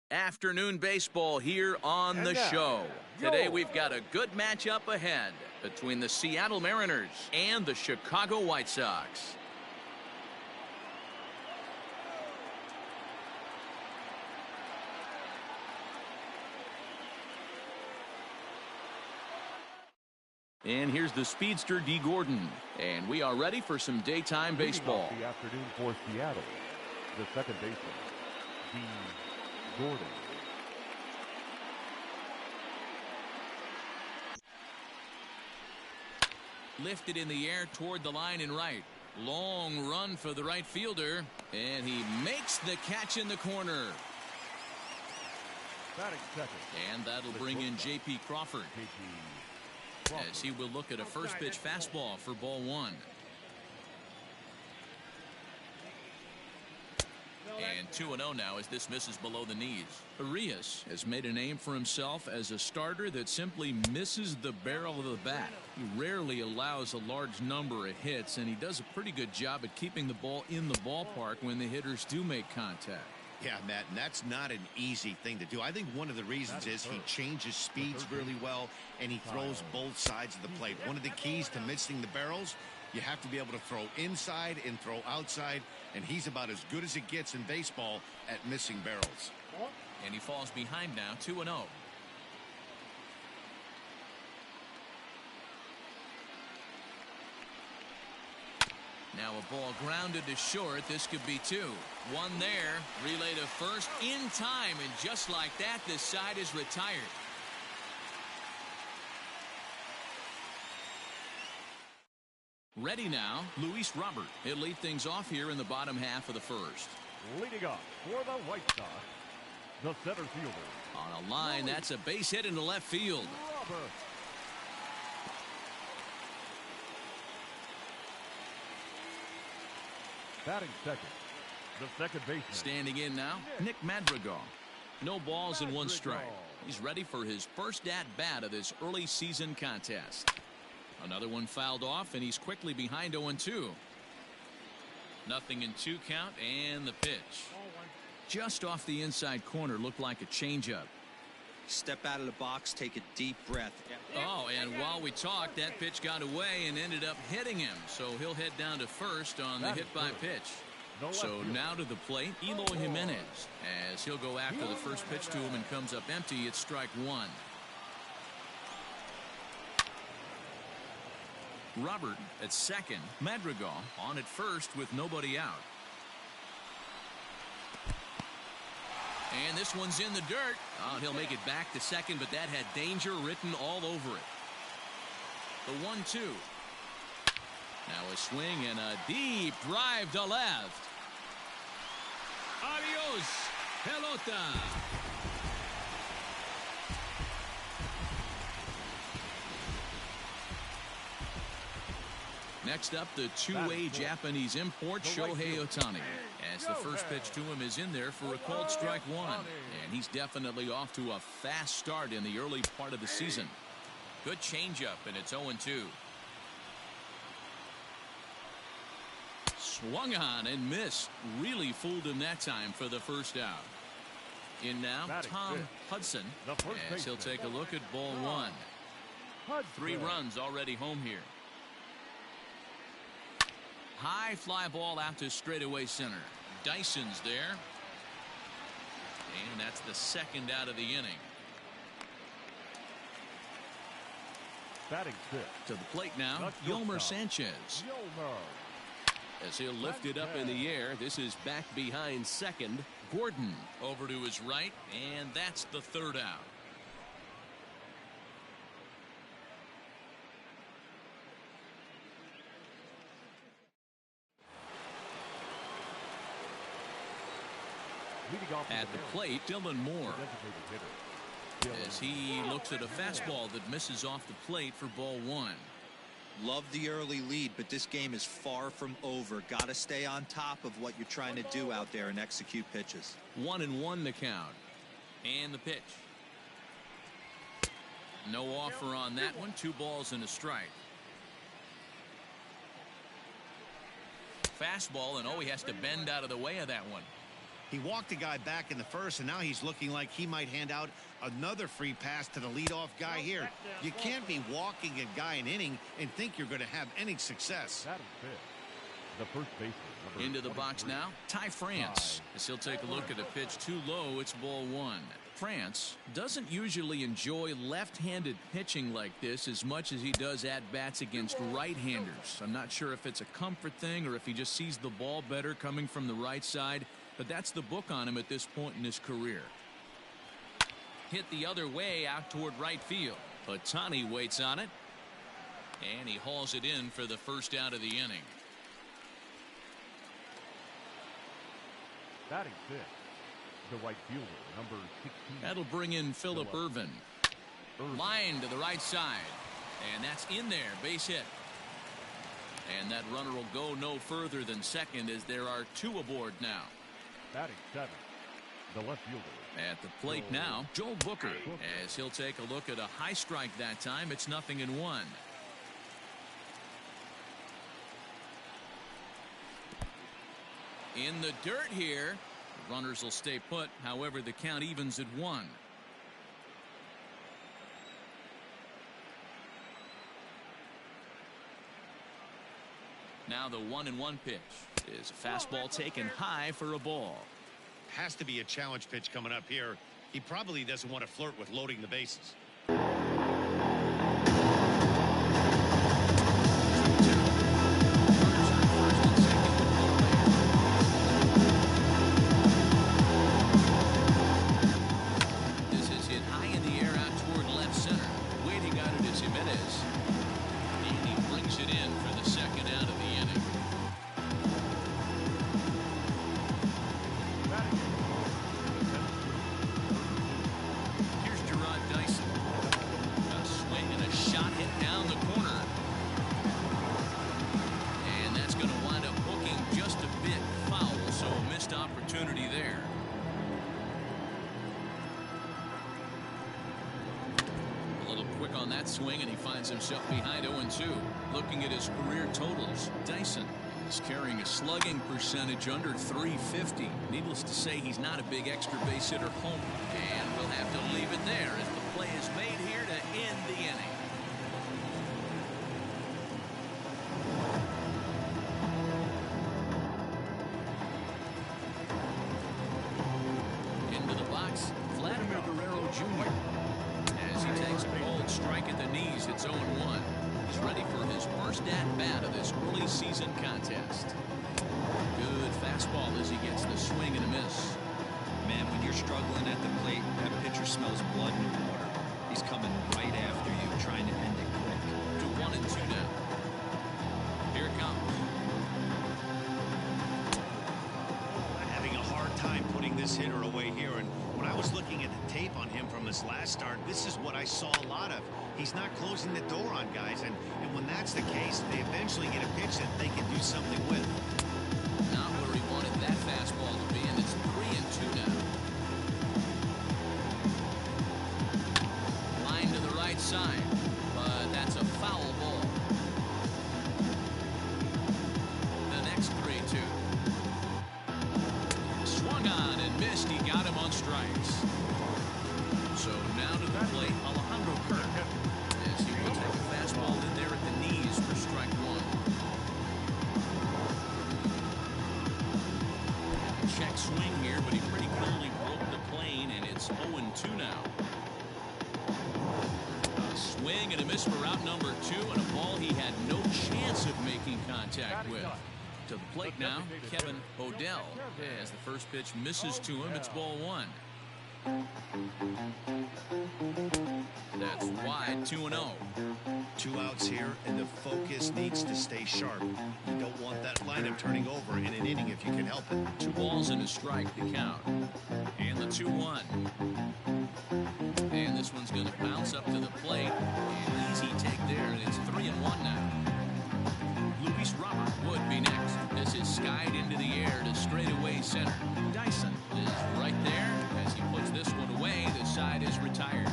Afternoon baseball here on the show. Today we've got a good matchup ahead between the Seattle Mariners and the Chicago White Sox. And here's the speedster D. Gordon, and we are ready for some daytime baseball. The afternoon for Seattle, the second baseman, D. Gordon. Lifted in the air toward the line and right. Long run for the right fielder, and he makes the catch in the corner. Batting second. And that'll bring in J.P. Crawford, as he will look at a first pitch fastball for ball one. And 2-0 now as this misses below the knees. Arias has made a name for himself as a starter that simply misses the barrel of the bat. He rarely allows a large number of hits, and he does a pretty good job at keeping the ball in the ballpark when the hitters do make contact. Yeah, Matt, and that's not an easy thing to do. I think one of the reasons is he changes speeds really well, and he throws both sides of the plate. One of the keys to missing the barrels, you have to be able to throw inside and throw outside, and he's about as good as it gets in baseball at missing barrels. And he falls behind now, 2-0. Now a ball grounded to short. This could be two. One there. Relay to first in time. And just like that, this side is retired. Ready now, Luis Robert. He'll lead things off here in the bottom half of the first. Leading off for the White Sox, the center fielder. On a line, that's a base hit into left field. Robert. Batting second, the second baseman. Standing in now, Nick Madrigal. No balls and one strike. He's ready for his first at-bat of this early season contest. Another one fouled off, and he's quickly behind 0-2. Nothing in 2 count, and the pitch. Just off the inside corner, looked like a changeup. Step out of the box, take a deep breath. Oh, and while we talked, that pitch got away and ended up hitting him. So he'll head down to first on the hit by pitch. So now to the plate, Eloy Jimenez, as he'll go after the first pitch to him and comes up empty. It's strike one. Robert at second. Madrigal on at first with nobody out. And this one's in the dirt. Oh, he'll make it back to second, but that had danger written all over it. The 1-2. Now a swing and a deep drive to left. Adios, pelota. Next up, the two-way Japanese import, Shohei Ohtani. As the first pitch to him is in there for a called strike one. And he's definitely off to a fast start in the early part of the season. Good changeup, and it's 0-2. Swung on and missed. Really fooled him that time for the first out. In now, Tom Hudson, as he'll take a look at ball one. 3 runs already home here. High fly ball out to straightaway center. Dyson's there. And that's the second out of the inning. Batting fifth. To the plate now, Yolmer Sanchez. As he'll lift it up in the air, this is back behind second. Gordon over to his right, and that's the third out. At the plate, Dylan Moore, as he looks at a fastball that misses off the plate for ball one. Love the early lead, but this game is far from over. Got to stay on top of what you're trying to do out there and execute pitches. 1-1 the count. And the pitch. No offer on that one. 2 balls and a strike. Fastball, and he has to bend out of the way of that one. He walked the guy back in the first, and now he's looking like he might hand out another free pass to the leadoff guy here. You can't be walking a guy an inning and think you're going to have any success. That is it. The first baseman. Into the box now, Ty France. As he'll take a look at a pitch too low, it's ball one. France doesn't usually enjoy left-handed pitching like this as much as he does at-bats against right-handers. I'm not sure if it's a comfort thing or if he just sees the ball better coming from the right side, but that's the book on him at this point in his career. Hit the other way out toward right field. Ohtani waits on it, and he hauls it in for the first out of the inning. Batting six, the right fielder, number 16. That'll bring in Phillip Ervin. Line to the right side, and that's in there, base hit. And that runner will go no further than second as there are two aboard now. Batting seven, the left fielder. At the plate now, Joe Booker, as he'll take a look at a high strike that time. It's 0-1. In the dirt here. The runners will stay put. However, the count evens at 1. Now the 1-1 pitch is a fastball taken high for a ball. Has to be a challenge pitch coming up here. He probably doesn't want to flirt with loading the bases. Swing, and he finds himself behind 0-2. Looking at his career totals, Dyson is carrying a slugging percentage under .350. Needless to say, he's not a big extra base hitter home. And we'll have to leave it there as the play is made here to end the inning. Into the box, Vladimir Guerrero Jr. As he takes a bold strike at the knees, it's 0-1. He's ready for his first at-bat of this early season contest. Good fastball as he gets the swing and a miss. Man, when you're struggling at the plate, that pitcher smells blood and water. He's coming right after you, trying to end it quick. To 1-2 now. Here it comes. Having a hard time putting this hitter away here, and when I was looking at the tape on him from his last start, this is what I saw a lot of. He's not closing the door on guys, and when that's the case, they eventually get a pitch that they can do something with. Not where he wanted that fastball to be, and it's 3-2 now. Line to the right side, but that's a foul ball. The next 3-2. Swung on and missed. He got him on strikes. So now to the plate, Alejandro Kirk, as he will take a fastball in there at the knees for strike one. Check swing here, but he pretty clearly broke the plane, and it's 0-2 now. A swing and a miss for out number 2, and a ball he had no chance of making contact with. To the plate now, Kevin Odell. As the first pitch misses to him, it's ball 1. That's wide, 2-0. 2 outs here, and the focus needs to stay sharp. You don't want that lineup turning over in an inning if you can help it. 2 balls and a strike to count. And the 2-1. And this one's going to bounce up to the plate. An easy take there, and it's 3-1 now. Luis Robert would be next. This is skied into the air to straightaway center. Dyson is right there. As he puts this one away, the side is retired.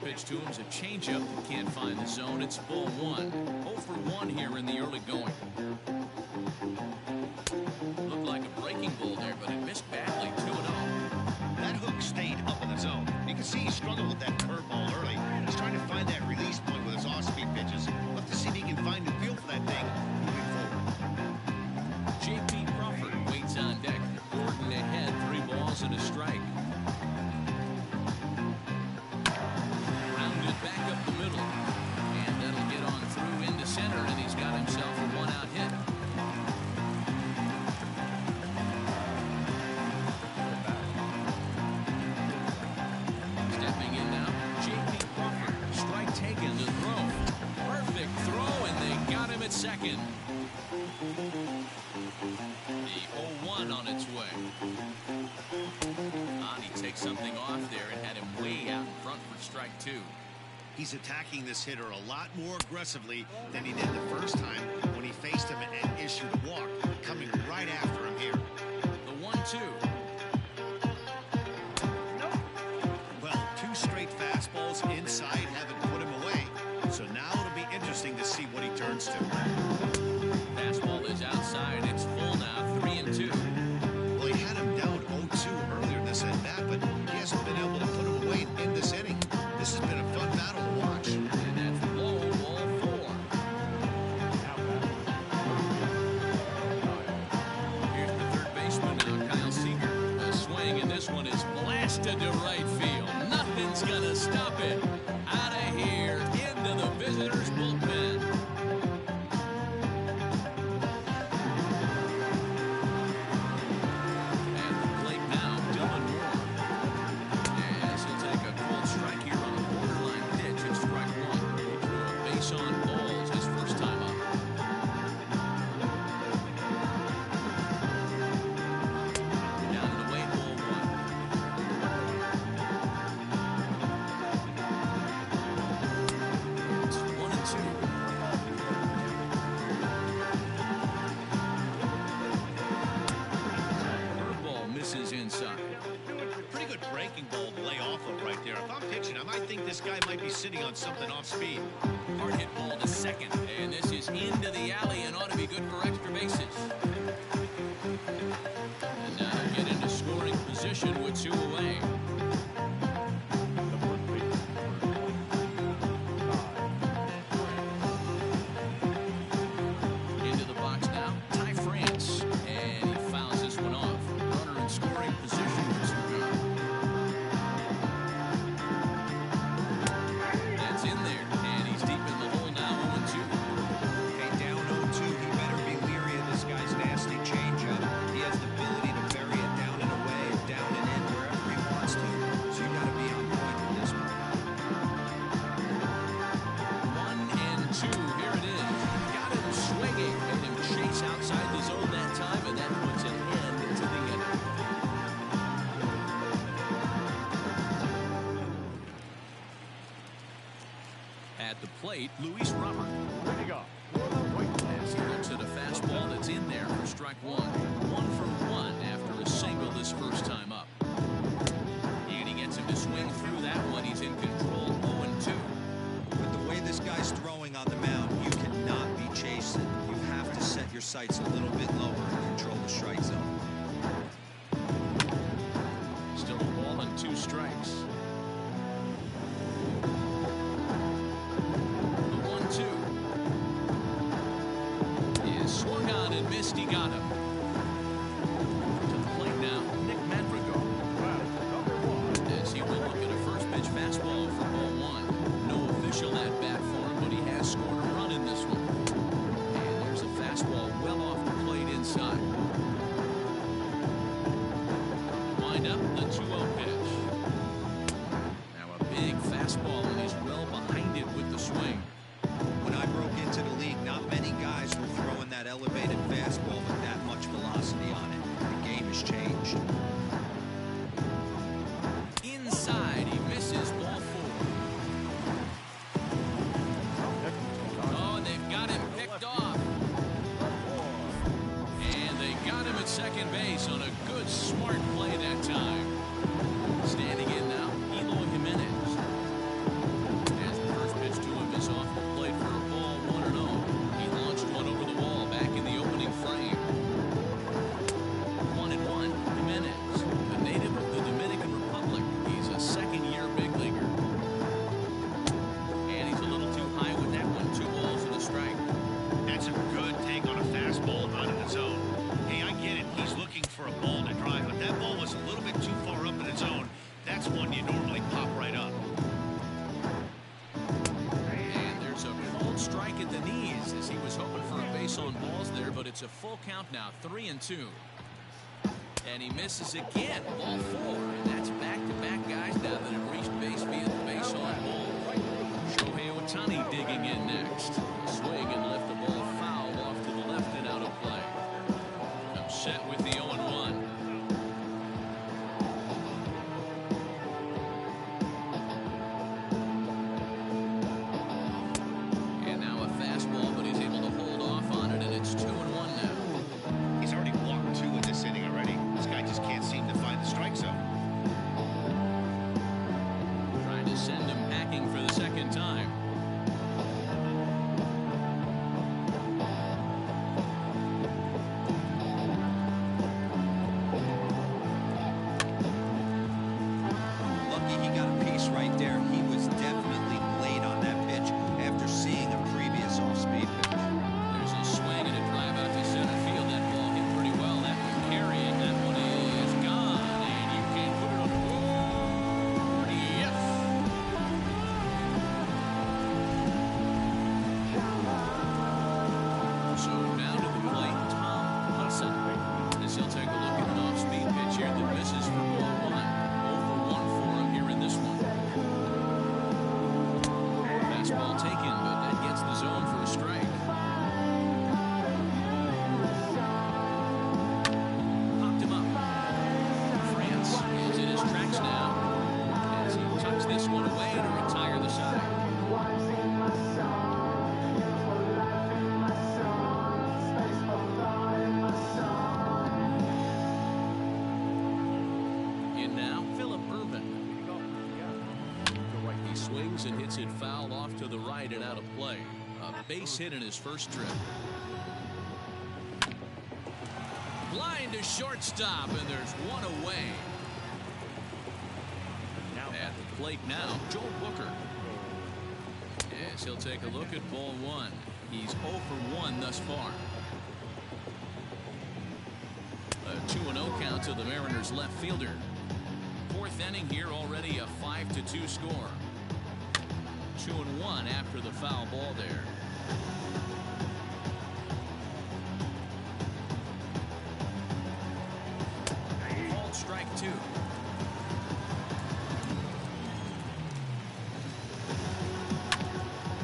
pitch to him is a changeup that can't find the zone. It's ball one. 0 for 1 here in the early going. Looked like a breaking ball there, but it missed badly. 2-0. That hook stayed up in the zone. You can see he struggled with that curveball early. He's trying to find that release point with his off-speed pitches. We'll have to see if he can find the feel for that thing moving forward. J.P. Crawford waits on deck. Gordon ahead, 3 balls and a strike. Rounded back up the middle. And that'll get on through into center, and he's got himself a 1-out hit. Stepping in now, J.P. Crawford. Strike taken to throw. Perfect throw, and they got him at second. The 0-1 on its way. He takes something off there and had him way out in front for strike 2. He's attacking this hitter a lot more aggressively than he did the first time when he faced him and issued a walk, coming right after him here. The 1-2. Well, 2 straight fastballs inside haven't put him away. So now it'll be interesting to see what he turns to. Fastball is outside. It's full now. 3-2. Well, he had him down 0-2 earlier in this at-bat, but he hasn't been able to put him away in this inning. This has been a fun battle to watch. And that's low, ball 4. Here's the third baseman now, Kyle Seager. The swing, and this one is blasted to right field. Nothing's gonna stop it. Out of here, into the visitors' bullpen. At the plate now, Dylan Moore. Yes, he'll take a cold strike here on the borderline pitch. It's strike 1. He threw a base on balls his first time up. Down and away, ball 1. It's 1-2. Curveball misses inside. Pretty good breaking ball to lay off of right there. If I'm pitching, I might think this guy might be sitting on something off speed. Hard hit ball to second, and this is into the alley and ought to be good for extra bases. And now they get into scoring position with 2 away. The first baseman, Into the box now, Ty France, and he fouls this one off. Runner in scoring position with 2 gone. That's in there, and he's deep in the hole now, 0-2. Okay, down 0-2. He better be leery of this guy's nasty changeup. He has the ability to bury it down and away, down and in, wherever he wants to. So you got to be on point with this one. 1-2. Here it is. Got him swinging. Made him chase outside the zone that time, and that puts an end to the inning. At the plate, Luis Robert. leading off. As he looks at a fastball that's in there for strike 1. 1 for 1 after a single this first time up. And he gets him to swing through that one. He's in control. 0-2. With the way this guy's throwing on the mound, you cannot be chasing. You have to set your sights a little bit lower and control the strike zone. Still a ball and 2 strikes. The 1-2 is swung on and missed. He got him. To the plate now, Nick Madrigal. As he will look at a first pitch fastball for ball 1. No official at bat for him, but he has scored a run in this one. And there's a fastball well off the plate inside. Wind up the 2-0 pitch. Now a big fastball, and he's well behind it with the swing. When I broke into the league, not many guys were throwing that elevated fastball with that much velocity on it. The game has changed. Inside, he misses ball 4. called strike at the knees as he was hoping for a base on balls there, but it's a full count now, 3-2. And he misses again, ball 4. And that's back-to-back guys now that have reached base via the base on ball. Shohei Ohtani digging in next. Swing and lift the ball foul off to the left and out of play. I'm set with the 0-1. And now a fastball, but he's able to hold off on it, and it's 2-1 now. He's already walked 2 in this inning already. This guy just can't seem to find the strike zone. Trying to send him packing for the second time. Lucky he got a piece right there. He was definitely late on that pitch after seeing a previous off-speed pitch. There's a swing and a drive out to center field. That ball hit pretty well. That one carrying. That one is gone. And you can't put it on the board. Yes. So now to the plate, Tom Hudson. As he'll take a look at an off-speed pitch here that misses for ball 1. Over 1 for him here in this one. Fastball taken, but that gets the zone for a strike. Popped him up. France is in his tracks now as he tucks this one away to retire the side. In now, Phillip Ervin. He swings and hits it foul off to the right and out of play. A base hit in his first trip. Blind to shortstop, and there's one away. At the plate now, Joel Booker. Yes, he'll take a look at ball 1. He's 0 for 1 thus far. A 2-0 count to the Mariners left fielder. 4th inning here, already a 5-2 score. 2-1 after the foul ball there. Called strike 2.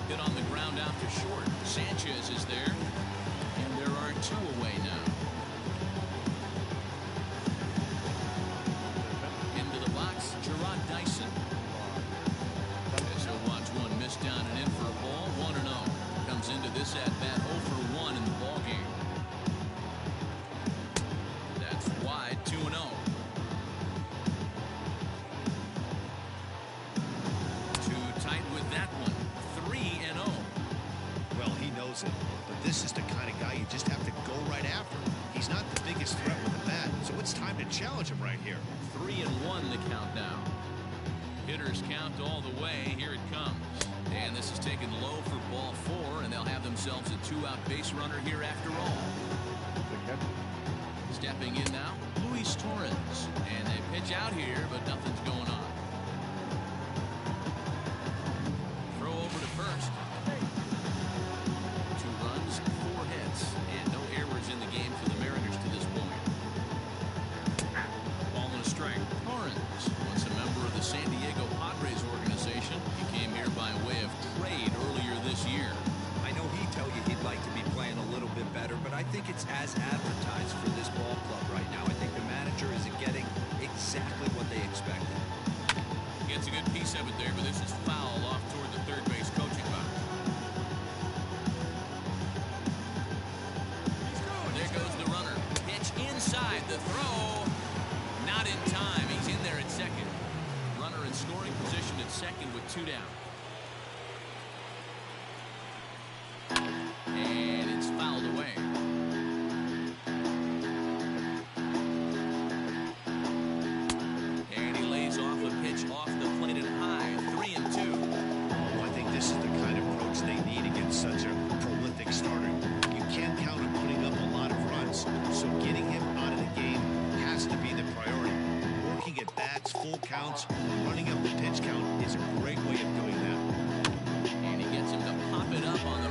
Hit on the ground out to short. Sanchez is there, and there are 2 away now. Into the box, Gerard Dyson. As he'll watch one miss down and in for a ball. 1-0. Comes into this at bat 0 for 1 in the ball game. That's wide. 2-0. Too tight with that one. 3-0. Well, he knows it, but this is the kind of guy you just have to go right after. He's not the biggest threat with the bat, so it's time to challenge him right here. 3-1 the count now. Hitters count all the way. Here it comes. And this is taken low for ball 4, and they'll have themselves a 2-out base runner here after all. Stepping in now, Luis Torres. And they pitch out here, but nothing's going on. Throw over to first. 2 runs, 4 hits, and no errors in the game for the Mariners to this point. Ball and a strike. Torres, once a member of the San Diego Padres organization, he came here by way of trade earlier this year. I know he'd tell you he'd like to be playing a little bit better, but I think it's as advertised for this ball club right now. I think the manager is getting exactly what they expected. Gets a good piece of it there, but this is foul off toward the third base coaching box. There goes the runner. Pitch inside. The throw. Not in time. He's in there at second. Runner in scoring position at second with 2 down. And it's fouled away. And he lays off a pitch off the plate and high. 3-2. I think this is the kind of approach they need against such a prolific starter. You can't count on putting up a lot of runs, so getting him out of the game has to be the priority. Working at bats, full counts, running up the pitch count is a great way of doing that. And he gets him to pop it up on the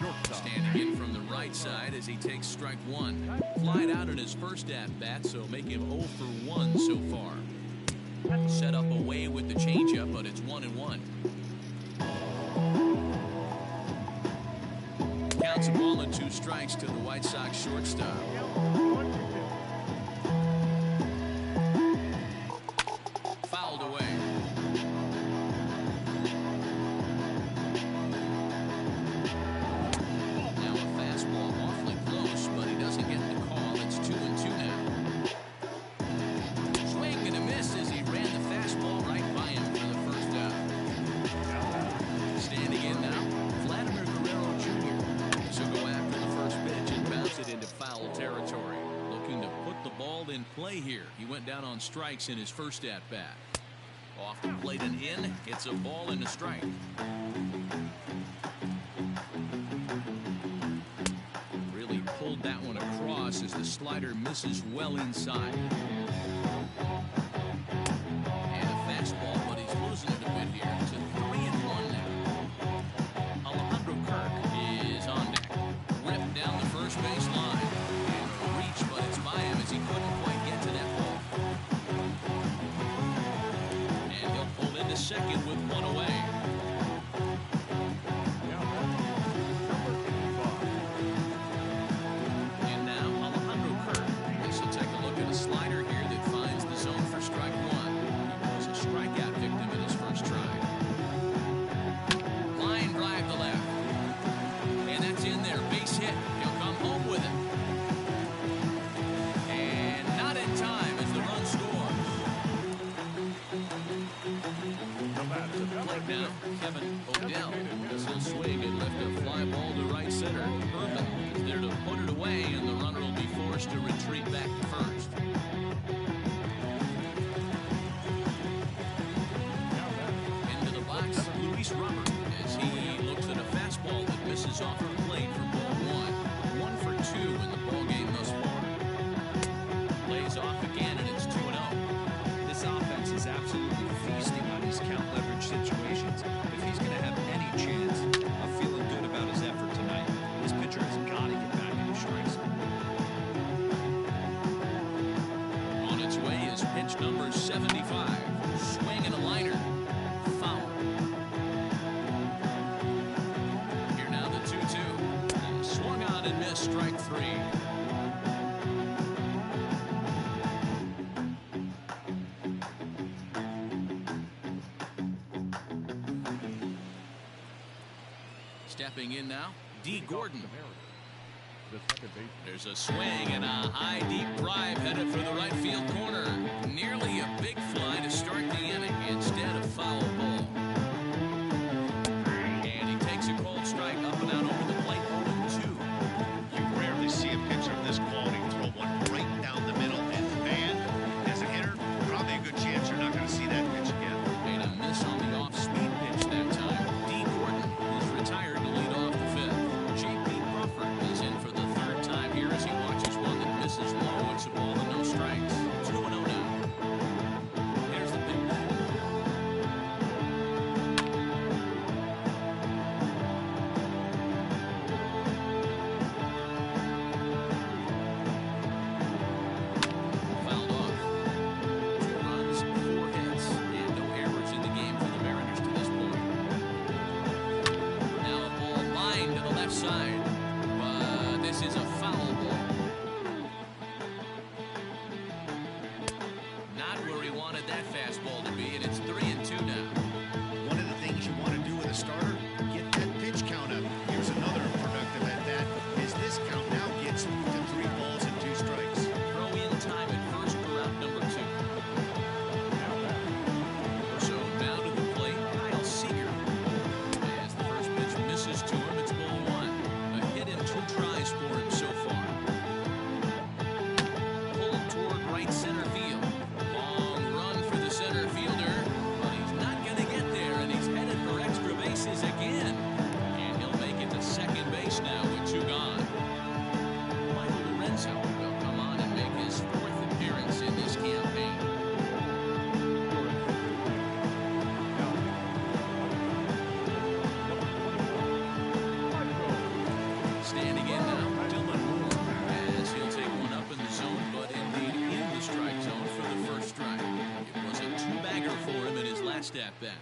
shortstop. Standing in from the right side as he takes strike one. Flied out in his first at-bat, so make him 0 for 1 so far. Set up away with the changeup, but it's 1-1. Counts a ball and 2 strikes to the White Sox shortstop. Fouled away. Now a fastball awfully close, but he doesn't get the call. It's 2-2 now. Swing and a miss as he ran the fastball right by him for the first out. Standing in now, Vladimir Guerrero Jr. So go after the first pitch and bounce it into foul territory. Looking to put the ball in play here. He went down on strikes in his first at-bat. Off the plate and in. It's a ball and a strike. Really pulled that one across as the slider misses well inside. And a fastball, but he's losing it a bit here. It's a 3-1 now. Alejandro Kirk is on deck. Ripped down the first base line. And a reach, but it's by him as he couldn't quite get to that ball. And he'll pull into second with 1 away. And now Alejandro Kirk. This will take a look at a slider here that finds the zone for strike one. He was a strikeout victim in his first try. Line drive to left. And that's in there. Base hit. He'll come home with it. And not in time as the run scores. Plate now, Kevin O'Dell. He'll swing and lift a fly ball to right center. Urban is there to put it away, and the runner will be forced to retreat back to first. Into the box, Luis Robert, as he looks at a fastball that misses off the plate for ball one. 1 for 2 in the ball game thus far. Lays off again, and it's 2-0. This offense is absolutely feasting on these count leverage situations. If he's going to have any chance of feeling good about his effort tonight, this pitcher has got to get back into strike zone. On its way is pitch number 75. Swing and a liner. Foul. Here now the 2-2. Swung on and missed, strike 3. Stepping in now, D. Gordon. The second baseman. There's a swing and a high deep drive headed for the right field corner. Nearly a big fly to start the inning instead of foul ball. And he takes a cold strike up and out over the plate. 0-2. You rarely see a pitcher of this quality throw one right down the middle, and man, as a hitter, probably a good chance you're not going to see that pitch again. Made a miss on the off-speed pitch that time. D. Gordon is retired to lead off the fifth. J.P. Crawford is in for the third time here as he watches one that misses low. It's a ball and no strikes. 2-0 now. Here's the pitch. first at bat.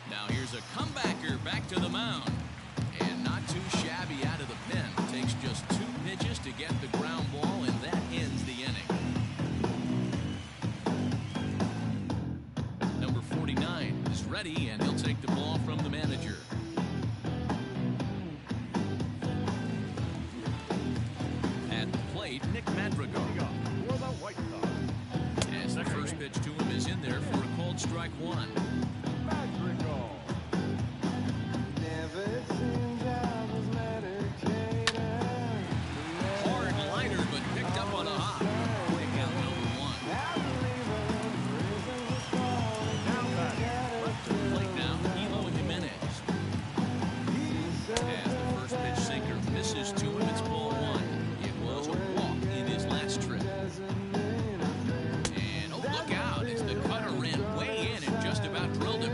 Now here's a comebacker back to the mound. And not too shabby out of the pen. Takes just 2 pitches to get the ground ball, and that ends the inning. Number 49 is ready, and he'll take the ball from the manager. At the plate, Nick Madrigal. For the White Sox. As the first pitch to him is in there for a called strike 1. Madrigal. Hard liner, but picked up on a hop. Pick out number 1. Now batting. Up to the plate now, Hilo Jimenez. As the first pitch sinker misses to him, it's ball 1. It was a walk in his last trip. And oh, look out, as the cutter ran way in and just about drilled him.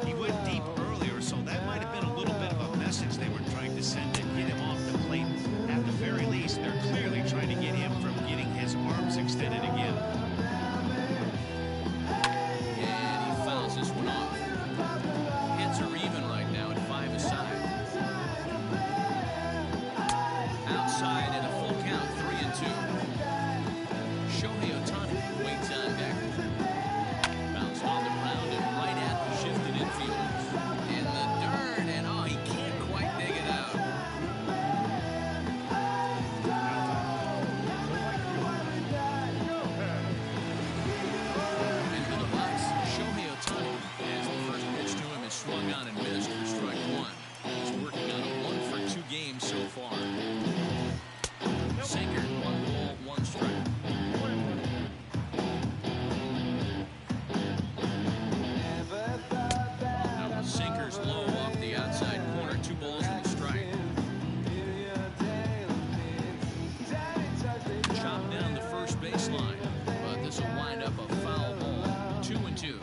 He went deep earlier, so that might have been a little bit of a message they were trying to send to get him off the plate. At the very least, they're clearly trying to get him from getting his arms extended again. And he fouls this one off. Hits are even right now at 5 aside. Outside and a full count, 3-2. Shohei Ohtani waits on deck. Bounced on the ground and right at the shifted infielders. In the dirt, and oh, he can't quite dig it out. Into the box, Shohei Ohtani. As the first pitch to him is swung on and missed for strike 1. He's working on a 1-for-2 game so far. Sinker, 1 ball, 1 strike. Now the sinker's low off the outside corner, 2 balls and a strike. Chopped down the first baseline, but this will wind up a foul ball. 2-2.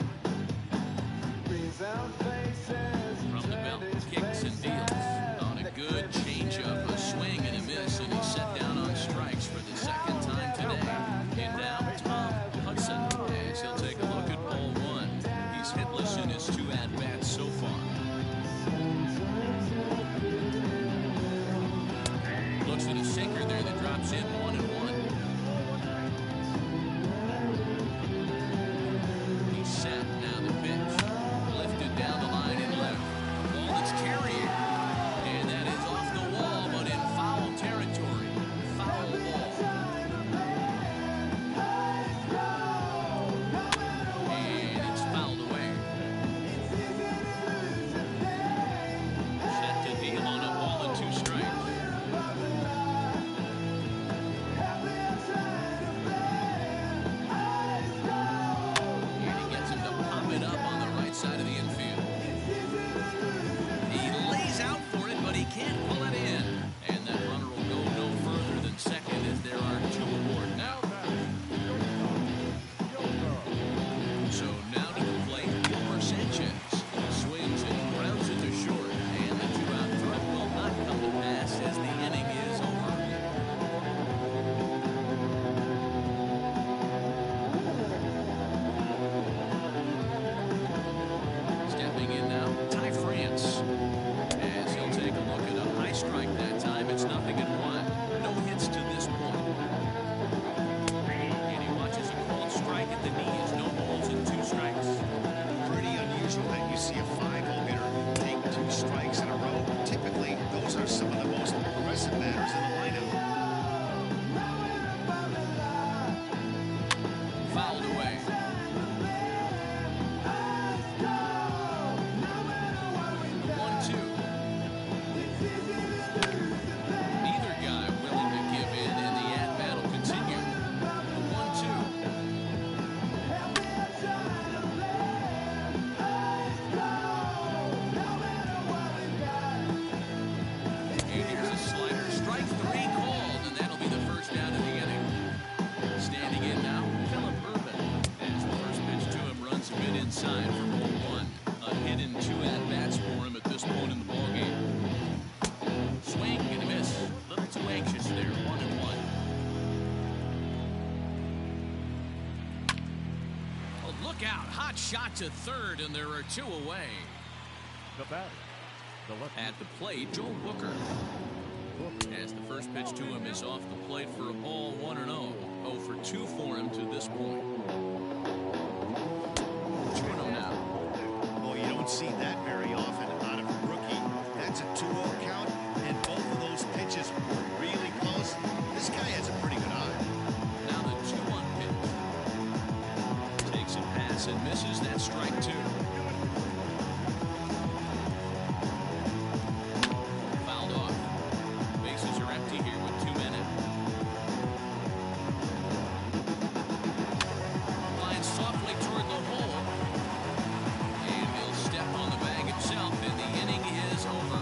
From the belt, kicks and deals on a good changeup, a swing and a miss, and he's set down on strikes for the second time today. And now Tom Hudson, as he'll take a look at ball 1. He's hitless in his 2 at-bats so far. Looks at a sinker there that drops in 1-1. He's set, now the pitch. Lifted down the line and left. Ball that's carrying. And that is off the wall, but in foul territory. Foul ball. And it's fouled away. Set to deal on a ball and 2 strikes. And he gets him to pop it up on the right side of the infield. He lays out for it, but he can't pull it in. And that runner will go no further than second as there are 2 aboard now. So now to the plate, Gilmer Sanchez. Swings and grounds it to short. And the 2-out threat will not come to pass as the inning is over. Stepping in now, Ty France. As he'll take a look at a high strike that time, it's 0-1. No hits to this point. And he watches a called strike at the knees. No balls and 2 strikes. Pretty unusual that you see a 5-0 hitter take 2 strikes in a row. Typically, those are some of the most aggressive batters in the lineup. Fouled away. Neither guy willing to give in, and the at-bat will continue. 1-2. And here's a slider. Strike 3 called, and that'll be the first out of the inning. Standing in now, Phillip Ervin. As the first pitch to him runs a bit inside for ball 1. A hit in 2 at-bats for him at this point in the ballgame. Swing and a miss. A little too anxious there. 1-1. shot to third, and there are two away. The batter, the left At the plate, Joe Booker. As the first pitch to him is off the plate for a ball, 1-0. 0 for 2 for him to this point. 2-0 now. Oh, you don't see that very often out of a rookie. That's a 2-0 count, and both of those pitches were really close. This guy has a pretty good eye. Now the 2-1 pitch. Takes a pass and misses. That strike 2. Fouled off. Bases are empty here with 2 men in. Flying softly toward the hole. And he'll step on the bag himself, and the inning is over.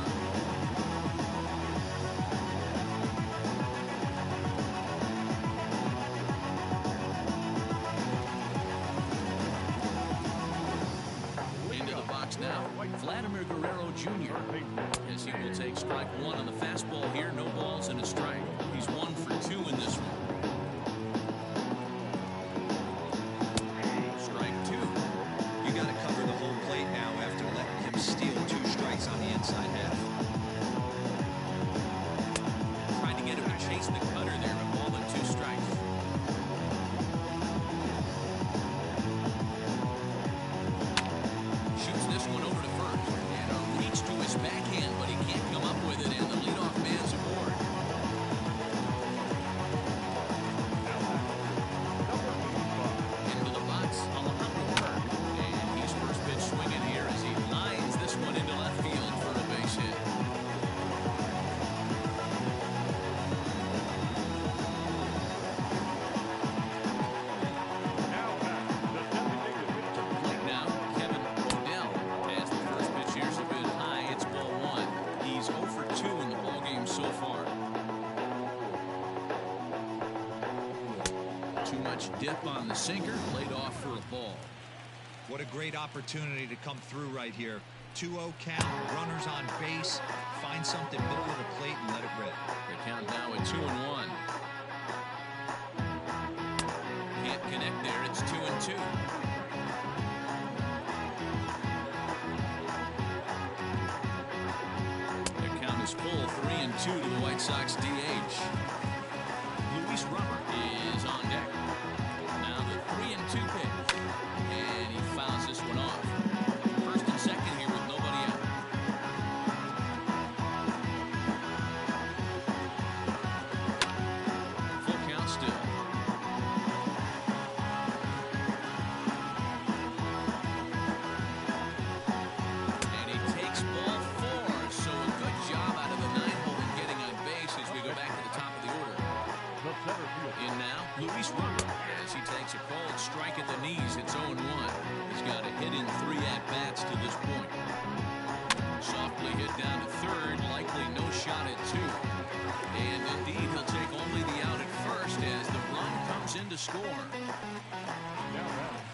Into the box now, Vladimir Guerrero Jr. as he will take strike 1 on the fastball here. No balls and a strike. He's 1 for 2 in this one. Strike 2. You got to cover the whole plate now after letting him steal 2 strikes on the inside half. Trying to get him to chase the cutter there, a ball and 2 strikes. Shoots this one over to first, and a reach to his backhand, but he can't come up with it, and the leadoff man's aboard. Into the box, Alejandro Kirk, and he's first pitch swinging here as he lines this one into left field for a base hit. Plate now, Kevin Odell as the first pitch here's a bit high. It's ball 1. He's 0 for 2 in the ball game so far. Too much dip on the sinker, laid off for a ball. What a great opportunity to come through right here. 2-0 count, runners on base, find something middle of the plate and let it rip. The count now at 2-1. Can't connect there. It's 2-2. The count is full, 3-2 to the White Sox DH. Luis Robert is on deck. Now the 3-2 pitch, and he fouls this one off. First and second here with nobody out. Full count still. And he takes ball 4, so a good job out of the 9-hole in getting on base as we go back to the top of the order. the center field. In now, Luis Robert as he takes a cold strike at the knees. It's 0-1. He's got a hit in 3 at-bats to this point. Softly hit down to third, likely no shot at 2. And indeed, he'll take only the out at first as the run comes in to score. Now batting,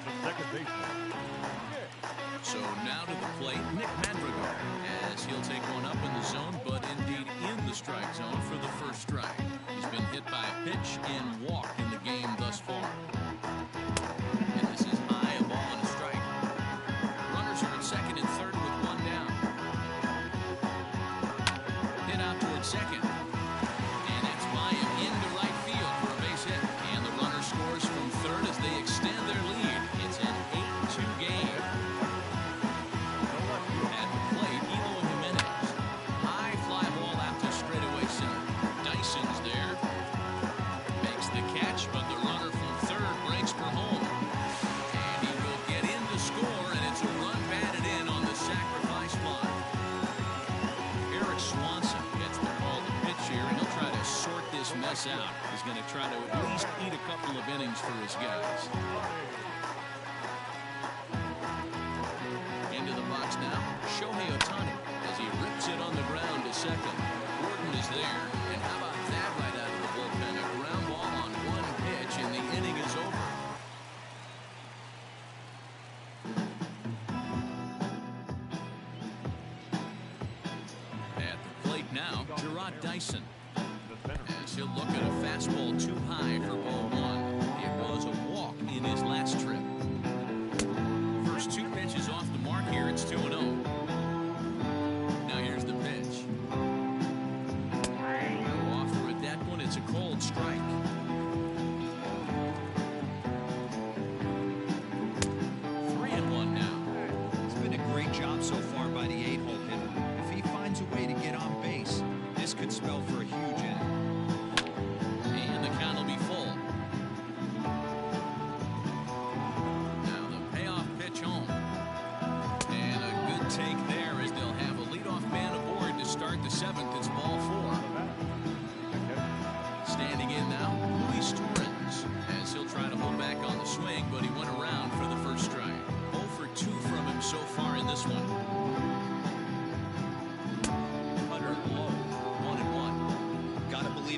the second baseman. So now to the plate, Nick Madrigal, as he'll take one up in the zone, but indeed in the strike zone for the first strike. He's been hit by a pitch and walk in the game thus far. And this is high, a ball and a strike. Runners are at second and third with 1 down. Hit out towards second. And that's by him into right field for a base hit. And the runner scores from third as they extend their lead. It's an 8-2 game. At the plate, Eloy Jimenez. High fly ball out to straightaway center. Dyson's there. Makes the catch, but the runner from third breaks for home. And he will get in to score, and it's a run batted in on the sacrifice fly. Eric Swanson gets the call to pitch here, and he'll try to sort this mess out. He's going to try to at least eat a couple of innings for his guys. Into the box now, Shohei Ohtani as he rips it on the ground to second. Gordon is there, and how about that right out of the bullpen? A ground ball on 1 pitch, and the inning is over. At the plate now, Gerard Dyson The center field. as he'll look at a fastball too high for ball 1. It was a walk in his last trip.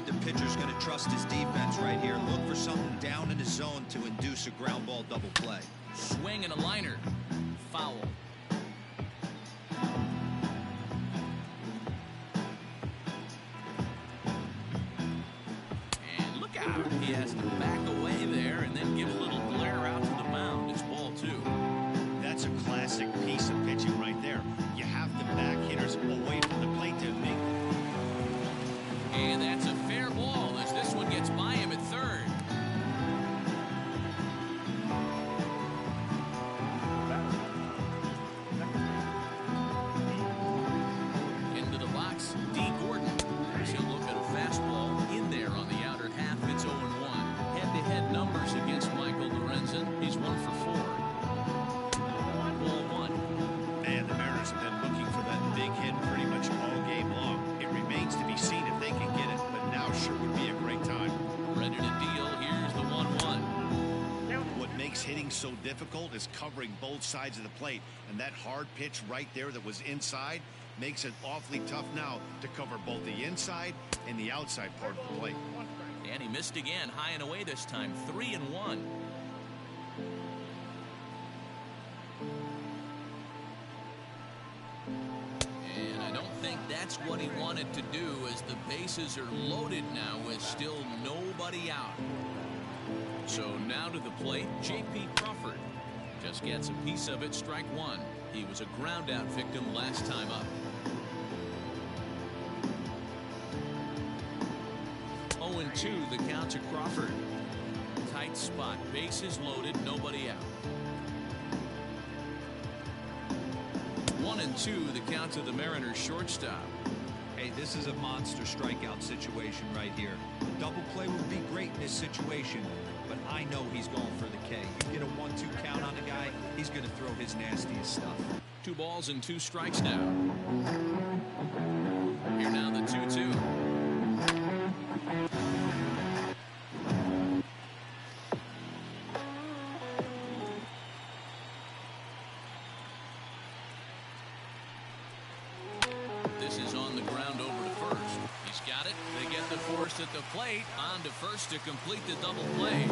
the pitcher's going to trust his defense right here. Look for something down in his zone to induce a ground ball double play. Swing and a liner. Foul. And look out. He has to back away there and then give a little glare out to the mound. It's ball 2. That's a classic piece of pitching right there. You have to back hitters away from the plate to make. And that's a fair ball as this one gets by him at third. Into the box, D. Gordon. He'll look at a fastball in there on the outer half. It's 0-1. Head-to-head numbers against Michael Lorenzen. He's 1 for 4. Ball 1. Man, the Mariners have been looking for that big hit pretty much all game long. It remains to be seen if they can get it, but now sure would be a great time. Ready to deal. Here's the 1-1. What makes hitting so difficult is covering both sides of the plate, and that hard pitch right there that was inside makes it awfully tough now to cover both the inside and the outside part of the plate. And he missed again, high and away this time, 3-1. And I don't think that's what he wanted to do, as the bases are loaded now with still nobody out. So now to the plate, J.P. Crawford just gets a piece of it, strike 1. He was a ground out victim last time up. 0-2 the count to Crawford. Tight spot, bases loaded, nobody out. 1-2 the count to the Mariners shortstop. Hey, this is a monster strikeout situation right here. A double play would be great in this situation, but I know he's going for the K. You get a 1-2 count on the guy, he's going to throw his nastiest stuff. 2 balls and 2 strikes now. Here now the 2-2. This is on the ground over to first. He's got it. They get the force at the plate. On to first to complete the double play.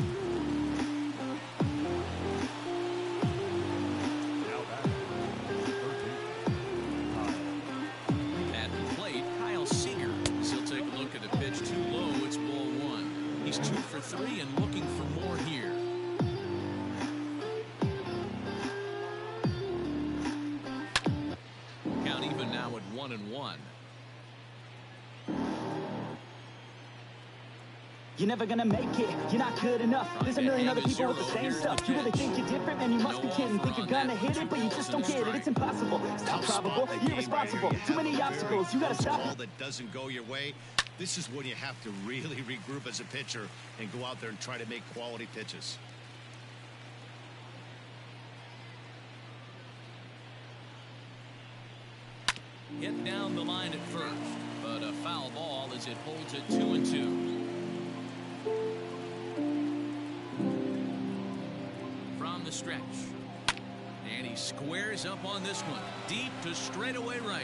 At the plate, Kyle Seager. He'll take a look at the pitch too low. It's ball 1. He's 2 for 3 and looking for more here. Count even now at 1-1. You're never gonna make it, you're not good enough. There's a million other people with the same stuff. You really think you're different, man, you must be kidding. Think you're gonna hit it, but you just don't get it. It's impossible, it's not probable, irresponsible. Too many obstacles, you gotta stop. Ball that doesn't go your way, this is when you have to really regroup as a pitcher and go out there and try to make quality pitches. Hit down the line at first, but a foul ball as it holds it 2-2. From the stretch, and he squares up on this one, deep to straightaway right,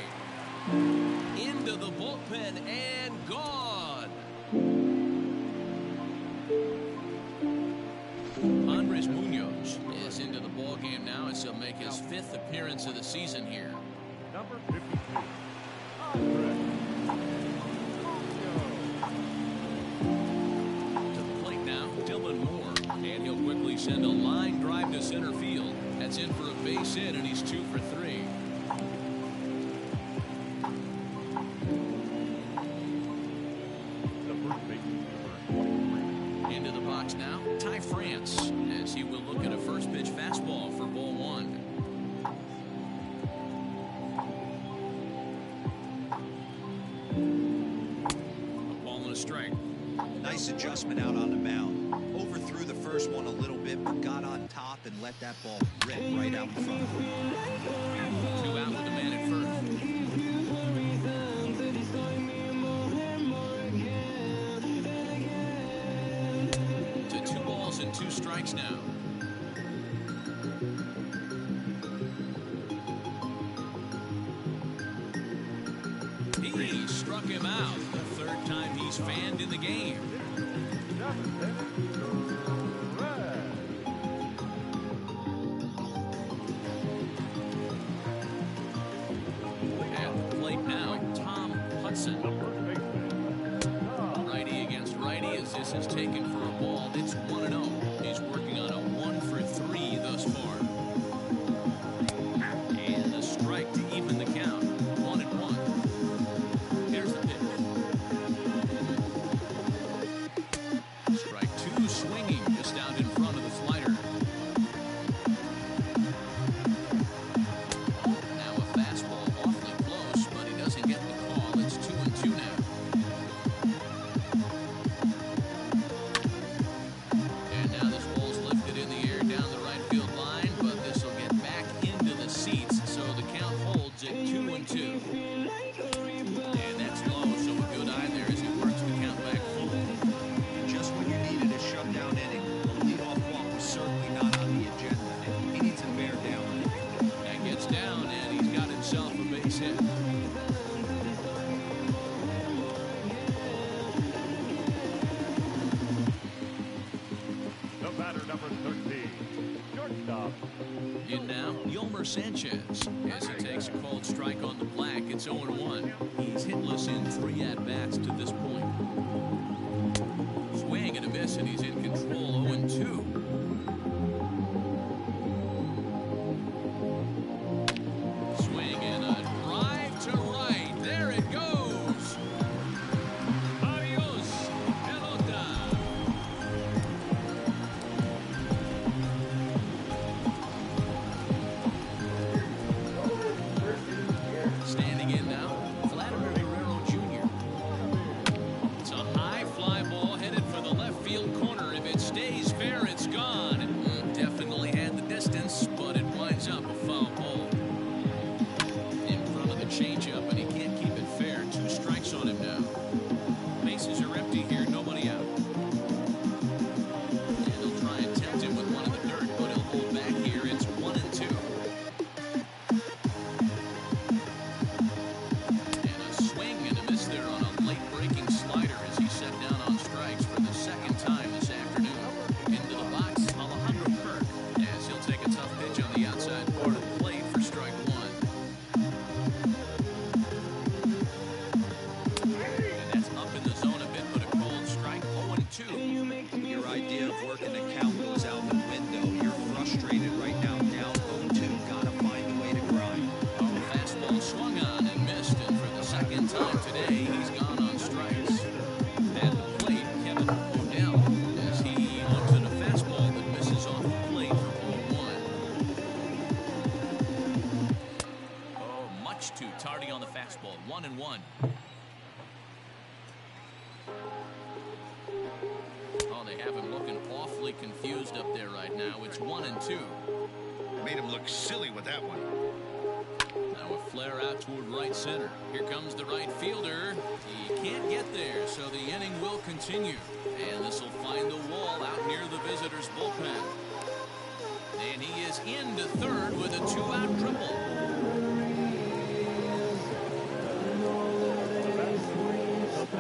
into the bullpen and gone. Andres Munoz is into the ball game now as he'll make his 5th appearance of the season here. Number 52. To the plate now, Dylan Moore, and he'll quickly send a line drive to center field. That's in for a base hit, and he's 2 for 3. The first baseman, number 23. Into the box now, Ty France, as he will look at a first pitch fastball for ball 1. A ball and a strike. Nice adjustment out on the mound. Overthrew the first one a little bit, but got on top and let that ball rip right out in front. 2 out with a man at first. To 2 balls and 2 strikes now. He struck him out. The third time he's fanned in the game. At the plate now, Tom Hudson. Righty against righty as this is taken for a ball. It's 1-0. He's working on a 1-for-3 thus far. And a strike to even the count. 1-1. Here's the pitch. Strike two, swinging just out in front of the slider. Now a fastball awfully close, but he doesn't get the call. It's 2-2 now. And now this ball's lifted in the air down the right field line, but this will get back into the seats, so the count holds at 2-2. And that's low, so a good eye there as he works the count back full. Just when you needed a shutdown inning, the leadoff walk was certainly not on the agenda. He needs to bear down. That gets down, and he's got himself a base hit. The batter, number 13, shortstop. In now, Yolmer Sanchez. As he takes a called strike on the black, it's 0-1. He's hitless in 3 at-bats to this point. Swing and a miss, and he's in control, 0-2. Swing and a drive to right. There it goes. Adios, pelota. Standing in now, Vladimir Guerrero Jr. It's a high fly ball headed for the left field corner. If it stays fair, it's gone. Definitely had the distance, but it winds up a foul ball. In front of the changeup, and he can't keep it fair. 2 strikes on him now. Bases are empty here, nobody out. And he'll try and tempt him with one in the dirt, but he'll hold back here. It's 1-2. And a swing and a miss there on a late breaking slider as he set down on strikes for the second time this afternoon. Into the box, Alejandro Kirk, as he'll take a tough pitch on the outside part of the plate for strike 1. And that's up in the zone a bit, but a cold strike, 0-2. Your idea of working the count goes out the window. You're frustrated right now. Down 0-2. Gotta find a way to grind. Fastball swung on and missed, and for the second time today, he's gone on strikes. At the plate, Kevin O'Neill, as he looks at a fastball that misses off the plate for 0-1. Oh, much too tardy on the fastball, 1-1. Oh, they have him looking awfully confused up there right now. It's 1-2. Made him look silly with that one. Now a flare out toward right center. Here comes the right fielder. He can't get there, so the inning will continue. And this will find the wall out near the visitors' bullpen. And he is into third with a 2-out triple.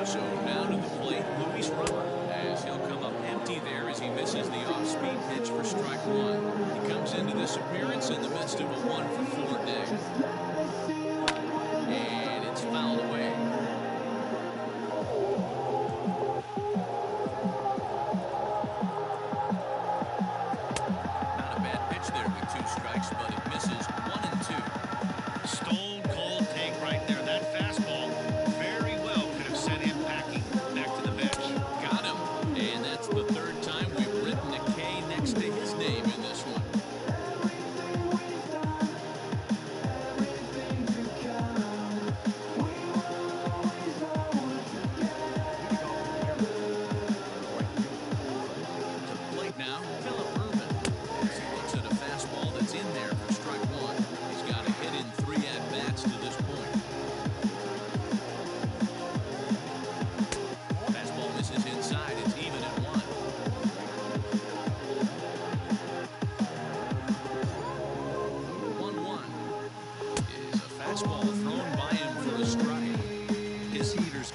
So now to the plate, Luis Robert, as he'll come up empty there as he misses the off-speed pitch for strike 1. He comes into this appearance in the midst of a 1-for-4 day. And it's fouled away. Not a bad pitch there with 2 strikes, but it misses 1-2. Stone cold take right there. That fastball very well could have sent him packing back to the bench. Got him. And that's the third time we've written a K next to his name in this one.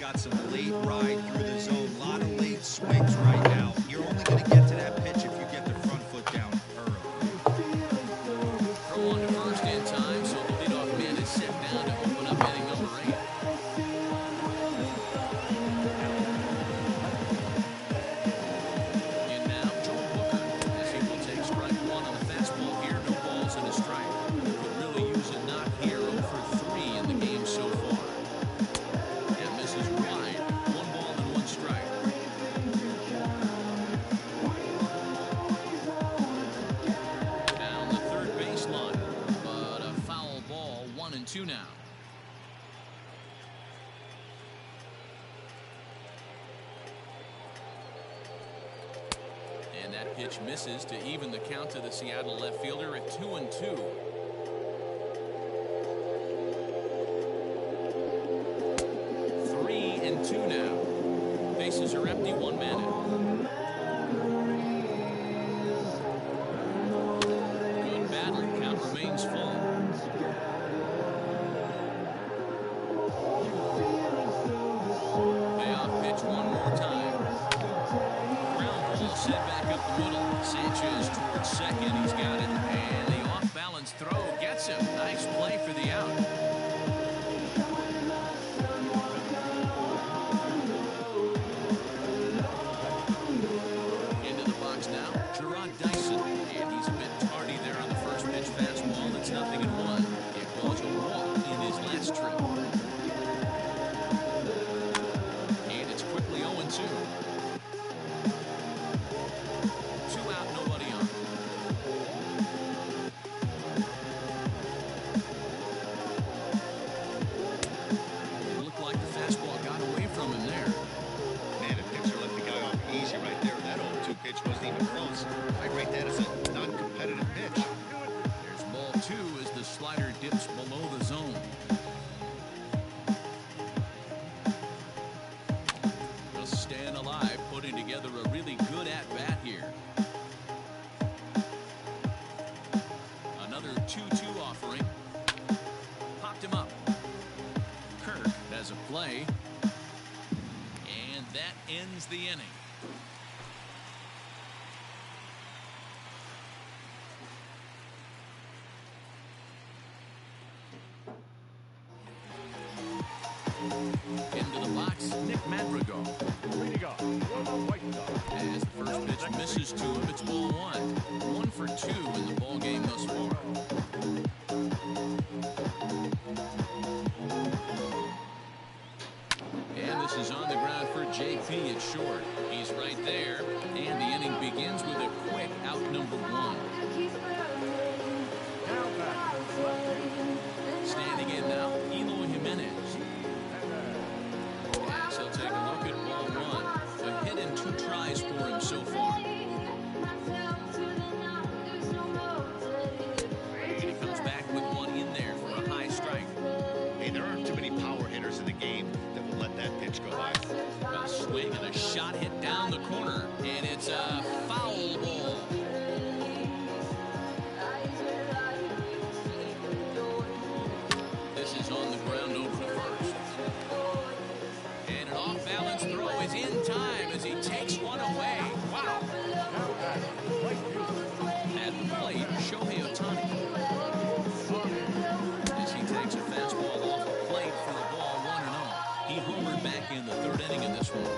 got some late ride through the zone. A lot of late swings right now. You're only going to get to that pitch if you get the front foot down early. Throw on to first in time, so the leadoff man is set down to open up inning number 8. In now, Joe Booker, as he will take strike 1 on the fastball here. No balls and a strike. Could really use a knock here. 0 for 3 in the game so far. And misses wide. 1 ball and 1 strike. Down the third baseline, but a foul ball. 1-2 now. And that pitch misses to even the count to the Seattle left fielder at 2-2. 3-2 now. Bases are empty. 1 man out. Good battle. Count remains full. Payoff pitch one more time. Ground ball set back up the middle. Sanchez towards second. He's got it. And the off-balance throw gets him. Nice play for the out. Into the box now, Gerard Dyson. And he's a bit tardy there on the first pitch fastball. It's 0-1. It was a walk in his last trip. And it's quickly 0-2. 2 out, nobody on. It looked like the fastball got away from him there. Man, a pitcher let the guy off easy right there. That 0-2 pitch wasn't even close. I rate that as a non-competitive pitch. There's ball 2 as the slider dips below the zone. Just staying alive, putting together a really good at-bat here. Another 2-2 offering. Popped him up. Kirk has a play. And that ends the inning. Into the box, Nick Madrigal. As the first pitch misses to him, it's ball 1. 1 for 2 in the ball game thus far. And this is on the ground for JP at short. He's right there, and the inning begins with a quick out number 1. Standing in now, Eloy Jimenez. As he'll take a look at ball 1. A hit and 2 tries for him so far. And he comes back with 1 in there for a high strike. Hey, there aren't too many power hitters in the game that will let that pitch go by. A swing and a shot hit down the corner, and it's a foul ball. This is on the ground over to first. And an off-balance throw is in time as he takes one away. Wow. At the plate, Shohei Ohtani. As he takes a fastball off the plate for a ball 1-0. He homered back in the 3rd inning in this one.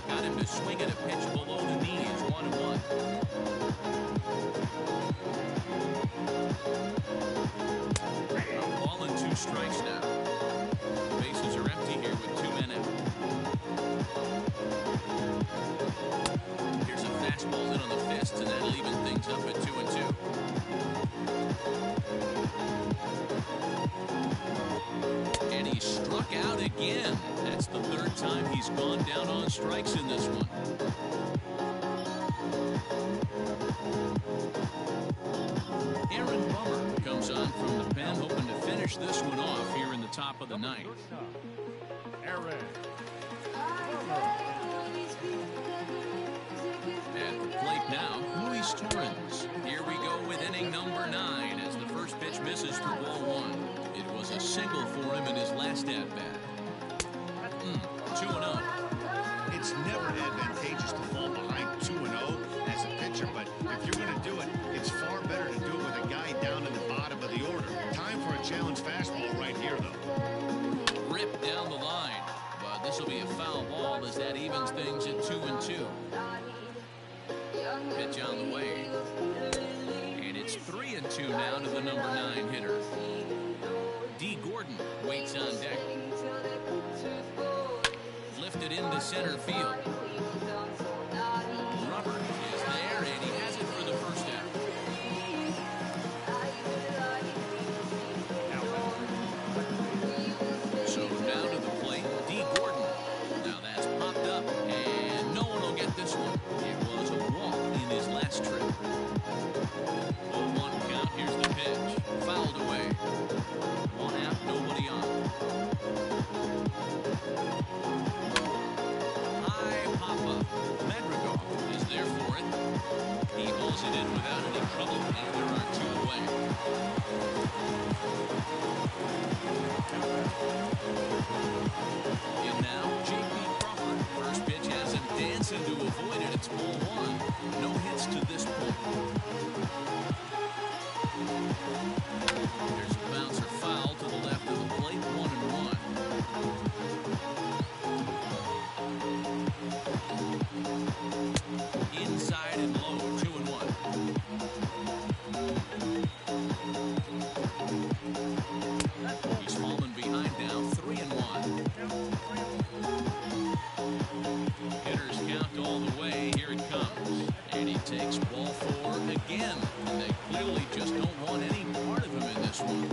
Got him to swing at a pitch below the knees. 1-1. A ball and 2 strikes now. Bases are empty here with 2 men out. Here's a fastball in on the fist, and that'll even things up at 2-2. And he struck out again. That's the 3rd time he's gone down on strikes in this one. Aaron Bummer comes on from the pen, hoping to finish this one off here in the top of the 9th. At the plate now, Luis Torrens. Here we go with inning number 9 as the first pitch misses for ball 1. It was a single pitch on the way. And it's 3-2 now to the number 9 hitter. D. Gordon waits on deck. Lifted into center field. Robert is there, and he has it for the first out. So now to the plate, D. Gordon. Now that's popped up, and no one will get this one. It was a walk in his last trip. 0-1 count. Here's the pitch. Fouled away. 1 out, nobody on. High pop-up. Madrigal is there for it. He hauls it in without any trouble, and there are 2 away. In now, J.P. Crawford. First pitch has him dancing to avoid it. It's ball 1. No hits to this point. There's a bouncer foul to the left of the plate. 1-1. Inside and low. 2-1. He's fallen behind now. 3-1. Hitters count all the way. Here it comes. And he takes ball 4 again. And they clearly just don't want any part of him in this one.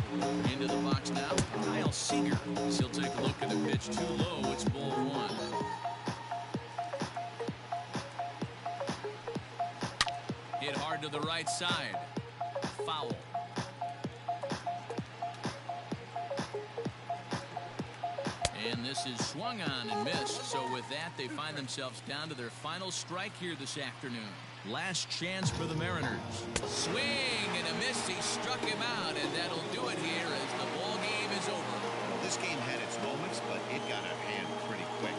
Into the box now, Kyle Seager. He'll take a look at the pitch too low. It's ball 1. Hit hard to the right side. Foul. And this is swung on and missed. So with that, they find themselves down to their final strike here this afternoon. Last chance for the Mariners. Swing and a miss. He struck him out, and that'll do it here as the ball game is over. This game had its moments, but it got out of hand pretty quick.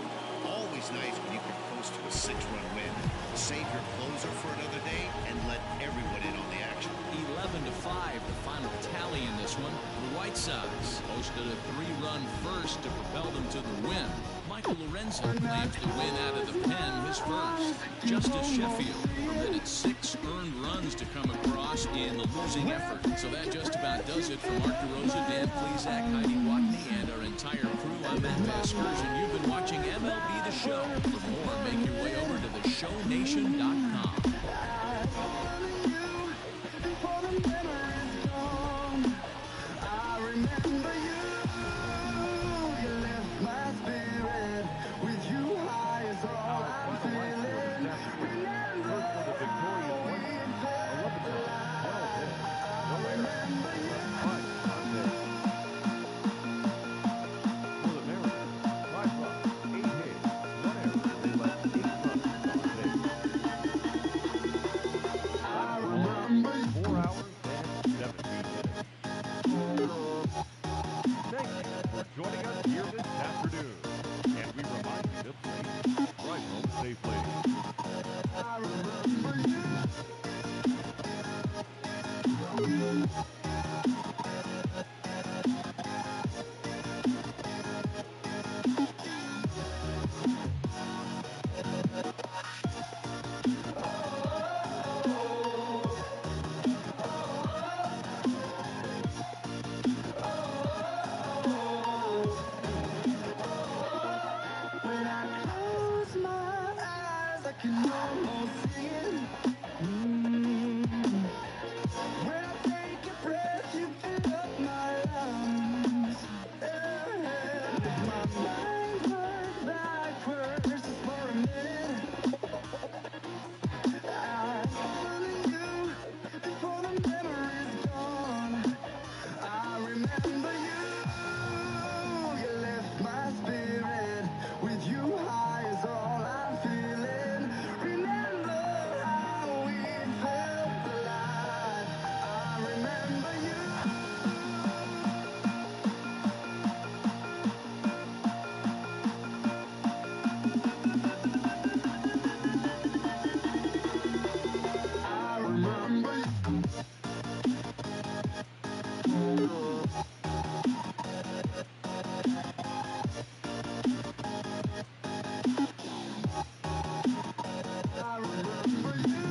Always nice when you can coast to a 6-run win, save your closer for another day, and let everyone in on the action. 11-5, the final tally in this one. The White Sox posted a 3-run first to propel them to the win. Michael Lorenzen claims the win out of the pen, his first. Justice Sheffield permitted 6 earned runs to come across in the losing effort. So that just about does it for Mark DeRosa, Dan Plesac, Heidi Watney, and our entire crew. I'm Matt Vasgersian. You've been watching MLB The Show. For more, make your way over to theshownation.com. Joining us here this afternoon, and we remind you to please drive home safely. I remember you. I remember you.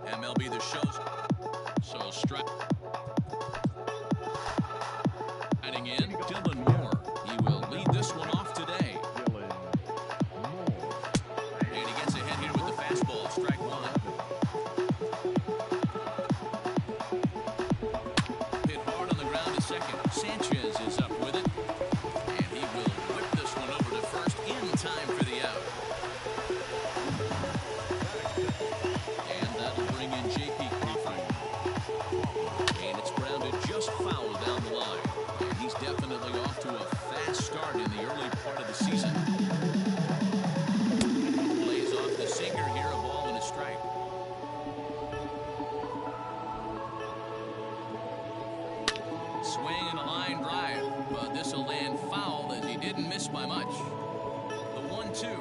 MLB The Show's. So strike. Heading in, Dylan Moore. He will lead this one off today. And he gets ahead here with the fastball. Strike one. Hit hard on the ground to second. Sanchez is up with it. And he will whip this one over to first in time for the out. And that'll bring in J.P. Crawford. And it's grounded just foul down the line. And he's definitely off to a fast start in the early part of the season. Lays off the sinker here, a ball and a strike. Swing and a line drive, but this will land foul as he didn't miss by much. The 1-2.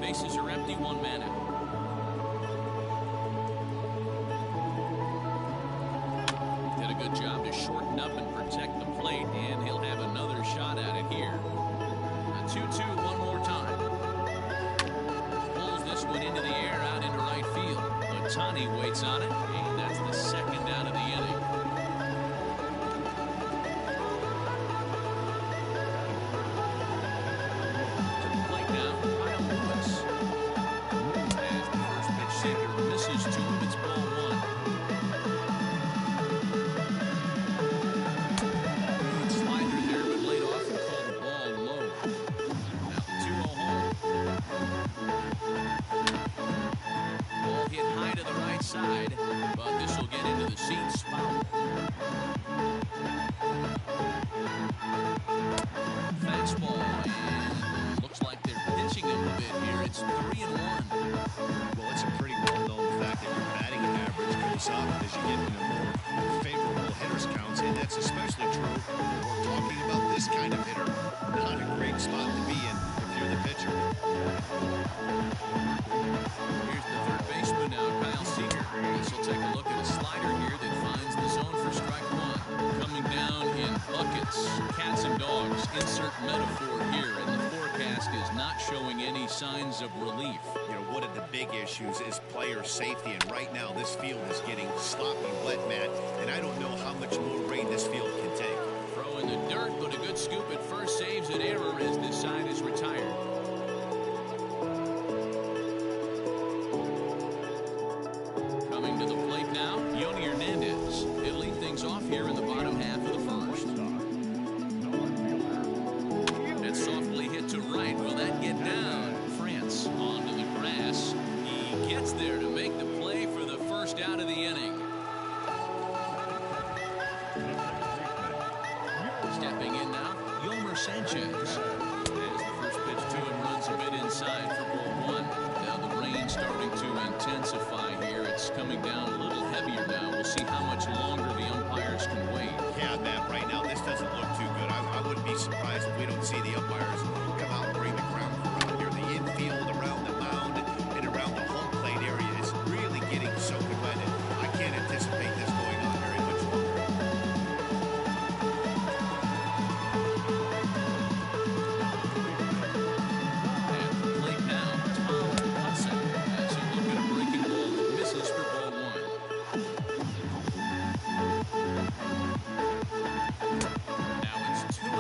Bases are empty, one man out. Did a good job to shorten up and protect the plate, and he'll have another shot at it here. A 2-2 one more time. Pulls this one into the air out into right field. Otani waits on it, and that's the second out of the inning. To the plate now, Kyle Lewis. As the first pitch sinker misses two, it's ball one. It's cats and dogs. Insert metaphor here, and the forecast is not showing any signs of relief. You know, one of the big issues is player safety, and right now this field is getting sloppy wet, Matt, and I don't know how much more rain this field can take. Throw in the dirt, but a good scoop at first saves an error as this side is retired. Coming to the plate now, Yoni Hernandez. He'll lead things off here in the bottom half of the first. That's softly hit to right. Will that get down? France onto the grass. He gets there to make the play for the first out of the inning. Stepping in now, Yomer Sanchez. As the first pitch to him runs a bit inside for ball one. Now the rain starting to intensify here. It's coming down a little heavier now. We'll see how much longer the umpires can wait. Yeah, Matt, right now this doesn't look too good. I wouldn't be surprised if we don't see the umpires come out and bring the ground around here. The infield, around the mound, and around the home plate area is really getting soaking wet. I can't anticipate this going on very much longer. At the plate now, Tom Hudson as he look at a breaking ball that misses for ball one. Now it's 2-0.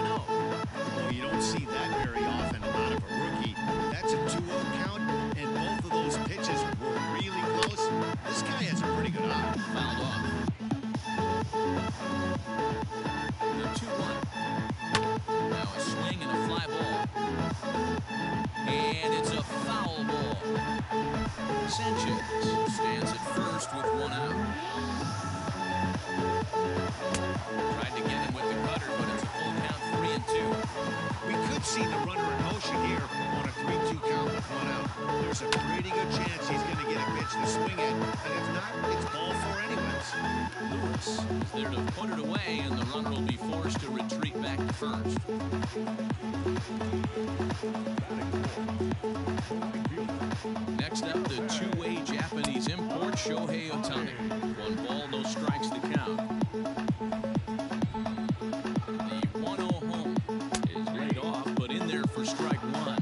Well, you don't see that very often out of a rookie. That's a 2-0 count, and both of those pitches were really close. This guy has a pretty good eye. Fouled off. The 2-1. Now a swing and a fly ball. And it's a foul ball. Sanchez stands at first with one out. Tried to get him with the cutter, but it's a full count, 3-2. We could see the runner in motion here on a 3-2 count with one out. There's a pretty good chance he's going to get a pitch to swing at, and if not, it's ball four anyways. Lewis is there to put it away, and the runner will be forced to retreat back to first. Next up, the two-way Japanese import, Shohei Ohtani. 1 ball, no strikes the count. The 1-0 home is laid off, but in there for strike one.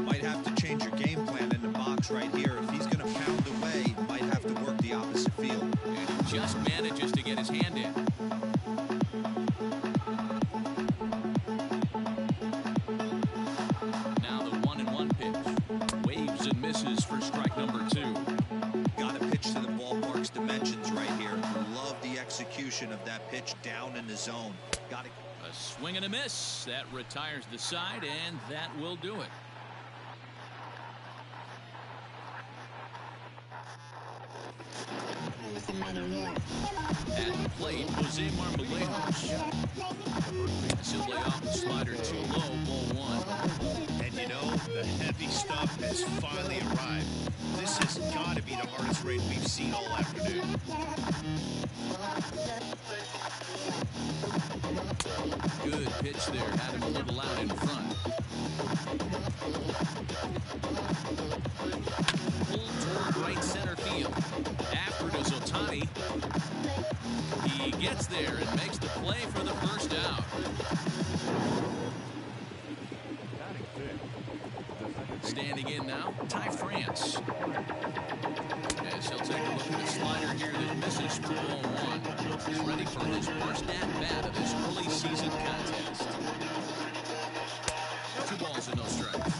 Might have to change your game plan in the box right here. If he's going to pound away, he might have to work the opposite field. And he just manages to get his hand in. Now the 1-1 pitch. Waves and misses for strike number 2. Got to pitch to the ballpark's dimensions right here. Love the execution of that pitch down in the zone. Got it. A swing and a miss. That retires the side, and that will do it. At the plate, Jose Marmolejos. As he'll lay off the slider too low, ball one. And you know, the heavy stuff has finally arrived. This has got to be the hardest rain we've seen all afternoon. Good pitch there. Had him a little out in front. Pulled toward right center field. After it is Ohtani. He gets there and makes the play for the first out. Standing in now, Ty France. As he'll take a look at the slider here that misses for ball one. He's ready for his first at-bat of this early season contest. 2 balls and no strikes.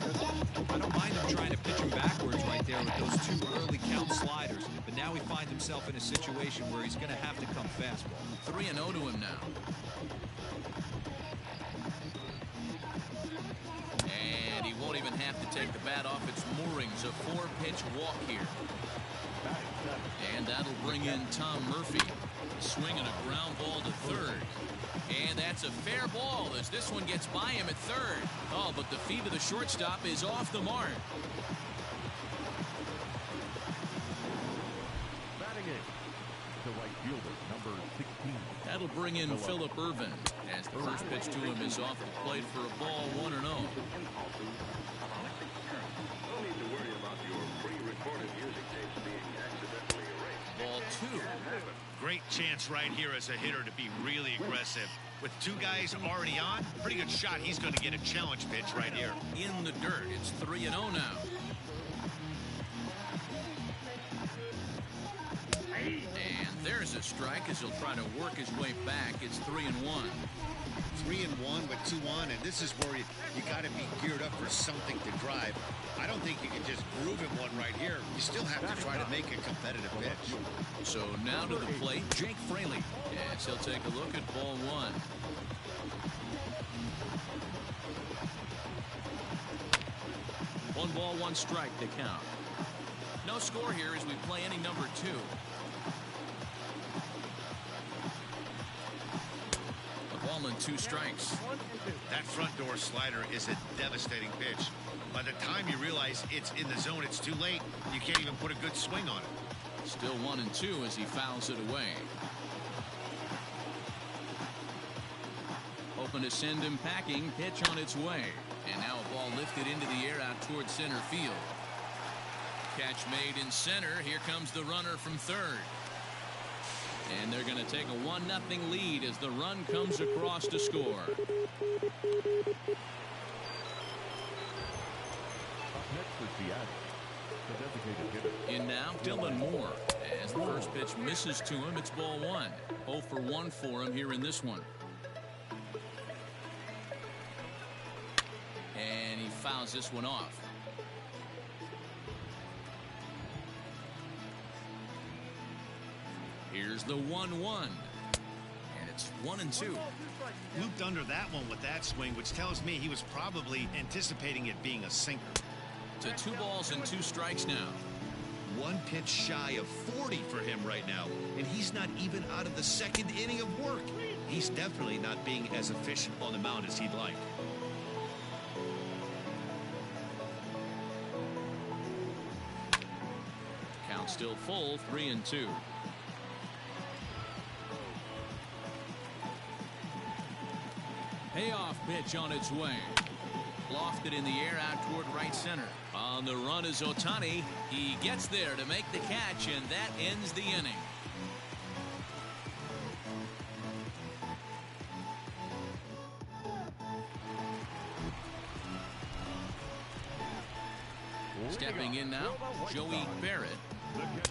I don't mind him trying to pitch him backwards right there with those 2 early count sliders. But now he finds himself in a situation where he's going to have to come fastball. 3-0 to him now. And he won't even have to take the bat off its moorings. A 4-pitch walk here. And that'll bring in Tom Murphy. Swinging a ground ball to third. And that's a fair ball as this one gets by him at third. Oh, but the feet of the shortstop is off the mark. Batting in, the right fielder, number 16. That'll bring in Phillip Ervin as the first pitch to him is off the plate for a ball 1-0. Ball 2. Great chance right here as a hitter to be really aggressive. With two guys already on, pretty good shot. He's going to get a challenge pitch right here. In the dirt, it's 3-0 now. And there's a strike as he'll try to work his way back. It's 3-1. 3-1 with 2 on, and this is where you got to be geared up for something to drive. I don't think you can just groove him one right here. You still have to try to make a competitive pitch. So now to the plate, Jake Fraley. Yes, he'll take a look at ball 1. One ball, one strike to count. No score here as we play inning number 2. And 2 strikes. That front door slider is a devastating pitch. By the time you realize it's in the zone, it's too late. You can't even put a good swing on it. Still 1-2 as he fouls it away. Hoping to send him packing. Pitch on its way. And now a ball lifted into the air out towards center field. Catch made in center. Here comes the runner from third. And they're going to take a 1-0 lead as the run comes across to score. Up next for Seattle, the designated hitter. In now, Dylan Moore. As the first pitch misses to him, it's ball 1. 0 for 1 for him here in this one. And he fouls this one off. Here's the 1-1. And it's 1-2. Looped under that one with that swing, which tells me he was probably anticipating it being a sinker. To 2 balls and 2 strikes now. 1 pitch shy of 40 for him right now. And he's not even out of the 2nd inning of work. He's definitely not being as efficient on the mound as he'd like. Count still full, 3-2. Payoff pitch on its way. Lofted in the air out toward right center. On the run is Ohtani. He gets there to make the catch, and that ends the inning. Stepping in now, Joey Barrett.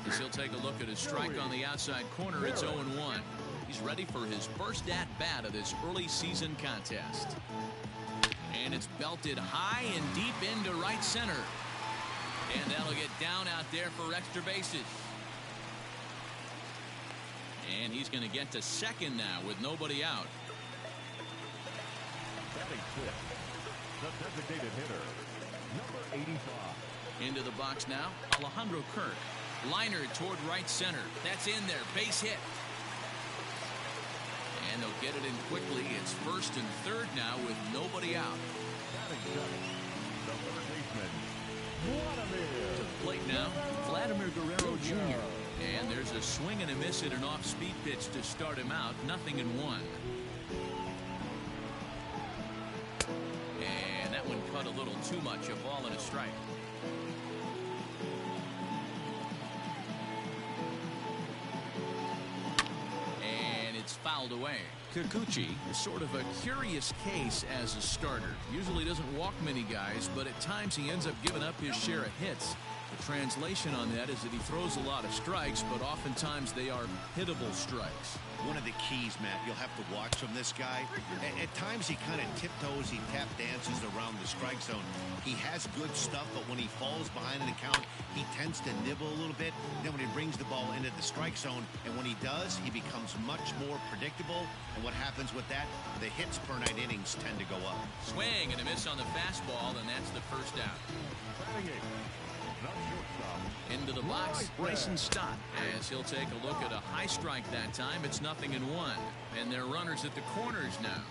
As he'll take a look at his strike on the outside corner, it's 0-1. He's ready for his first at-bat of this early season contest. And it's belted high and deep into right center. And that'll get down out there for extra bases. And he's going to get to second now with nobody out. Batting 6, the designated hitter, number 85. Into the box now, Alejandro Kirk. Liner toward right center. That's in there. Base hit. And they'll get it in quickly. It's first and third now with nobody out. Batting 7, the third baseman, Vladimir. To the plate now, Vladimir Guerrero Jr. And there's a swing and a miss at an off-speed pitch to start him out. 0-1. And that one cut a little too much. A ball and a strike. Fouled away. Kikuchi is sort of a curious case as a starter. Usually doesn't walk many guys, but at times he ends up giving up his share of hits. The translation on that is that he throws a lot of strikes, but oftentimes they are hittable strikes. One of the keys, Matt, you'll have to watch from this guy. At times he kind of tiptoes, he tap dances around the strike zone. He has good stuff, but when he falls behind an account, he tends to nibble a little bit. Then when he brings the ball into the strike zone, and when he does, he becomes much more predictable. And what happens with that? The hits per 9 innings tend to go up. Swing and a miss on the fastball, and that's the first out. Batting 8, the shortstop. Into the box, Bryson Stott, as he'll take a look at a high strike that time. It's 0-1, and they're runners at the corners now.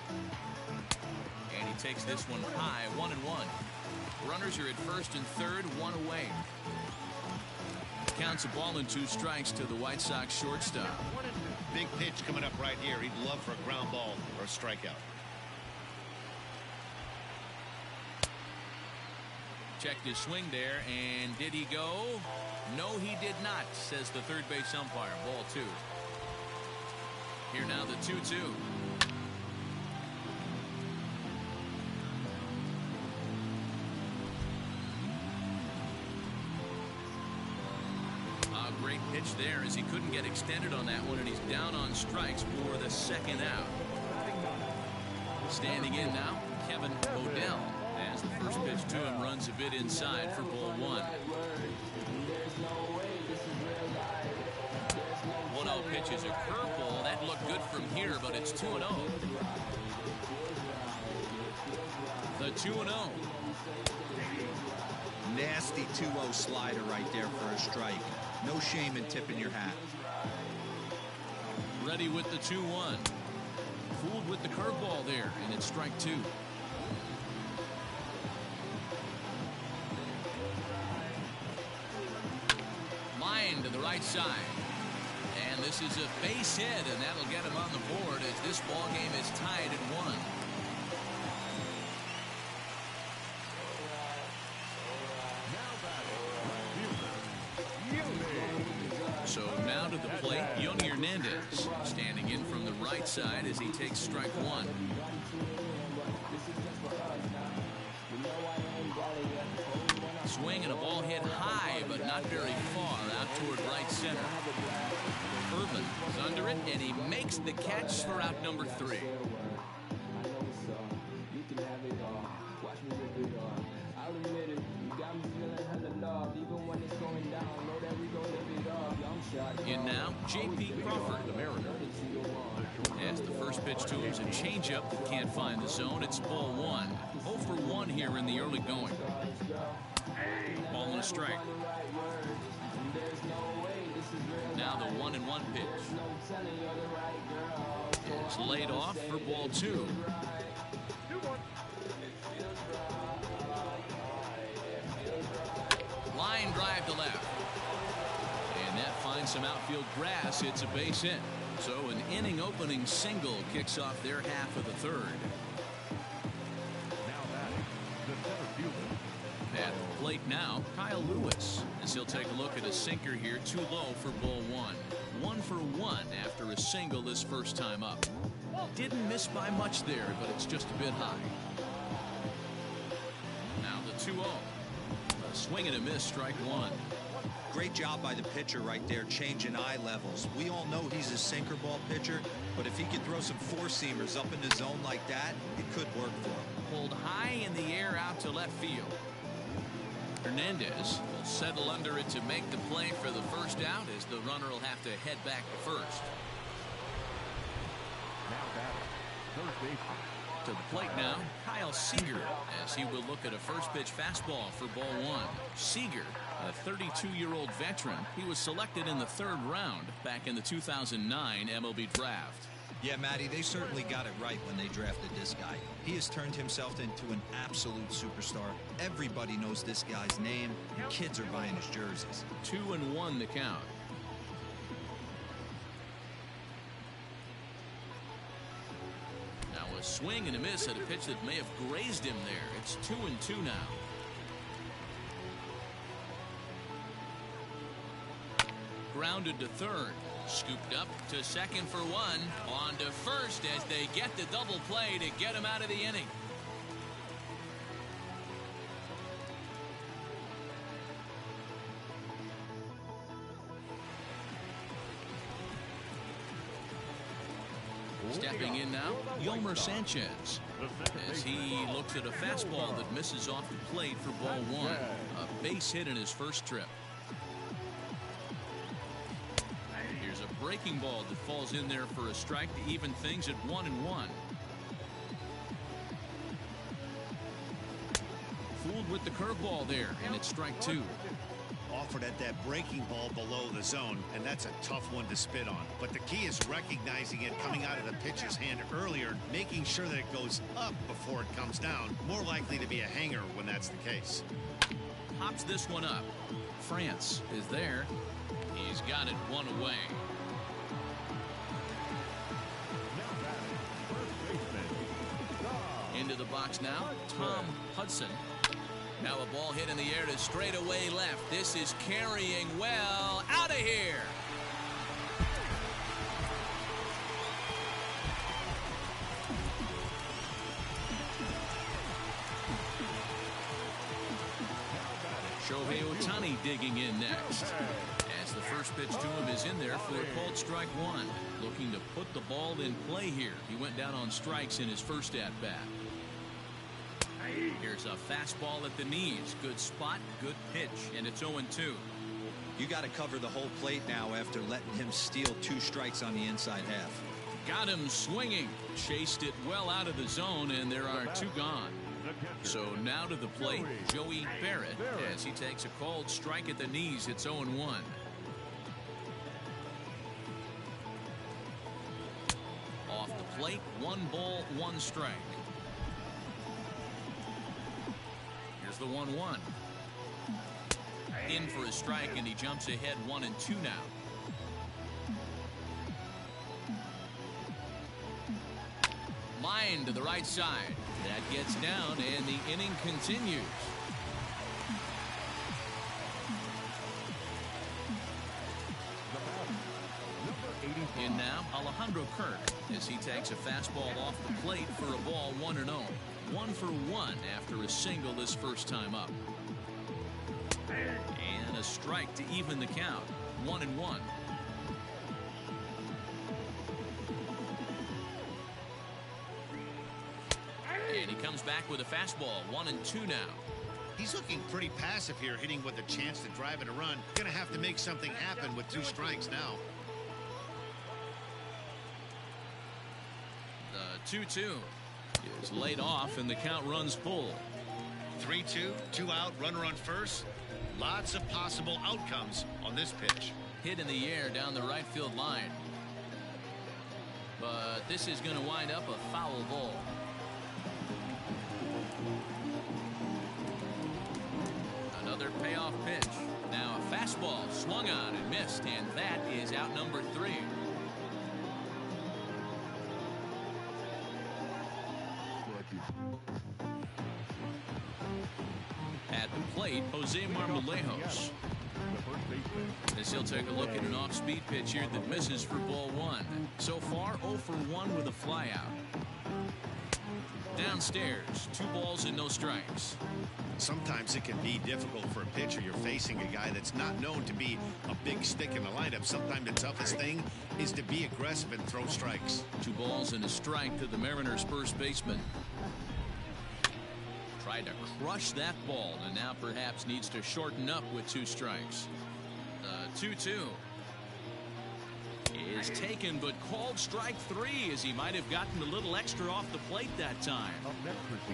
And he takes this one high, 1-1. Runners are at first and third, 1 away. Counts a ball and 2 strikes to the White Sox shortstop. Big pitch coming up right here. He'd love for a ground ball or a strikeout. Checked his swing there, and did he go? No, he did not, says the third base umpire. Ball 2. Here now the 2-2. pitch there as he couldn't get extended on that one, and he's down on strikes for the second out. Standing in now, Kevin Odell, as the first pitch to him runs a bit inside for ball one. 1-0 pitch is a curveball. That looked good from here, but it's 2-0. The 2-0. Nasty 2-0 slider right there for a strike. No shame in tipping your hat. Ready with the 2-1. Fooled with the curveball there, and it's strike two. Line to the right side. And this is a base hit, and that'll get him on the board as this ball game is tied at 1. So now to the plate, Yoni Hernandez standing in from the right side as he takes strike one. Swing and a ball hit high, but not very far out toward right center. Irvin is under it, and he makes the catch for out number 3. In now, J.P. Crawford, the Mariners. As the first pitch to him is a changeup that can't find the zone. It's ball 1. 0 for 1 here in the early going. Ball and a strike. Now the 1-1 pitch. It's laid off for ball 2. Line drive to left. And that finds some outfield grass. It's a base hit. So an inning opening single kicks off their half of the third. Now batting, the center fielder. At the plate now, Kyle Lewis, as he'll take a look at a sinker here, too low for ball 1. 1 for 1 after a single this first time up. Didn't miss by much there, but it's just a bit high. Now the 2-0. A swing and a miss, strike 1. Great job by the pitcher right there, changing eye levels. We all know he's a sinker ball pitcher, but if he could throw some four-seamers up in the zone like that, it could work for him. Pulled high in the air out to left field. Hernandez will settle under it to make the play for the first out, as the runner will have to head back to first. Now batting, third baseman. To the plate now, Kyle Seager, as he will look at a first pitch fastball for ball 1. Seager, a 32-year-old veteran. He was selected in the 3rd round back in the 2009 MLB draft. Yeah, Matty, they certainly got it right when they drafted this guy. He has turned himself into an absolute superstar. Everybody knows this guy's name, and kids are buying his jerseys. 2-1 the count. Now a swing and a miss at a pitch that may have grazed him there. It's 2-2 now. Grounded to third. Scooped up to second for 1. On to first as they get the double play to get him out of the inning. Stepping in now, Yolmer Sanchez, as he looks at a fastball that misses off the plate for ball 1. A base hit in his first trip. Here's a breaking ball that falls in there for a strike to even things at 1-1. Fooled with the curveball there, and it's strike 2. Offered at that breaking ball below the zone, and that's a tough one to spit on. But the key is recognizing it coming out of the pitcher's hand earlier, making sure that it goes up before it comes down. More likely to be a hanger when that's the case. Pops this one up. France is there. He's got it 1 away. Into the box now, Tom Hudson. Now a ball hit in the air to straightaway left. This is carrying well. Out of here. Shohei Ohtani digging in next. As the first pitch to him is in there for a called strike one. Looking to put the ball in play here. He went down on strikes in his first at-bat. Here's a fastball at the knees. Good spot, good pitch, and it's 0-2. You got to cover the whole plate now after letting him steal 2 strikes on the inside half. Got him swinging. Chased it well out of the zone, and there are 2 gone. So now to the plate, Joey Barrett, as he takes a called strike at the knees. It's 0-1. Off the plate, 1 ball, 1 strike. Here's the 1-1. In for a strike, and he jumps ahead 1-2 now. Line to the right side. That gets down, and the inning continues. In now, Alejandro Kirk, as he takes a fastball off the plate for a ball 1-0. 1 for 1 after a single his first time up. And a strike to even the count. 1-1. And he comes back with a fastball. 1-2 now. He's looking pretty passive here, hitting with a chance to drive in a run. Gonna have to make something happen with 2 strikes now. The 2-2 is laid off, and the count runs full. 3-2, 2 out, runner on first. Lots of possible outcomes on this pitch. Hit in the air down the right field line. But this is going to wind up a foul ball. Another payoff pitch. Now a fastball swung on and missed, and that is out number 3. At the plate, Jose Marmolejos. As he'll take a look at an off-speed pitch here that misses for ball 1. So far, 0 for 1 with a flyout. Downstairs, 2 balls and no strikes. Sometimes it can be difficult for a pitcher. You're facing a guy that's not known to be a big stick in the lineup. Sometimes the toughest thing is to be aggressive and throw strikes. 2 balls and a strike to the Mariners' first baseman. Tried to crush that ball, and now perhaps needs to shorten up with 2 strikes. 2-2 is taken, but called strike 3, as he might have gotten a little extra off the plate that time.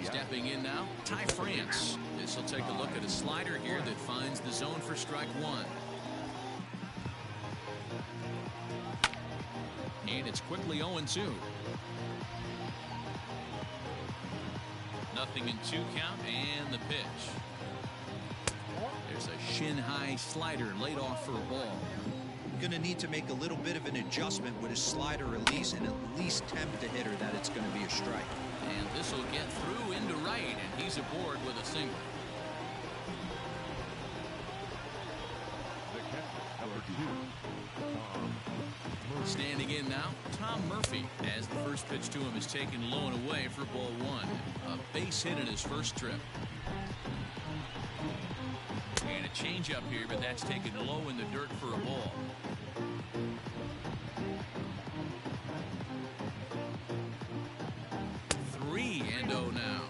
Stepping in now, Ty France. This will take a look at a slider here that finds the zone for strike 1. And it's quickly 0-2. Nothing in 2 count, and the pitch. There's a shin-high slider laid off for a ball. Going to need to make a little bit of an adjustment with his slider release and at least tempt the hitter that it's going to be a strike. And this will get through into right, and he's aboard with a single. Standing in now, Tom Murphy, as the first pitch to him is taken low and away for ball 1. A base hit in his first trip. And a changeup here, but that's taken low in the dirt for a ball. Three and 0 now.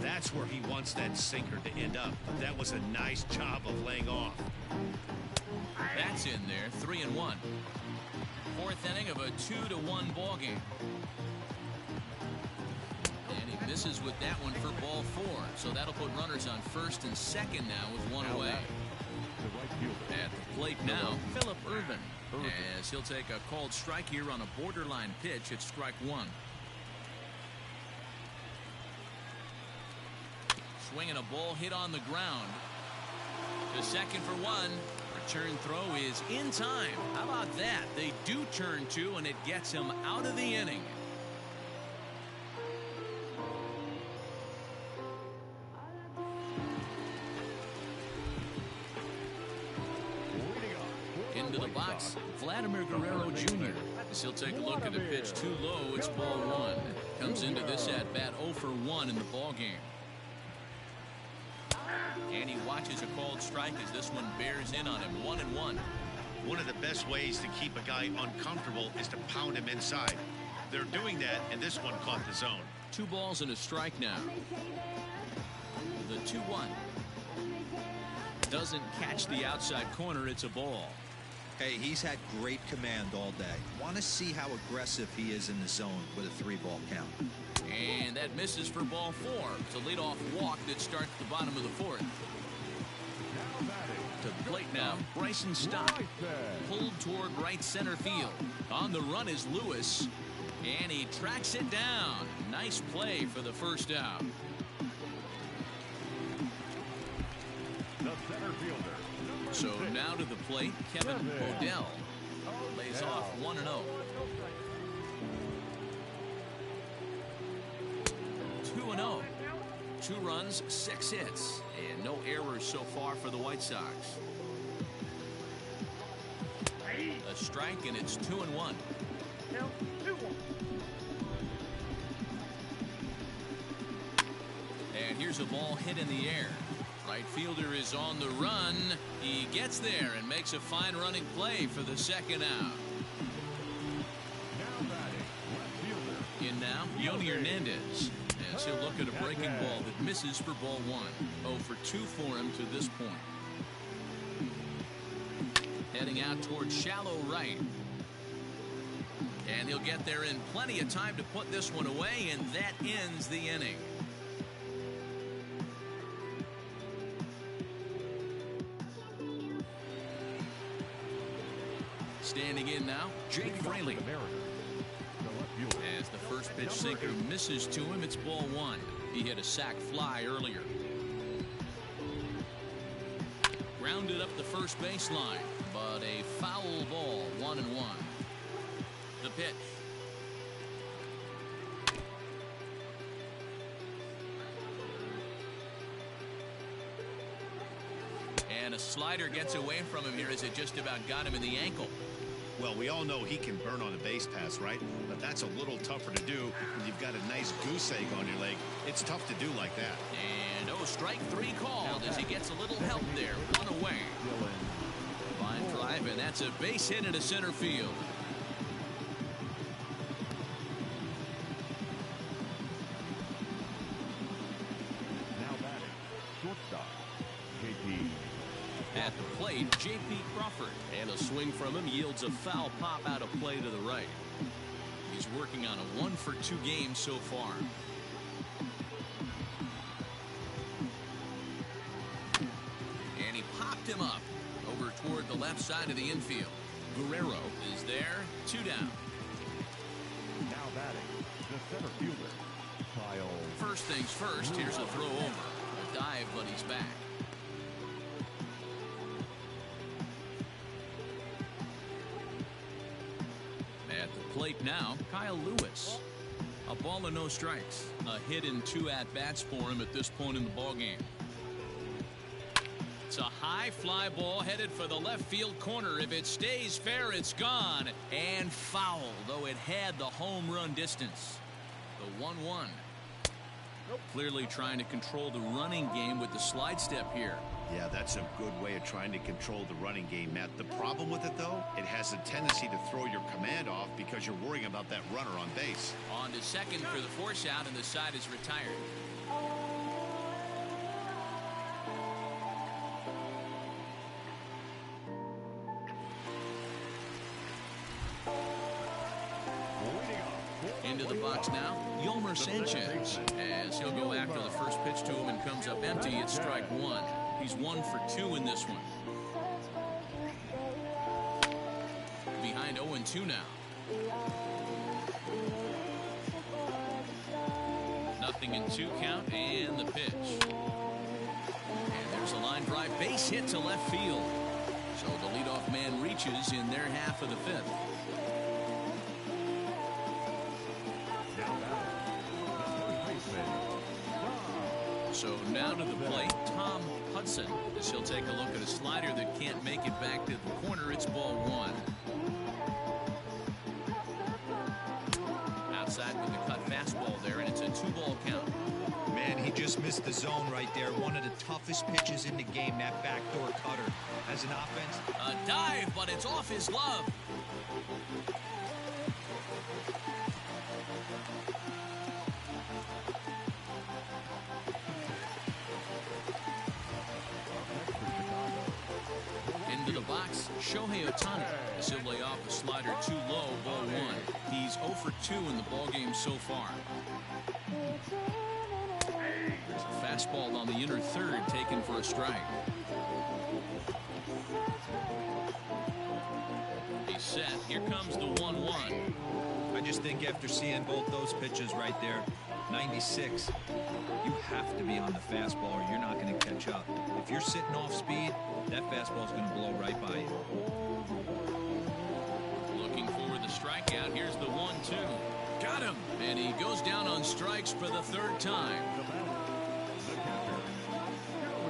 That's where he wants that sinker to end up. That was a nice job of laying off. That's in there. 3-1. 4th inning of a 2-1 ball game. And he misses with that one for ball 4. So that'll put runners on first and second now with 1 away. At the plate now, Phillip Ervin, as he'll take a called strike here on a borderline pitch at strike 1. Swinging a ball hit on the ground. To second for 1. Return throw is in time. How about that? They do turn 2, and it gets him out of the inning. Into the box, Vladimir Guerrero Jr. As he'll take a look at a pitch too low. It's ball 1. Comes into this at bat 0 for 1 in the ball game. And he watches a called strike as this one bears in on him. 1-1. One of the best ways to keep a guy uncomfortable is to pound him inside. They're doing that, and this one caught the zone. 2 balls and a strike now. The 2-1. Doesn't catch the outside corner. It's a ball. Hey, he's had great command all day. Want to see how aggressive he is in the zone with a 3-ball count. And that misses for ball 4. It's a leadoff walk that starts the bottom of the 4th. To the plate now, Bryson Stott. Pulled toward right center field. On the run is Lewis. And he tracks it down. Nice play for the first out. The center fielder. So now to the plate, Kevin Odell. Lays off 1-0. 2-0. 2 runs, 6 hits, and no errors so far for the White Sox. A strike, and it's 2-1. And here's a ball hit in the air. Right fielder is on the run. He gets there and makes a fine running play for the second out. In now, Yoni Hernandez. As he'll look at a breaking ball that misses for ball 1. 0 for 2 for him to this point. Heading out towards shallow right. And he'll get there in plenty of time to put this one away, and that ends the inning. Standing in now, Jake Fraley. As the first pitch sinker misses to him, it's ball 1. He hit a sac fly earlier. Grounded up the first baseline, but a foul ball, 1-1. The pitch. And a slider gets away from him here as it just about got him in the ankle. Well, we all know he can burn on a base pass, right? But that's a little tougher to do when you've got a nice goose egg on your leg. It's tough to do like that. And strike 3 called as he gets a little help there. 1 away. Fine drive, and that's a base hit into center field. Now batting, shortstop, JP. At the plate, J.P. Crawford. And a swing from him yields a foul pop out of play to the right. He's working on a 1 for 2 game so far. And he popped him up over toward the left side of the infield. Guerrero is there. 2 down. Now batting, the center fielder, Kyle. First things first, here's a throw over. A dive, but he's back. At the plate now, Kyle Lewis. A ball and no strikes. A hit in 2 at-bats for him at this point in the ballgame. It's a high fly ball headed for the left field corner. If it stays fair, it's gone. And foul, though it had the home run distance. The 1-1. Clearly trying to control the running game with the slide step here. Yeah, that's a good way of trying to control the running game, Matt. The problem with it, though, it has a tendency to throw your command off because you're worrying about that runner on base. On to second for the force out, and the side is retired. Into the box now, Yolmer Sanchez. As he'll go after the first pitch to him and comes up empty, it's strike 1. He's 1 for 2 in this one. Behind 0-2 now. 0-2 count, and the pitch. And there's a line drive base hit to left field. So the leadoff man reaches in their half of the 5th. So now to the plate, Tom Hudson, as he'll take a look at a slider that can't make it back to the corner. It's ball 1. Outside with the cut fastball there, and it's a 2-ball count. Man, he just missed the zone right there. One of the toughest pitches in the game, that backdoor cutter. As an offense. A dive, but it's off his glove. Into the box, Shohei Ohtani. He'll lay off a slider too low, ball one. He's 0 for 2 in the ballgame so far. There's a fastball on the inner third taken for a strike. He's set. Here comes the 1-1. I just think after seeing both those pitches right there, 96, you have to be on the fastball or you're not going to catch up. If you're sitting off speed, that fastball is going to blow right by you. Looking for the strikeout. Here's the 1-2. Got him. And he goes down on strikes for the third time.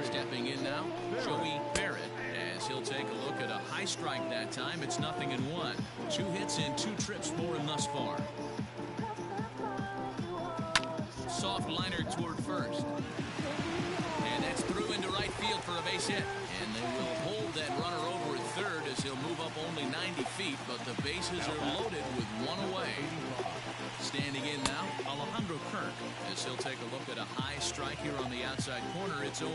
Stepping in now, Joey Barrett, as he'll take a look at a high strike that time. It's 0-1. 2 hits and 2 trips for him thus far. Soft liner toward first. And that's through into right field for a base hit. And they will hold that runner over at third as he'll move up only 90 feet, but the bases are loaded with 1 away. Standing in now, Alejandro Kirk, as he'll take a look at a high strike here on the outside corner. It's 0-1.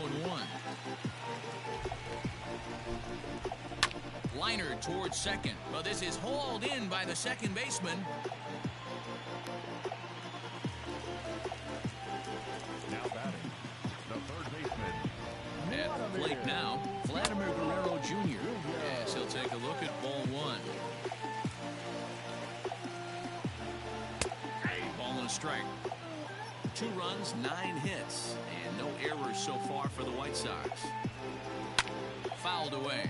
Liner towards second, but this is hauled in by the second baseman. Now batting, the third baseman. At the plate now, Vladimir Guerrero Jr. as he'll take a look at ball one. Ball and a strike. 2 runs, 9 hits, and no errors so far for the White Sox. Fouled away.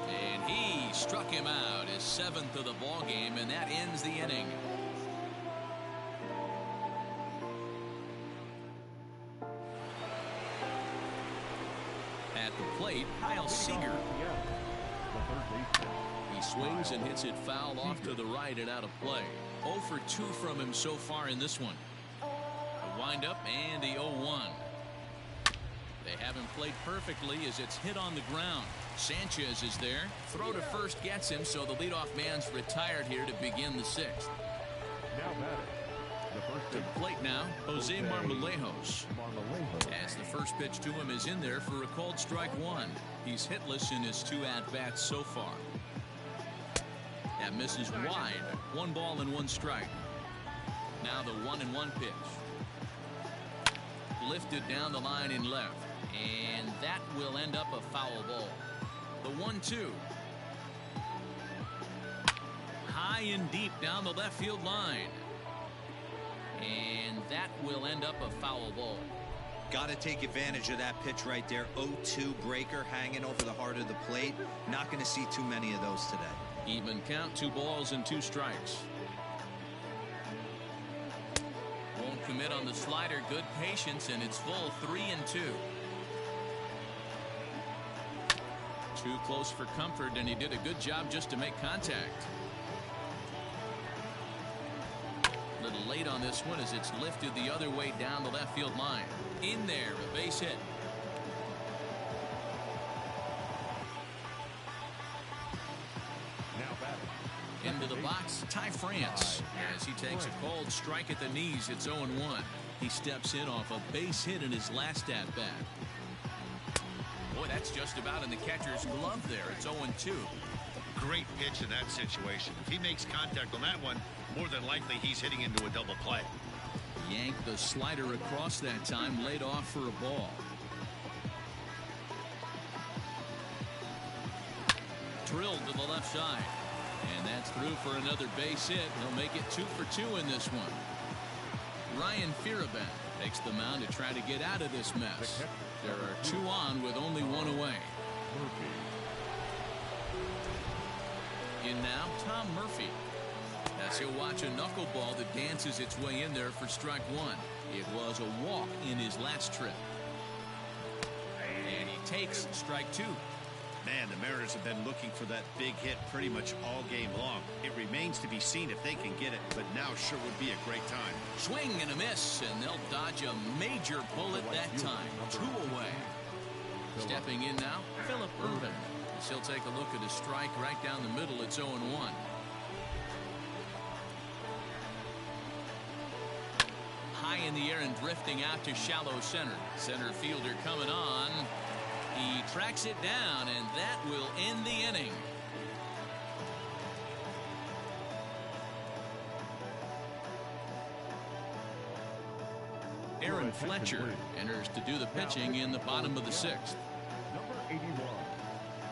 And he struck him out, his 7th of the ball game, and that ends the inning. At the plate, Kyle Seager. He swings and hits it foul off to the right and out of play. 0 for 2 from him so far in this one. The windup and the 0-1. They haven't played perfectly as it's hit on the ground. Sanchez is there. Throw to first gets him, so the leadoff man's retired here to begin the 6th. Now batting, the first To the plate now, Jose Marmolejos. As the first pitch to him is in there for a called strike 1. He's hitless in his 2 at-bats so far. That misses wide. 1 ball and 1 strike. Now the 1-1 pitch. Lifted down the line in left. And that will end up a foul ball. The 1-2. High and deep down the left field line. And that will end up a foul ball. Got to take advantage of that pitch right there. 0-2 breaker hanging over the heart of the plate. Not going to see too many of those today. Even count, 2 balls and 2 strikes. Won't commit on the slider. Good patience, and it's full 3-2. Too close for comfort, and he did a good job just to make contact. A little late on this one as it's lifted the other way down the left field line. In there, a base hit. now batting. Into the box, Ty France. As he takes a called strike at the knees, it's 0-1. He steps in off a base hit in his last at-bat. Boy, that's just about in the catcher's glove there. It's 0-2. Great pitch in that situation. If he makes contact on that one, more than likely he's hitting into a double play. Yanked the slider across that time, laid off for a ball. Drilled to the left side. And that's through for another base hit. He'll make it 2 for 2 in this one. Ryan Feerabat takes the mound to try to get out of this mess. There are 2 on with only 1 away. In now, Tom Murphy. As he'll watch a knuckleball that dances its way in there for strike 1. It was a walk in his last trip. And he takes strike 2. Man, the Mariners have been looking for that big hit pretty much all game long. It remains remains to be seen if they can get it, but now sure would be a great time. Swing and a miss, and they'll dodge a major bullet that time. 2 away. Stepping in now, Phillip Ervin. He'll take a look at a strike right down the middle. It's 0-1. High in the air and drifting out to shallow center. Center fielder coming on. He tracks it down, and that will end the inning. Aaron Fletcher enters to do the pitching in the bottom of the 6th. Number 81,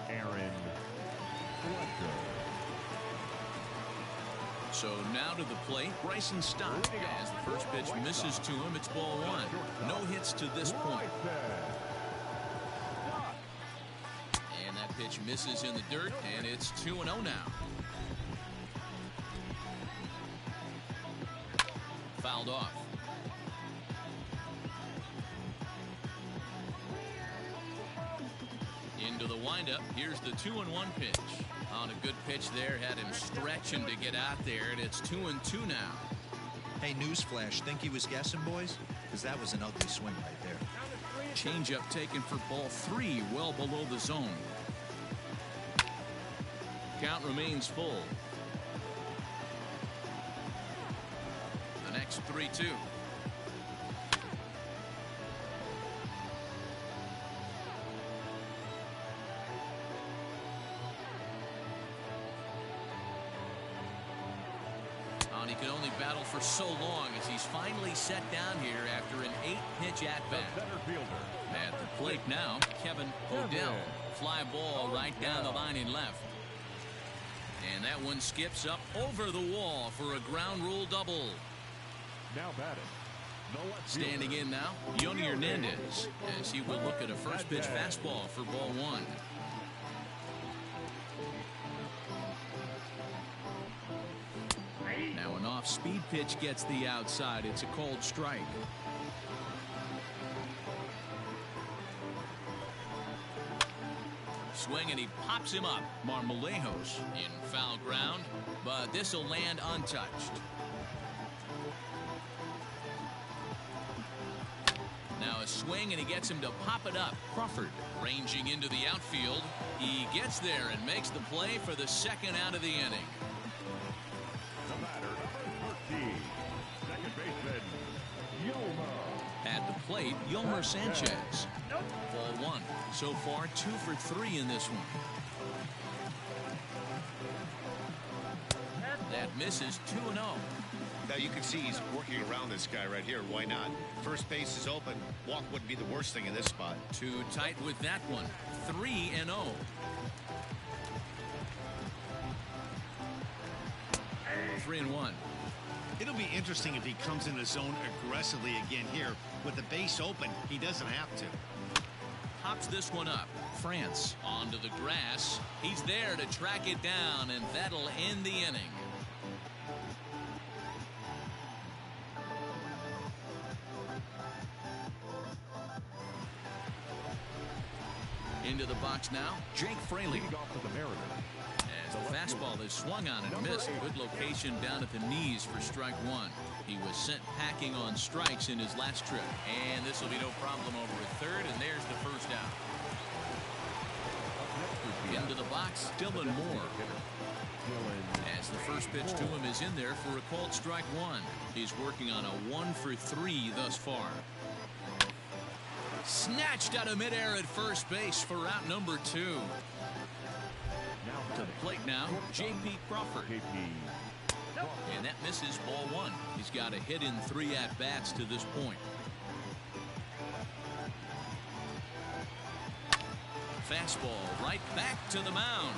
Aaron Fletcher. So now to the plate, Bryson Stott. As the first pitch misses to him, it's ball 1. No hits to this point. And that pitch misses in the dirt, and it's 2-0 now. Fouled off. Into the windup. Here's the 2-1 pitch. On a good pitch there, had him stretching to get out there, and it's 2-2 now. Hey, newsflash, think he was guessing, boys? Because that was an ugly swing right there. Changeup taken for ball 3, well below the zone. Count remains full. The next 3-2. He could only battle for so long as he's finally set down here after an 8-pitch at-bat. At the plate now, Kevin Odell. Fly ball right down the line in left. And that one skips up over the wall for a ground rule double. Now batting. Standing in now, Yoni Hernandez, as he will look at a first pitch fastball for ball 1. Now an off-speed pitch gets the outside. It's a called strike. Swing, and he pops him up. Marmolejos in foul ground, but this will land untouched. Now a swing, and he gets him to pop it up. Crawford ranging into the outfield. He gets there and makes the play for the second out of the inning. At the plate, Yolmer Sanchez. Ball 1. So far, 2 for 3 in this one. That misses 2-0. Now you can see he's working around this guy right here. Why not? First base is open. Walk wouldn't be the worst thing in this spot. Too tight with that one. 3-0. Three and 1. It'll be interesting if he comes in the zone aggressively again here. With the base open, he doesn't have to. Hops this one up. France onto the grass. He's there to track it down, and that'll end the inning. Into the box now, Jake Fraley. As the fastball is swung on and missed. Good location down at the knees for strike 1. He was sent packing on strikes in his last trip. And this will be no problem over at third, and there's the first out. Into the box, Dylan Moore. As the first pitch to him is in there for a called strike 1. He's working on a 1 for 3 thus far. Snatched out of midair at first base for out number 2. To the plate now, J.P. Crawford. And that misses ball 1. He's got a hit in 3 at-bats to this point. Fastball right back to the mound.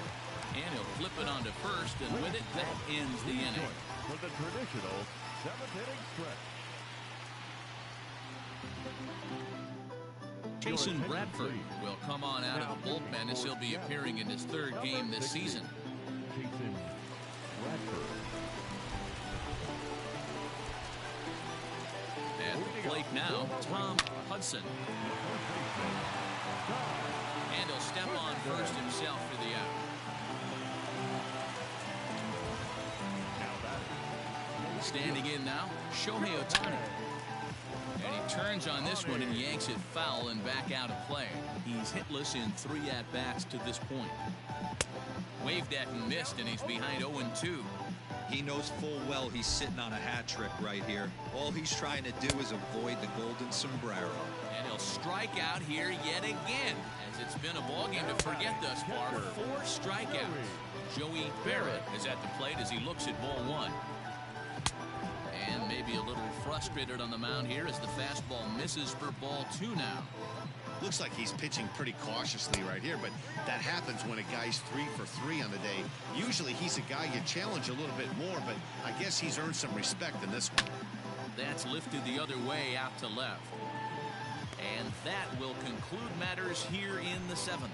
And he'll flip it onto first, and with it, that ends the inning. For the traditional 7th-inning stretch. Jason Bradford will come on out of the bullpen as he'll be appearing in his 3rd game this season. Jason Bradford. At the plate now, Tom Hudson. And he'll step on first himself for the out. Standing in now, Shohei Ohtani. And he turns on this one and yanks it foul and back out of play. He's hitless in 3 at-bats to this point. Waved at and missed, and he's behind 0-2. He knows full well he's sitting on a hat trick right here. All he's trying to do is avoid the golden sombrero. And he'll strike out here yet again, as it's been a ballgame to forget thus far. 4 strikeouts. Joey Barrett is at the plate as he looks at ball 1. And maybe a little frustrated on the mound here as the fastball misses for ball 2 now. Looks like he's pitching pretty cautiously right here, but that happens when a guy's 3 for 3 on the day. Usually he's a guy you challenge a little bit more, but I guess he's earned some respect in this one. That's lifted the other way out to left. And that will conclude matters here in the 7th.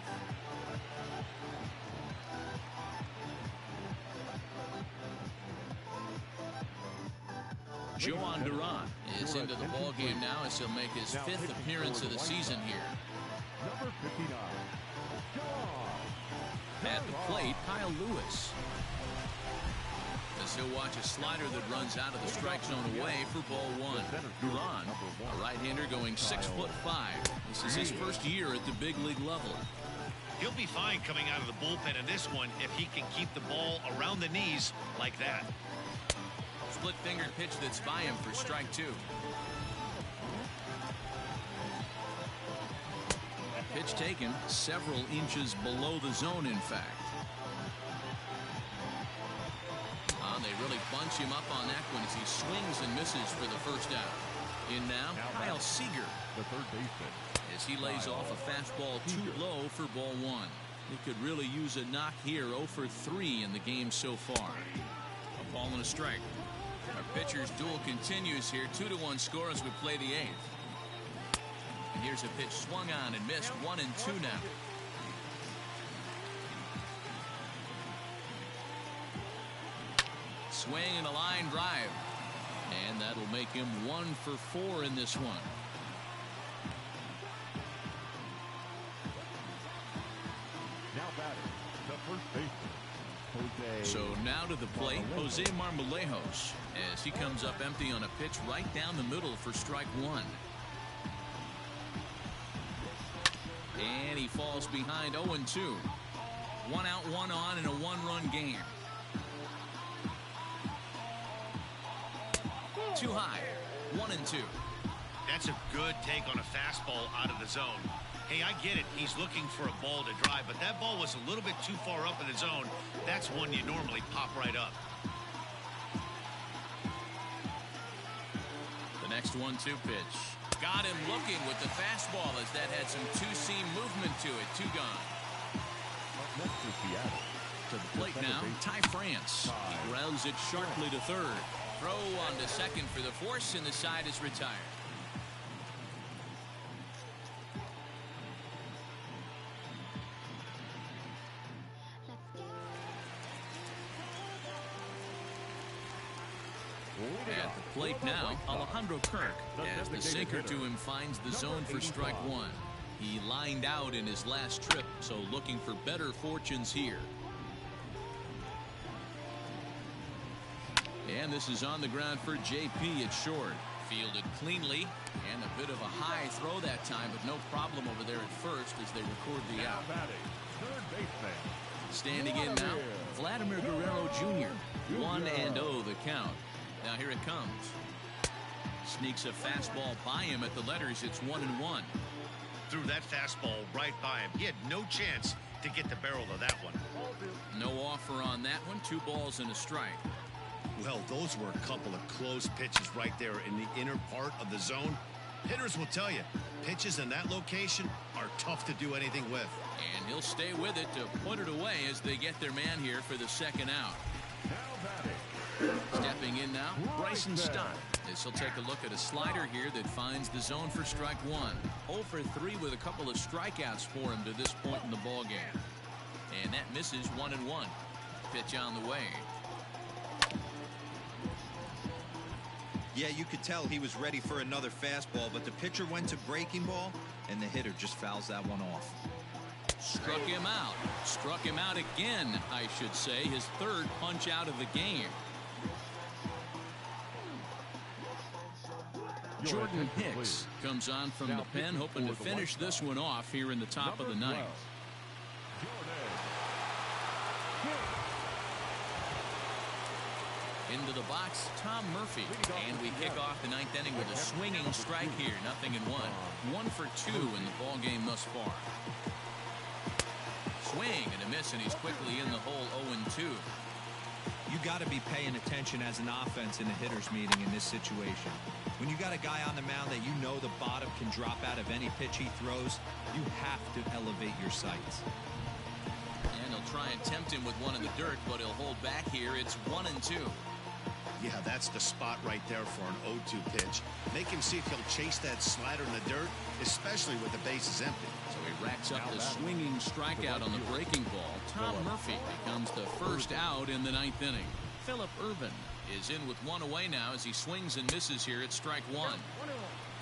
Joan Duran is into the ball game now as he'll make his 5th appearance of the season here. Number 59. At the plate, Kyle Lewis. As he'll watch a slider that runs out of the strike zone away for ball 1. Duran, a right-hander going 6'5". This is his first year at the big league level. He'll be fine coming out of the bullpen in this one if he can keep the ball around the knees like that. Split-fingered pitch that's by him for strike 2. Pitch taken several inches below the zone, in fact. They really bunch him up on that one as he swings and misses for the first out. In now, Kyle Seager. The third baseman. As he lays off a fastball too low for ball 1. He could really use a knock here. 0 for 3 in the game so far. A ball and a strike. Our pitcher's duel continues here. 2-1 score as we play the 8th. And here's a pitch swung on and missed. 1-2 now. Swing and a line drive. And that'll make him 1 for 4 in this one. Now batting, the first baseman, Jose. So now to the plate, Jose Marmolejos, as he comes up empty on a pitch right down the middle for strike 1. And he falls behind 0-2. 1 out, 1 on in a 1-run game. Too high. 1-2. That's a good take on a fastball out of the zone. Hey, I get it. He's looking for a ball to drive, but that ball was a little bit too far up in the zone. That's one you normally pop right up. The next 1-2 pitch. Got him looking with the fastball as that had some two-seam movement to it. 2 gone. Up next is Seattle. To the plate now, Ty France. He grounds it sharply to third. Throw on to second for the force, and the side is retired. At the plate now, Alejandro Kirk, as the sinker to him finds the zone for strike 1. He lined out in his last trip, so looking for better fortunes here. And this is on the ground for JP at short. Fielded cleanly, and a bit of a high throw that time, but no problem over there at first as they record the out. Third baseman. Standing in now, Vladimir Guerrero Jr. 1-0 the count. Now here it comes. Sneaks a fastball by him at the letters. It's 1-1. Threw that fastball right by him. He had no chance to get the barrel of that one. No offer on that one. 2 balls and a strike. Well, those were a couple of close pitches right there in the inner part of the zone. Hitters will tell you, pitches in that location are tough to do anything with. And he'll stay with it to put it away as they get their man here for the second out. Now batting. Stepping in now, Bryson Stott. As he'll take a look at a slider here that finds the zone for strike 1. 0 for 3 with a couple of strikeouts for him to this point in the ballgame. And that misses 1-1. Pitch on the way. Yeah, you could tell he was ready for another fastball, but the pitcher went to breaking ball, and the hitter just fouls that one off. Struck him out. Struck him out again, I should say. His 3rd punch out of the game. Jordan Hicks comes on from the pen, hoping to finish this one off here in the top of the ninth. Into the box, Tom Murphy, and we kick off the ninth inning with a swinging strike here. 0-1. 1 for 2 in the ball game thus far. Swing and a miss, and he's quickly in the hole. 0-2. You got to be paying attention as an offense in a hitter's meeting in this situation. When you got a guy on the mound that you know the bottom can drop out of any pitch he throws, you have to elevate your sights. And he'll try and tempt him with one in the dirt, but he'll hold back here. It's 1-2. Yeah, that's the spot right there for an 0-2 pitch. Make him see if he'll chase that slider in the dirt, especially with the bases empty. So he racks up the swinging strikeout on the breaking ball. Tom Murphy becomes the first out in the ninth inning. Phillip Ervin is in with one away now as he swings and misses here at strike one.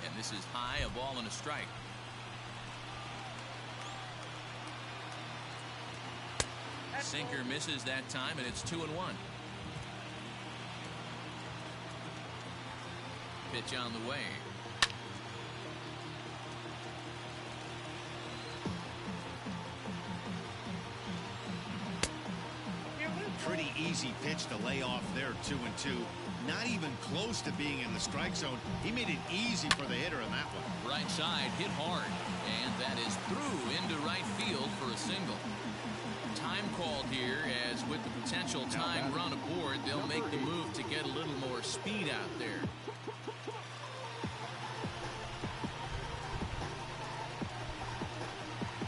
And this is high, a ball and a strike. Sinker misses that time, and it's 2-1. Pitch on the way. Pretty easy pitch to lay off there. 2-2. Not even close to being in the strike zone. He made it easy for the hitter in that one. Right side hit hard, and that is through into right field for a single. Time called here, as with the potential tying run aboard, they'll make the move to get a little more speed out there.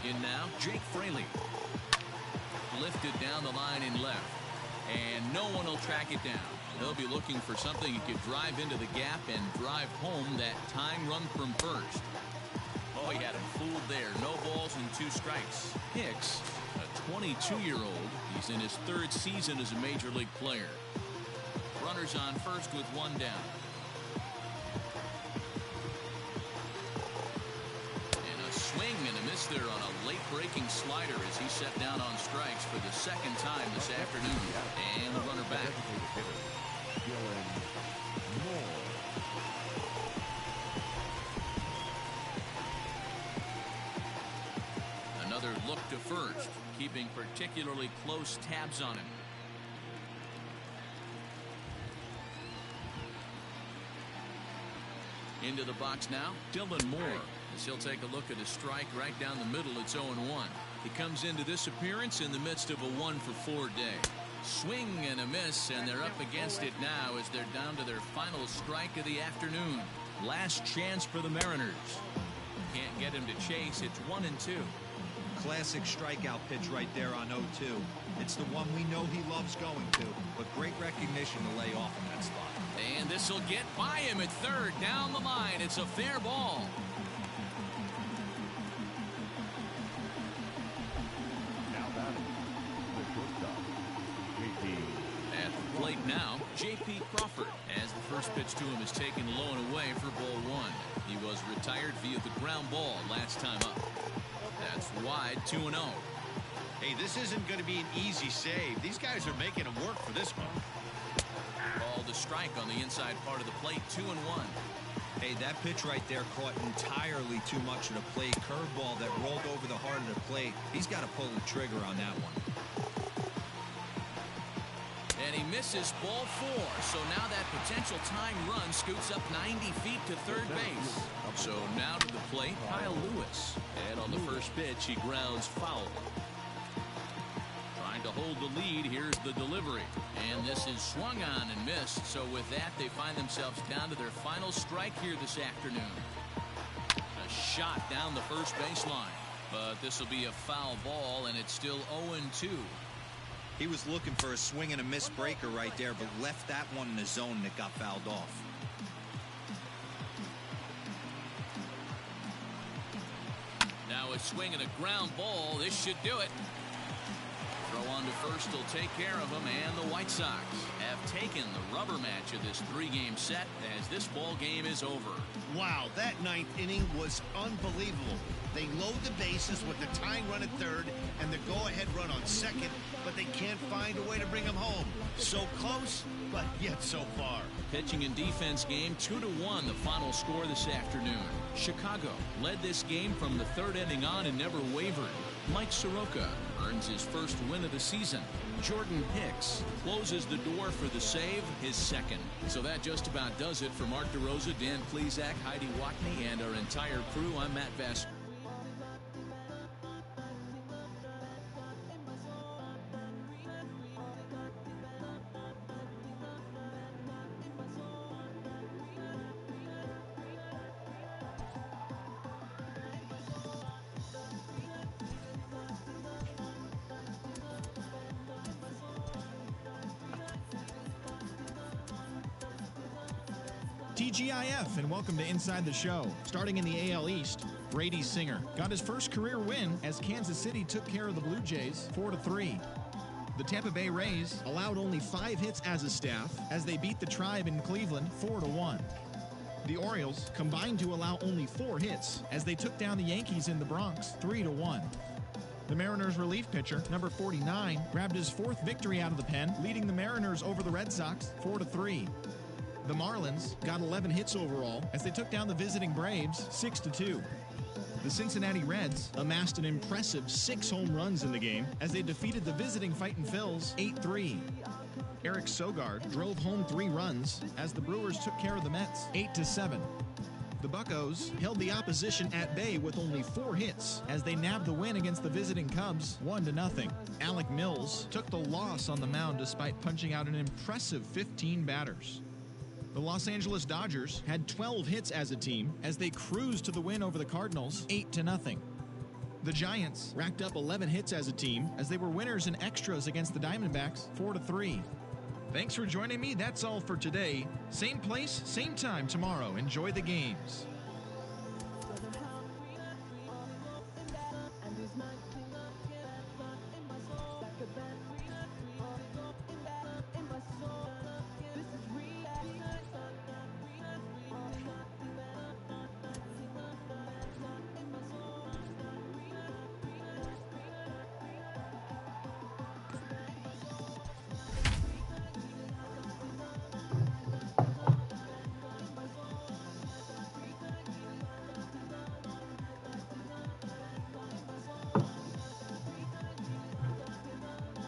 In now, Jake Fraley. Lifted down the line in left, and no one will track it down. They'll be looking for something he could drive into the gap and drive home that tying run from first. Oh, he had him fooled there. No balls and 2 strikes. Hicks, a 22-year-old. He's in his 3rd season as a major league player. Runners on first with 1 down. And a swing and a miss there on a late-breaking slider as he set down on strikes for the 2nd time this afternoon. And the runner back. Another look to first, keeping particularly close tabs on him. Into the box now, Dylan Moore, as he'll take a look at a strike right down the middle. It's 0-1. He comes into this appearance in the midst of a 1-for-4 day. Swing and a miss, and they're up against it now as they're down to their final strike of the afternoon. Last chance for the Mariners. Can't get him to chase. It's 1-2. Classic strikeout pitch right there on 0-2. It's the one we know he loves going to, but great recognition to lay off in that spot. And this will get by him at third. Down the line. It's a fair ball. At the plate now, J.P. Crawford, as the first pitch to him is taken low and away for ball 1. He was retired via the ground ball last time up. That's wide, 2-0. Hey, this isn't going to be an easy save. These guys are making him work for this one. Ball to strike on the inside part of the plate, 2-1. Hey, that pitch right there caught entirely too much of the plate. Curveball that rolled over the heart of the plate. He's got to pull the trigger on that one. And he misses ball 4. So now that potential tying run scoots up 90 feet to third base. So now to the plate, Kyle Lewis. And on the first pitch, he grounds foul. Trying to hold the lead. Here's the delivery. And this is swung on and missed. So with that, they find themselves down to their final strike here this afternoon. A shot down the first baseline. But this will be a foul ball, and it's still 0-2. He was looking for a swing and a miss breaker right there, but left that one in the zone that got fouled off. Now a swing and a ground ball. This should do it. Throw on to first will take care of him, and the White Sox have taken the rubber match of this three-game set as this ball game is over. Wow, that ninth inning was unbelievable. They load the bases with the tying run at third and the go-ahead run on second, but they can't find a way to bring them home. So close, but yet so far. Pitching and defense game 2-1, the final score this afternoon. Chicago led this game from the third inning on and never wavered. Mike Soroka earns his first win of the season. Jordan Hicks closes the door for the save, his second. So that just about does it for Mark DeRosa, Dan Plesac, Heidi Watney, and our entire crew. I'm Matt Vass. TGIF, and welcome to Inside the Show. Starting in the AL East, Brady Singer got his first career win as Kansas City took care of the Blue Jays 4-3. The Tampa Bay Rays allowed only 5 hits as a staff as they beat the Tribe in Cleveland 4-1. The Orioles combined to allow only 4 hits as they took down the Yankees in the Bronx 3-1. The Mariners relief pitcher, number 49, grabbed his 4th victory out of the pen, leading the Mariners over the Red Sox 4-3. The Marlins got 11 hits overall as they took down the visiting Braves 6-2. The Cincinnati Reds amassed an impressive 6 home runs in the game as they defeated the visiting Fightin' Phils 8-3. Eric Sogard drove home 3 runs as the Brewers took care of the Mets 8-7. The Buccos held the opposition at bay with only 4 hits as they nabbed the win against the visiting Cubs 1-0. Alec Mills took the loss on the mound despite punching out an impressive 15 batters. The Los Angeles Dodgers had 12 hits as a team as they cruised to the win over the Cardinals 8-0. The Giants racked up 11 hits as a team as they were winners in extras against the Diamondbacks 4-3. Thanks for joining me. That's all for today. Same place, same time tomorrow. Enjoy the games.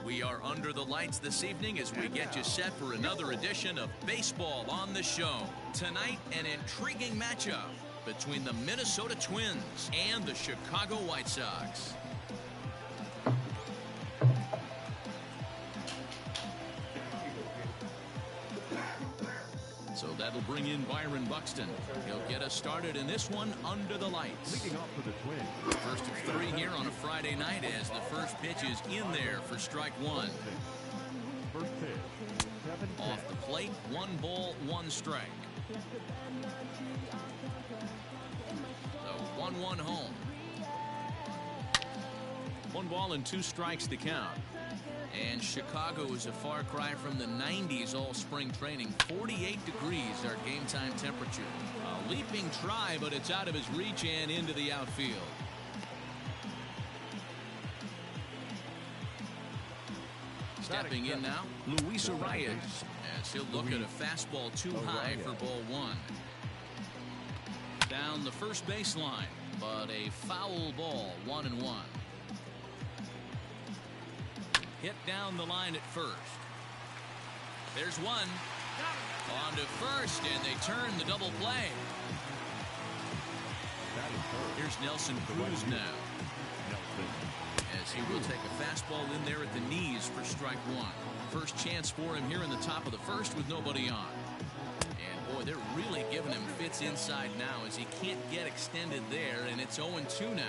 We are under the lights this evening as we get you set for another edition of Baseball on the Show. Tonight, an intriguing matchup between the Minnesota Twins and the Chicago White Sox. So that'll bring in Byron Buxton. He'll get us started in this one under the lights. Leading off for the Twins. First of 3 here on a Friday night as the first pitch is in there for strike 1. First pitch. Off the plate, 1 ball, 1 strike. The 1-1 home. 1 ball and 2 strikes to count. And Chicago is a far cry from the 90s all spring training. 48 degrees our game time temperature. A leaping try, but it's out of his reach and into the outfield. Stepping in now, Luis Arias, as he'll look at a fastball too high for ball 1. Down the first baseline, but a foul ball, 1-1. Hit down the line at first. There's one. On to first, and they turn the double play. Here's Nelson Cruz now. As he will take a fastball in there at the knees for strike 1. First chance for him here in the top of the first with nobody on. And boy, they're really giving him fits inside now as he can't get extended there, and it's 0-2 now.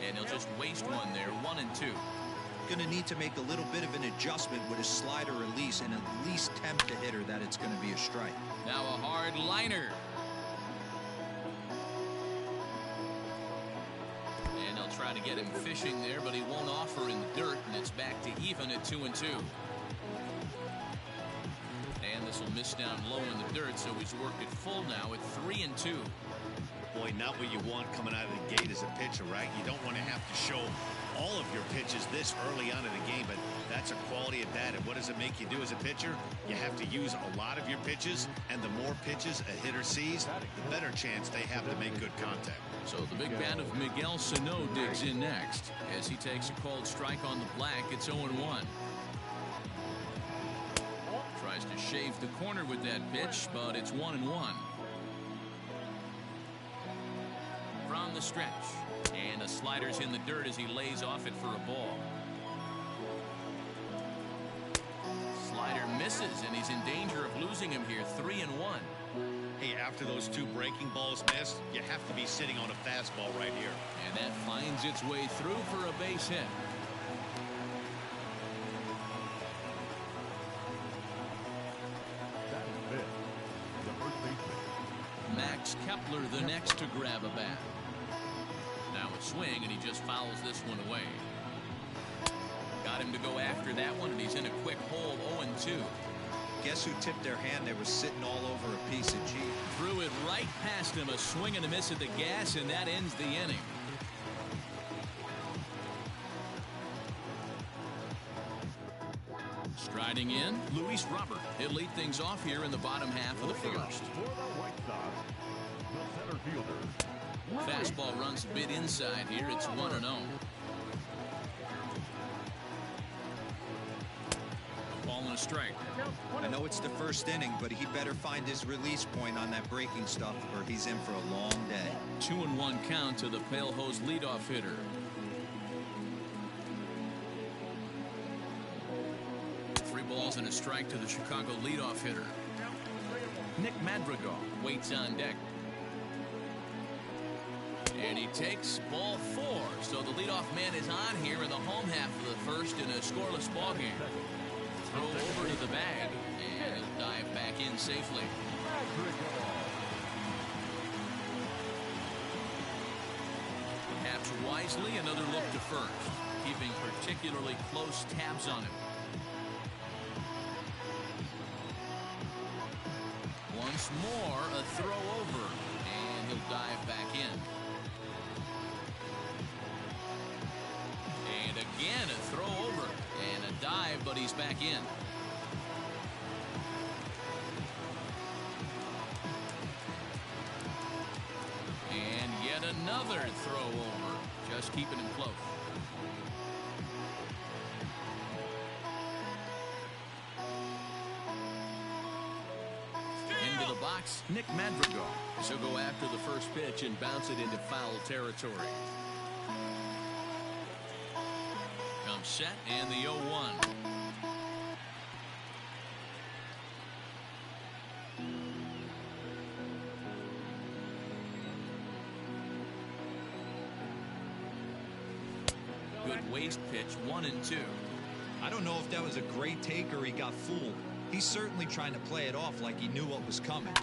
And he'll just waste one there, 1-2. Going to need to make a little bit of an adjustment with his slider release and at least tempt the hitter that it's going to be a strike. Now a hard liner. And he'll try Try to get him fishing there, but he won't offer in the dirt, and it's back to even at 2-2. And this will miss down low in the dirt, so he's worked it full now at 3-2. Boy, not what you want coming out of the gate as a pitcher, right? You don't want to have to show all of your pitches this early on in the game, but that's a quality at that. And what does it make you do as a pitcher? You have to use a lot of your pitches, and the more pitches a hitter sees, the better chance they have to make good contact. So the big bat of Miguel Sano digs in next. As he takes a called strike on the black, it's 0-1. Tries to shave the corner with that pitch, but it's 1-1. From the stretch, and a slider's in the dirt as he lays off it for a ball. Slider misses, and he's in danger of losing him here. 3-1. Hey, after those two breaking balls missed, you have to be sitting on a fastball right here. And that finds its way through for a base hit. That is it. The first baseman. Max Kepler the next to grab a bat. Now a swing, and he just fouls this one away. Got him to go after that one, and he's in a quick hole. 0-2. Guess who tipped their hand? They were sitting all over a piece of cheese. Threw it right past him. A swing and a miss at the gas, and that ends the inning. Striding in, Luis Robert. He'll lead things off here in the bottom half of the first. For the White Sox, the center fielder. Fastball runs a bit inside here. It's 1-0. A ball and a strike. I know it's the first inning, but he better find his release point on that breaking stuff, or he's in for a long day. 2-1 count to the Pale Hose leadoff hitter. Three balls and a strike to the Chicago leadoff hitter. Nick Madrigal waits on deck. And he takes ball 4. So the leadoff man is on here in the home half of the first in a scoreless ball game. Throw over to the bag, and he'll dive back in safely. Perhaps wisely, another look to first, keeping particularly close tabs on him. Once more, a throw over, and he'll dive back in. And again, a throw over and a dive, but he's back in. And yet another throw over, just keeping him close. Into the box, Nick Madrigal. So go after the first pitch and bounce it into foul territory. Comes set and the 0-1. Good waist pitch, 1-2. I don't know if that was a great take or he got fooled. He's certainly trying to play it off like he knew what was coming.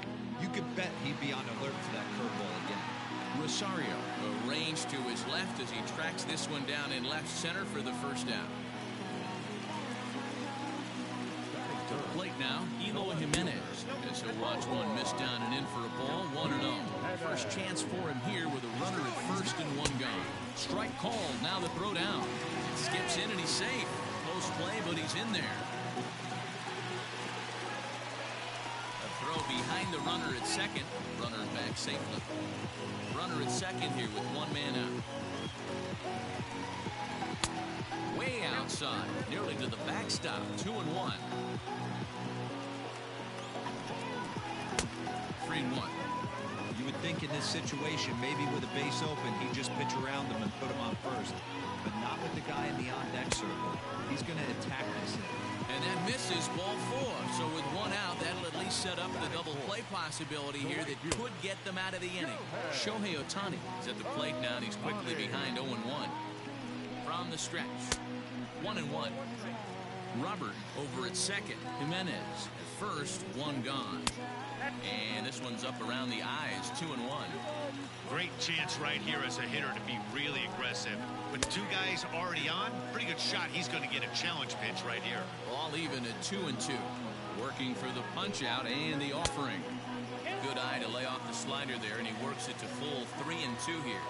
You could bet he'd be on alert for that curveball again. Rosario arranged to his left as he tracks this one down in left center for the first down. To the plate now, Eloy Jimenez. As he'll watch one miss down and in for a ball, 1-0. First chance for him here with a runner at first and one gone. Strike called, now the throw down. Skips in and he's safe. Close play, but he's in there. A throw behind the runner at second. Runner back safely. Runner at second here with one man out. Way outside, nearly to the backstop. 2-1. 3-1. You would think in this situation, maybe with a base open, he'd just pitch around him and put him on first. But not with the guy in the on-deck circle. He's going to attack this hit. And that misses ball 4. So with one out, that'll at least set up the double play possibility here that could get them out of the inning. Shohei Ohtani is at the plate now, and he's quickly behind 0-1. From the stretch, 1-1. Robert over at second. Jimenez at first, one gone. And this one's up around the eyes, 2-1. Great chance right here as a hitter to be really aggressive. With two guys already on, pretty good shot. He's going to get a challenge pitch right here. All even at 2-2. Working for the punch out and the offering. Good eye to lay off the slider there, and he works it to full 3-2 here.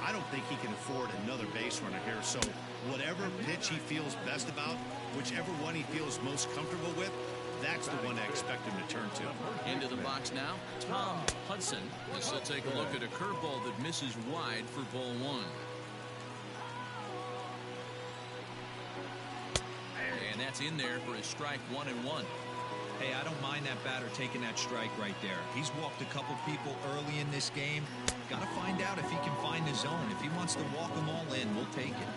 I don't think he can afford another base runner here, so whatever pitch he feels best about, whichever one he feels most comfortable with, that's the one I expect him to turn to. Into the box now, Tom Hudson. This will take a look at a curveball that misses wide for ball one. And that's in there for a strike, 1-1. Hey, I don't mind that batter taking that strike right there. He's walked a couple people early in this game. Got to find out if he can find the zone. If he wants to walk them all in, we'll take it.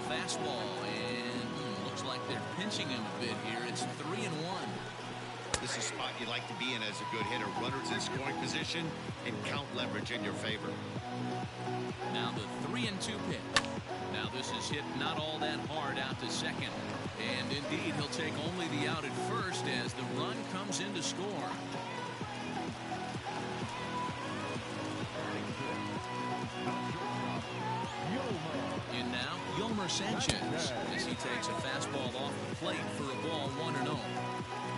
Fastball, and looks like they're pinching him a bit here. It's 3-1. This is a spot you like to be in as a good hitter. Runners in scoring position and count leverage in your favor. Now the 3-2 pitch. Now this is hit not all that hard out to second. And indeed, he'll take only the out at first as the run comes in to score. In now, Yolmer Sanchez as he takes a fastball off the plate for a ball, 1-0.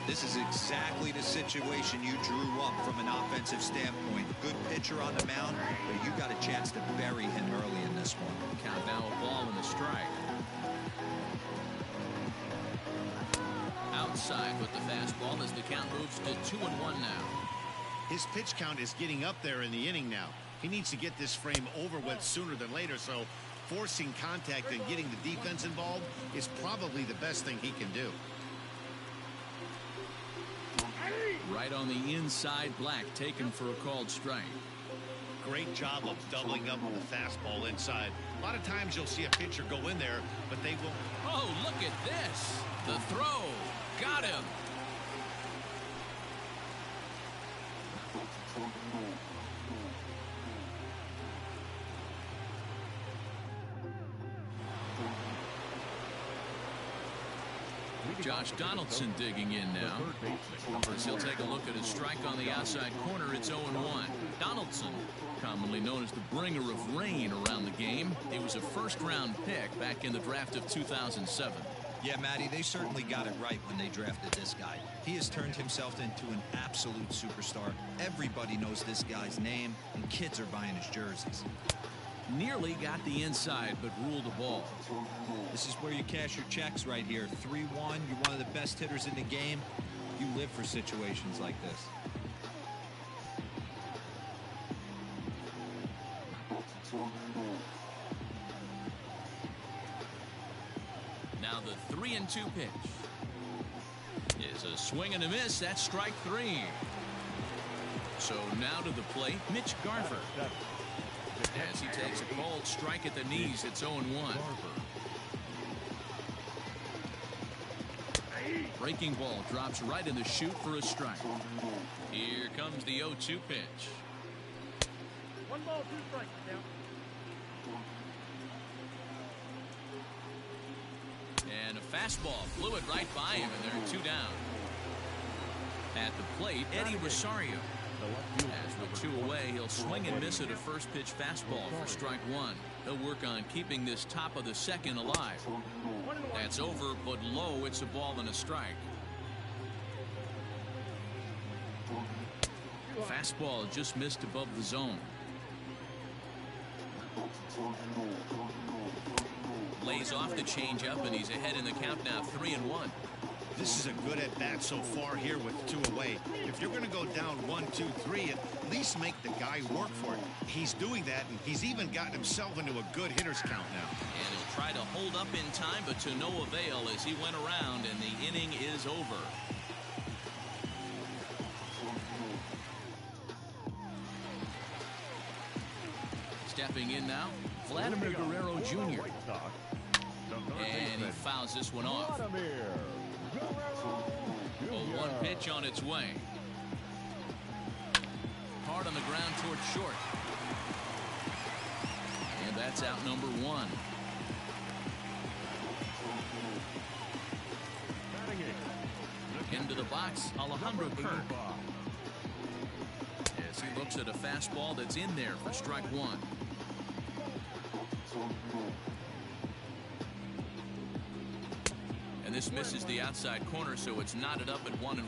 This is exactly the situation you drew up from an offensive standpoint. Good pitcher on the mound, but you got a chance to bury him early in this one. Count now a ball and a strike. Outside with the fastball as the count moves to 2-1 now. His pitch count is getting up there in the inning now. He needs to get this frame over with sooner than later, so forcing contact and getting the defense involved is probably the best thing he can do. Right on the inside, Black taken for a called strike. Great job of doubling up the fastball inside. A lot of times you'll see a pitcher go in there, but they will. Oh, look at this. The throw. Got him. Josh Donaldson digging in now. As he'll take a look at a strike on the outside corner. It's 0-1. Donaldson, commonly known as the bringer of rain around the game. He was a first-round pick back in the draft of 2007. Yeah, Matty, they certainly got it right when they drafted this guy. He has turned himself into an absolute superstar. Everybody knows this guy's name, and kids are buying his jerseys. Nearly got the inside, but ruled a ball. This is where you cash your checks right here. 3-1, you're one of the best hitters in the game. You live for situations like this. Now the 3-2 pitch is a swing and a miss. That's strike 3. So now to the plate, Mitch Garver. As he takes a cold strike at the knees, it's 0-1. Breaking ball drops right in the chute for a strike. Here comes the 0-2 pitch. 1 ball, 2 strikes now. And a fastball flew it right by him, and there are 2 down. At the plate, Eddie Rosario. As with 2 away, he'll swing and miss at a first pitch fastball for strike 1. He'll work on keeping this top of the second alive. That's over, but low. It's a ball and a strike. Fastball just missed above the zone. Lays off the changeup, and he's ahead in the count now, 3-1. This is a good at-bat so far here with 2 away. If you're going to go down 1, 2, 3, at least make the guy work for it. He's doing that, and he's even gotten himself into a good hitter's count now. And he'll try to hold up in time, but to no avail as he went around, and the inning is over. Stepping in now, Vladimir Guerrero Jr. And he fouls this one off. Well, 1 pitch on its way. Hard on the ground towards short. And that's out number 1. Into the box, Alejandro Kirk. As he looks at a fastball that's in there for strike one. And this misses the outside corner, so it's knotted up at 1-1.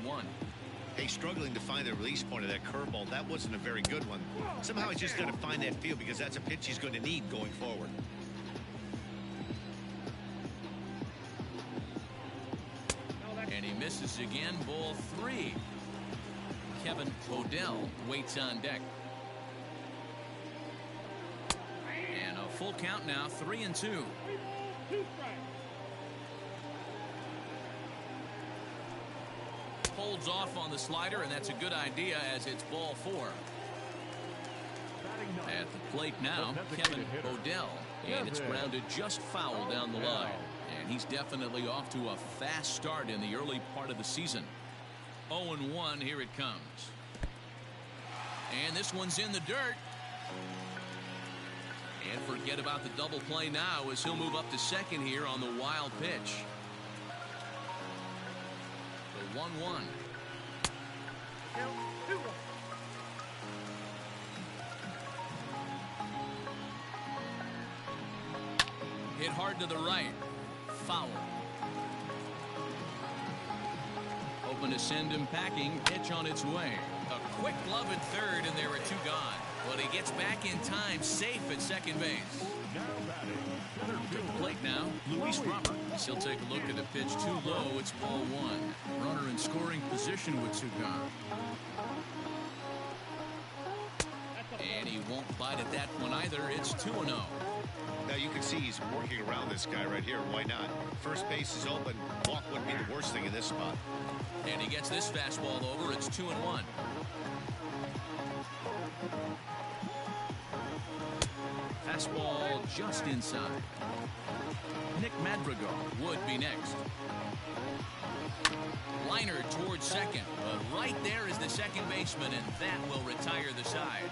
Hey, struggling to find the release point of that curveball. That wasn't a very good one. Somehow he's just got to find that feel because that's a pitch he's going to need going forward. And he misses again. Ball 3. Kevin Odell waits on deck. And a full count now, 3-2. Holds off on the slider, and that's a good idea as it's ball 4. At the plate now, Kevin Odell, and it's grounded just foul down the line. And he's definitely off to a fast start in the early part of the season. 0-1, here it comes. And this one's in the dirt. And forget about the double play now as he'll move up to second here on the wild pitch. The 1-1. Hit hard to the right. Foul. Open to send him packing. Pitch on its way. A quick glove at third, and there are 2 gone. But he gets back in time, safe at second base. To the plate now, Luis Roberts. He'll take a look at the pitch too low. It's ball 1. Runner in scoring position with 2 gone. And he won't bite at that one either. It's 2-0. Now you can see he's working around this guy right here. Why not? First base is open. Walk wouldn't be the worst thing in this spot. And he gets this fastball over. It's 2-1. Fastball just inside. Nick Madrigal would be next. Liner towards second, but right there is the second baseman, and that will retire the side.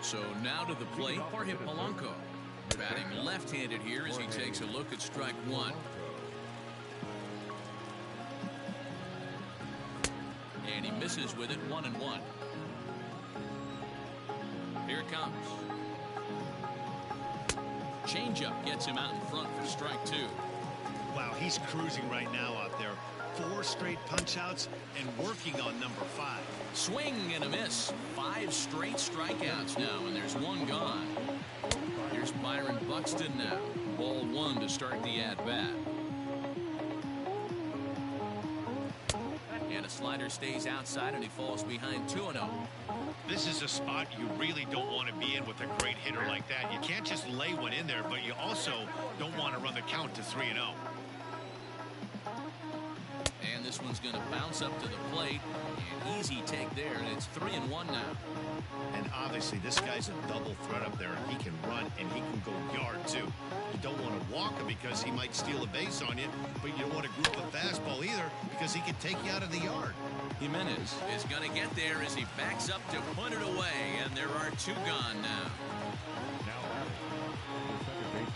So now to the plate, Jorge Polanco. Batting left-handed here as he takes a look at strike 1. And he misses with it, 1-1. Here it comes. Changeup gets him out in front for strike 2. Wow, he's cruising right now out there. 4 straight punch-outs and working on number 5. Swing and a miss. 5 straight strikeouts now, and there's 1 gone. Here's Byron Buxton now. Ball 1 to start the at-bat. And a slider stays outside, and he falls behind 2-0. This is a spot you really don't want to be in with a great hitter like that. You can't just lay one in there, but you also don't want to run the count to 3-0. And this one's going to bounce up to the plate. An easy take there, and it's 3-1 now. And obviously, this guy's a double threat up there. He can run, and he can go yard, too. You don't want to walk him because he might steal a base on you, but you don't want to group the fastball either because he can take you out of the yard. Jimenez is going to get there as he backs up to put it away, and there are 2 gone now.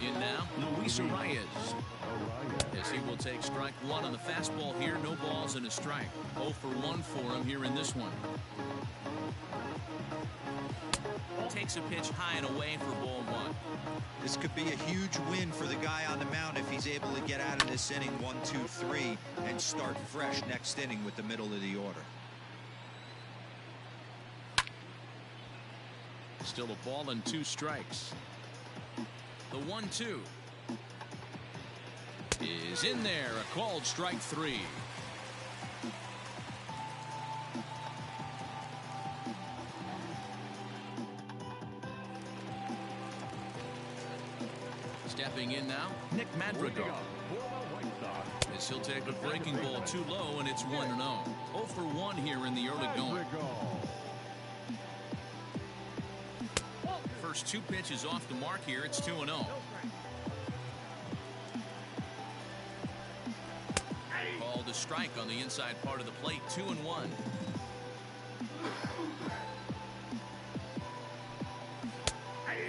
In now, Luis Arias. As he will take strike 1 on the fastball here. No balls and a strike. 0 for 1 for him here in this one. Takes a pitch high and away for ball 1. This could be a huge win for the guy on the mound if he's able to get out of this inning 1, 2, 3 and start fresh next inning with the middle of the order. Still a ball and 2 strikes. The 1-2 is in there. A called strike 3. Stepping in now, Nick Madrigal. As he'll take a breaking ball too low, and it's 1-0. 0 for 1 here in the early going. First 2 pitches off the mark here. It's 2-0. Called a strike on the inside part of the plate. 2-1.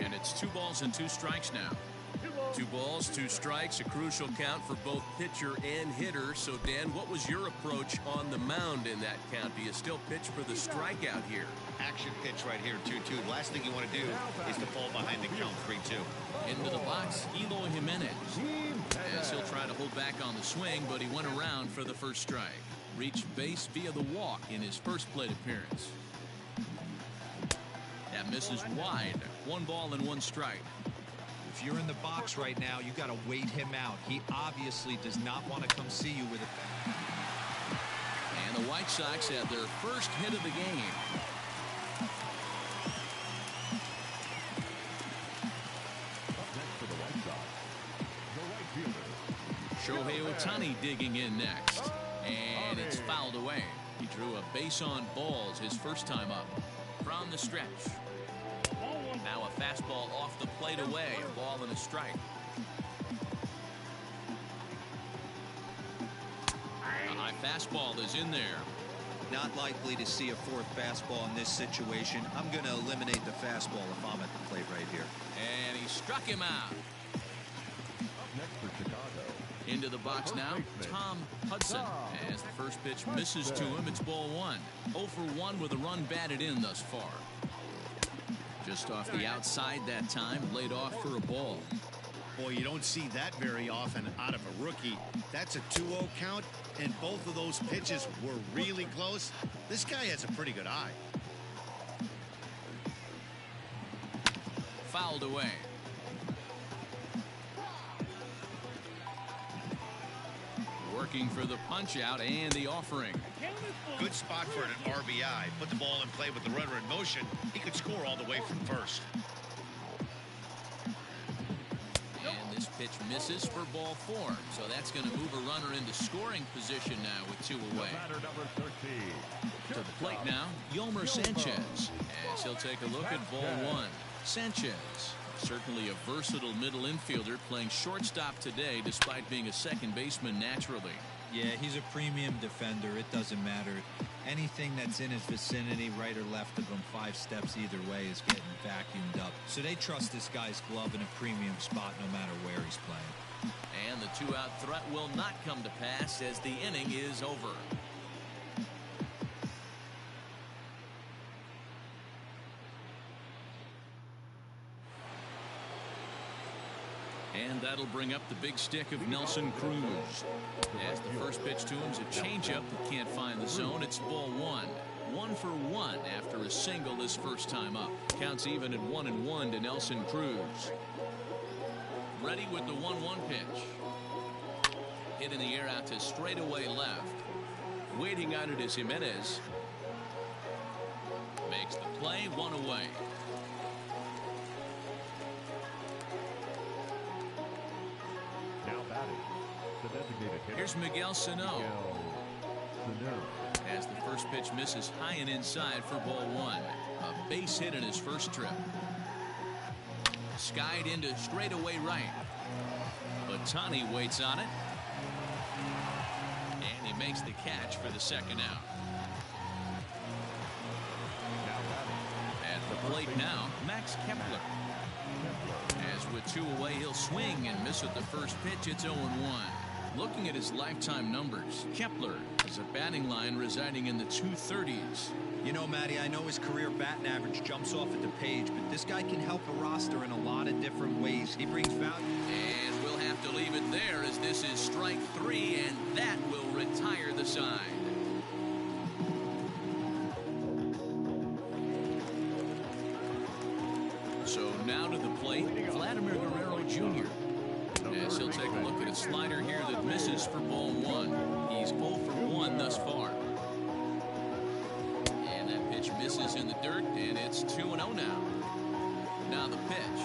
And It's 2 balls and 2 strikes now. 2 balls, 2 strikes, a crucial count for both pitcher and hitter. So, Dan, what was your approach on the mound in that count? Do you still pitch for the strikeout here? Action pitch right here, 2-2. The last thing you want to do is to fall behind the count 3-2. Into the box, Eloy Jimenez. As he'll try to hold back on the swing, but he went around for the first strike. Reached base via the walk in his first plate appearance. That misses wide. 1 ball and 1 strike. If you're in the box right now, you got to wait him out. He obviously does not want to come see you with it. And the White Sox had their first hit of the game. Up next for the White Sox, the right fielder, Shohei Ohtani digging in next. And it's fouled away. He drew a base on balls his first time up. From the stretch. Now a fastball off the plate away. A ball and a strike. A high fastball is in there. Not likely to see a 4th fastball in this situation. I'm going to eliminate the fastball if I'm at the plate right here. And he struck him out. up next for Chicago, Into the box now, Tom Hudson. As the first pitch misses to him, it's ball 1. 0 for 1 with a run batted in thus far. Just off the outside that time, laid off for a ball. Boy, you don't see that very often out of a rookie. That's a 2-0 count, and both of those pitches were really close. This guy has a pretty good eye. Fouled away. Working for the punch out and the offering. Good spot for an RBI. Put the ball in play with the runner in motion. He could score all the way from first. And this pitch misses for ball 4. So that's going to move a runner into scoring position now with 2 away. batter number 13. To the plate now, Yolmer Sanchez. As he'll take a look at ball 1. Sanchez, certainly a versatile middle infielder, playing shortstop today despite being a second baseman naturally. Yeah, he's a premium defender. It doesn't matter. Anything that's in his vicinity, right or left of him, 5 steps either way, is getting vacuumed up. So they trust this guy's glove in a premium spot no matter where he's playing. And the 2-out threat will not come to pass as the inning is over. And that'll bring up the big stick of Nelson Cruz. As the first pitch to him is a changeup that can't find the zone. It's ball 1. 1 for 1 after a single his first time up. Counts even at 1-1 to Nelson Cruz. Ready with the 1-1 pitch. Hit in the air out to straightaway left. Waiting on it is Jimenez. Makes the play, 1 away. Now batting, the designated hitter. Here's Miguel Sano. As the first pitch misses high and inside for ball 1. A base hit in his first trip. Skied into straightaway right. Ohtani waits on it. And he makes the catch for the second out. At the plate now, Max Kepler. As with 2 away, he'll swing and miss at the first pitch. It's 0-1. Looking at his lifetime numbers, Kepler has a batting line residing in the 230s. You know, Matty, I know his career batting average jumps off at the page, but this guy can help a roster in a lot of different ways. He brings value. And we'll have to leave it there as this is strike 3, and that will retire the side. So now to the plate, Vladimir Guerrero Jr. As he'll take a look at a slider here that misses for ball 1. He's 0 for 1 thus far. And that pitch misses in the dirt, and it's 2-0 now. Now the pitch.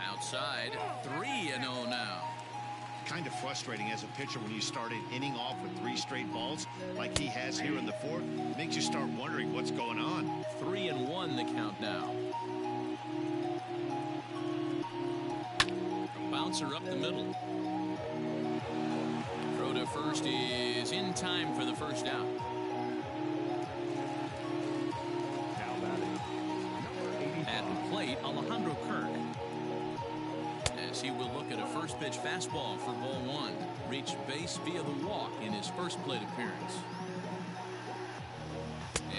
Outside, 3-0 now. Kind of frustrating as a pitcher when you start an inning off with 3 straight balls like he has here in the 4th. Makes you start wondering what's going on. 3-1 the count now. A bouncer up the middle. Throw to first is in time for the first out. Now batting, number 85. At plate, Alejandro Kirk. As he will look at a first pitch fastball for ball one. Reached base via the walk in his first plate appearance.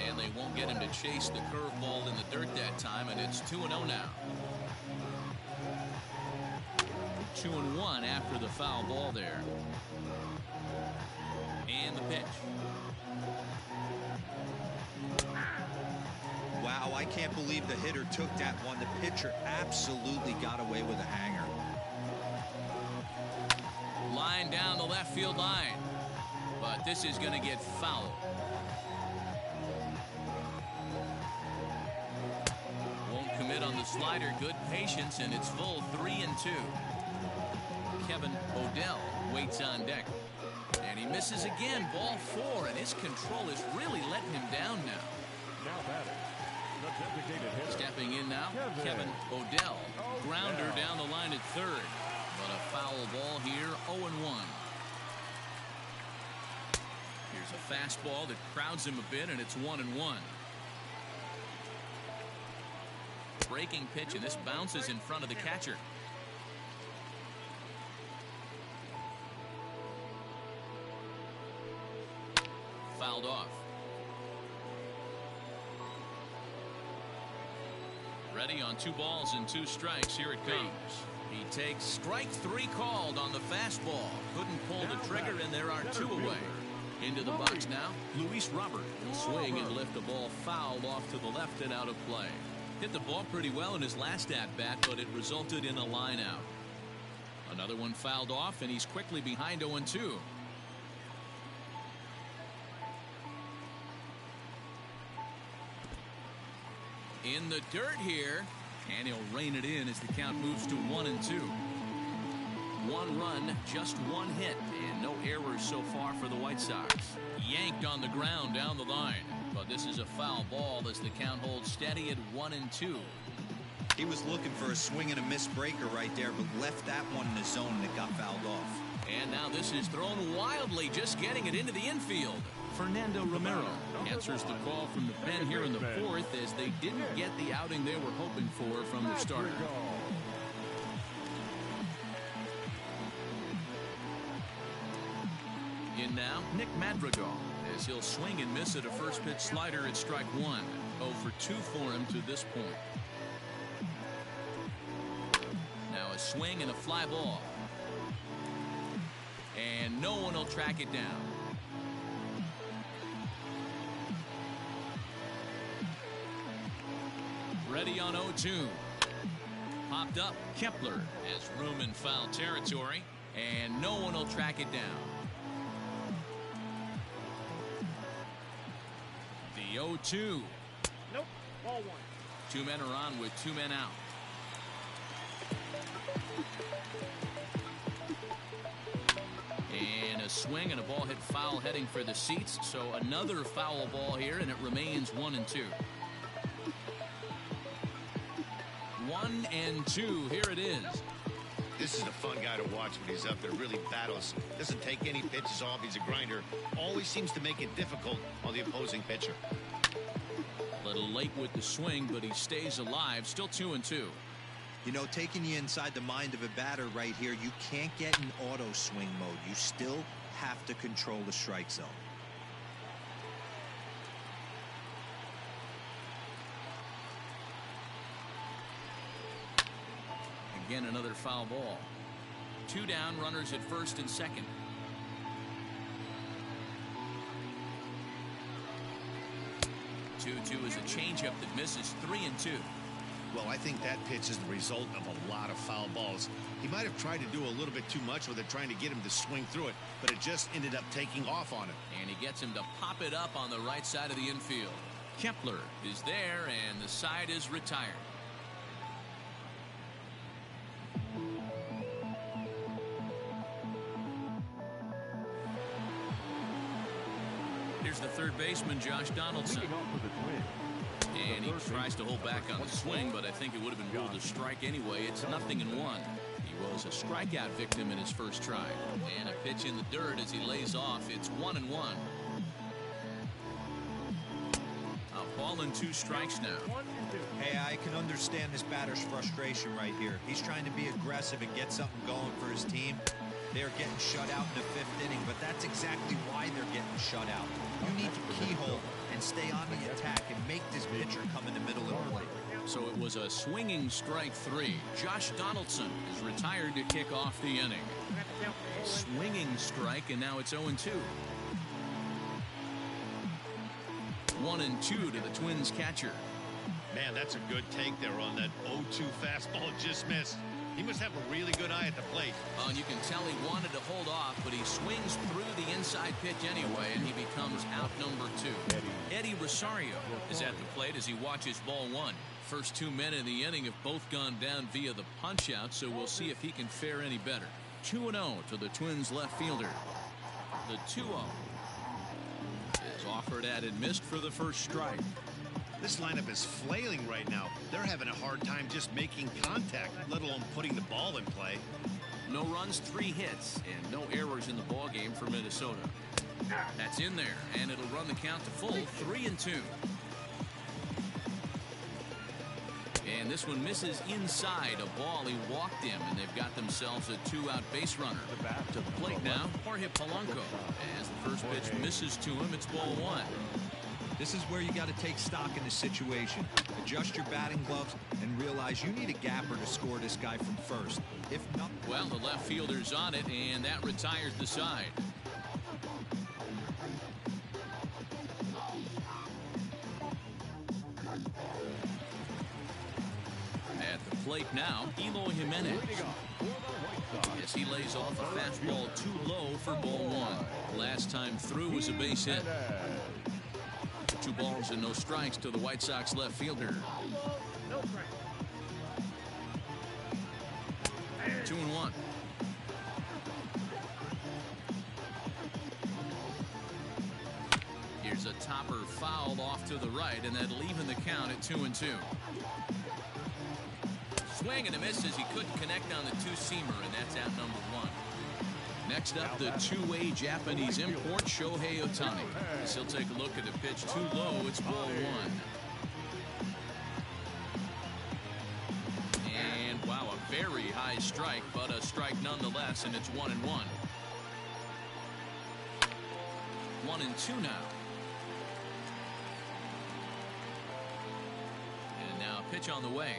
And they won't get him to chase the curveball in the dirt that time, and it's 2-0 now. 2-1 after the foul ball there. And the pitch. Wow, I can't believe the hitter took that one. The pitcher absolutely got away with a hanger. Line down the left field line. But this is going to get fouled. Won't commit on the slider. Good patience, and it's full 3-2. Kevin Odell waits on deck. And he misses again. Ball 4, and his control is really letting him down now. Now batting, the designated hitter. Stepping in now, Kevin Odell. Grounder down the line at third. But a foul ball here, 0-1. Here's a fastball that crowds him a bit, and it's 1-1. Breaking pitch, and this bounces in front of the catcher. Fouled off. Ready on 2 balls and 2 strikes. Here it comes. He takes strike 3 called on the fastball. Couldn't pull the trigger, and there are 2 away. Into the box now, Luis Robert. He'll swing and lift a ball fouled off to the left and out of play. Hit the ball pretty well in his last at-bat, but it resulted in a line out. Another one fouled off, and he's quickly behind 0-2. In the dirt here, and he'll rein it in as the count moves to 1-2. 1 run, just 1 hit, and no errors so far for the White Sox. Yanked on the ground down the line, but this is a foul ball as the count holds steady at 1-2. He was looking for a swing and a miss breaker right there, but left that one in the zone, and it got fouled off. And now this is thrown wildly, just getting it into the infield. Fernando Romero answers the call from the pen here in the 4th, as they didn't get the outing they were hoping for from their starter. In now, Nick Madrigal, as he'll swing and miss at a first pitch slider at strike 1. 0 for 2 for him to this point. Now a swing and a fly ball. And no one will track it down. Ready on 0-2. Popped up. Kepler has room in foul territory, and no one will track it down. The 0-2. Nope. Ball 1. 2 men are on with 2 men out. And a swing and a ball hit foul heading for the seats. So another foul ball here, and it remains 1-2. 1-2. Here it is. This is a fun guy to watch when he's up there. Really battles. Doesn't take any pitches off. He's a grinder. Always seems to make it difficult on the opposing pitcher. A little late with the swing, but he stays alive. Still 2-2. You know, taking you inside the mind of a batter right here, you can't get in auto swing mode. You still have to control the strike zone. Again, another foul ball. 2 down, runners at first and second. Two is a changeup that misses. 3-2. Well, I think that pitch is the result of a lot of foul balls. He might have tried to do a little bit too much with it, trying to get him to swing through it, but it just ended up taking off on him. And he gets him to pop it up on the right side of the infield. Kepler is there, and the side is retired. Here's the third baseman, Josh Donaldson. And he tries to hold back on the swing, but I think it would have been ruled a strike anyway. It's 0-1. He was a strikeout victim in his first try. And a pitch in the dirt as he lays off. It's 1-1. A Ball and 2 strikes now. Hey, I can understand this batter's frustration right here. He's trying to be aggressive and get something going for his team. They're getting shut out in the 5th inning, but that's exactly why they're getting shut out. You need to keyhole and stay on the attack and make this pitcher come in the middle of the plate. So it was a swinging strike 3. Josh Donaldson is retired to kick off the inning. Swinging strike, and now it's 0-2. 1-2 to the Twins catcher. Man, that's a good take there on that 0-2 fastball just missed. He must have a really good eye at the plate. Oh, and you can tell he wanted to hold off, but he swings through the inside pitch anyway, and he becomes out number 2. Eddie Rosario is at the plate as he watches ball 1. First 2 men in the inning have both gone down via the punch-out, so we'll see if he can fare any better. 2-0 to the Twins left fielder. The 2-0 is offered at and missed for the first strike. This lineup is flailing right now. They're having a hard time just making contact, let alone putting the ball in play. No runs, 3 hits, and no errors in the ball game for Minnesota. That's in there, and it'll run the count to full, 3-2. And this one misses inside a ball. He walked him, and they've got themselves a 2-out base runner. To the plate now, Jorge Polanco. As the first pitch misses to him, it's ball 1. This is where you got to take stock in the situation. Adjust your batting gloves and realize you need a gapper to score this guy from first. If not, well, the left fielder's on it, and that retires the side. At the plate now, Eloy Jimenez. As he lays off a fastball too low for ball 1. Last time through was a base hit. 2 balls and no strikes to the White Sox left fielder. 2-1. Here's a topper fouled off to the right, and that'll even the count at 2-2. Swing and a miss as he couldn't connect on the 2-seamer, and that's out number 1. Next up, the 2-way Japanese import, Shohei Ohtani. As he'll take a look at the pitch too low, it's ball 1. And wow, a very high strike, but a strike nonetheless, and it's 1-1. 1-2 now. And now a pitch on the way.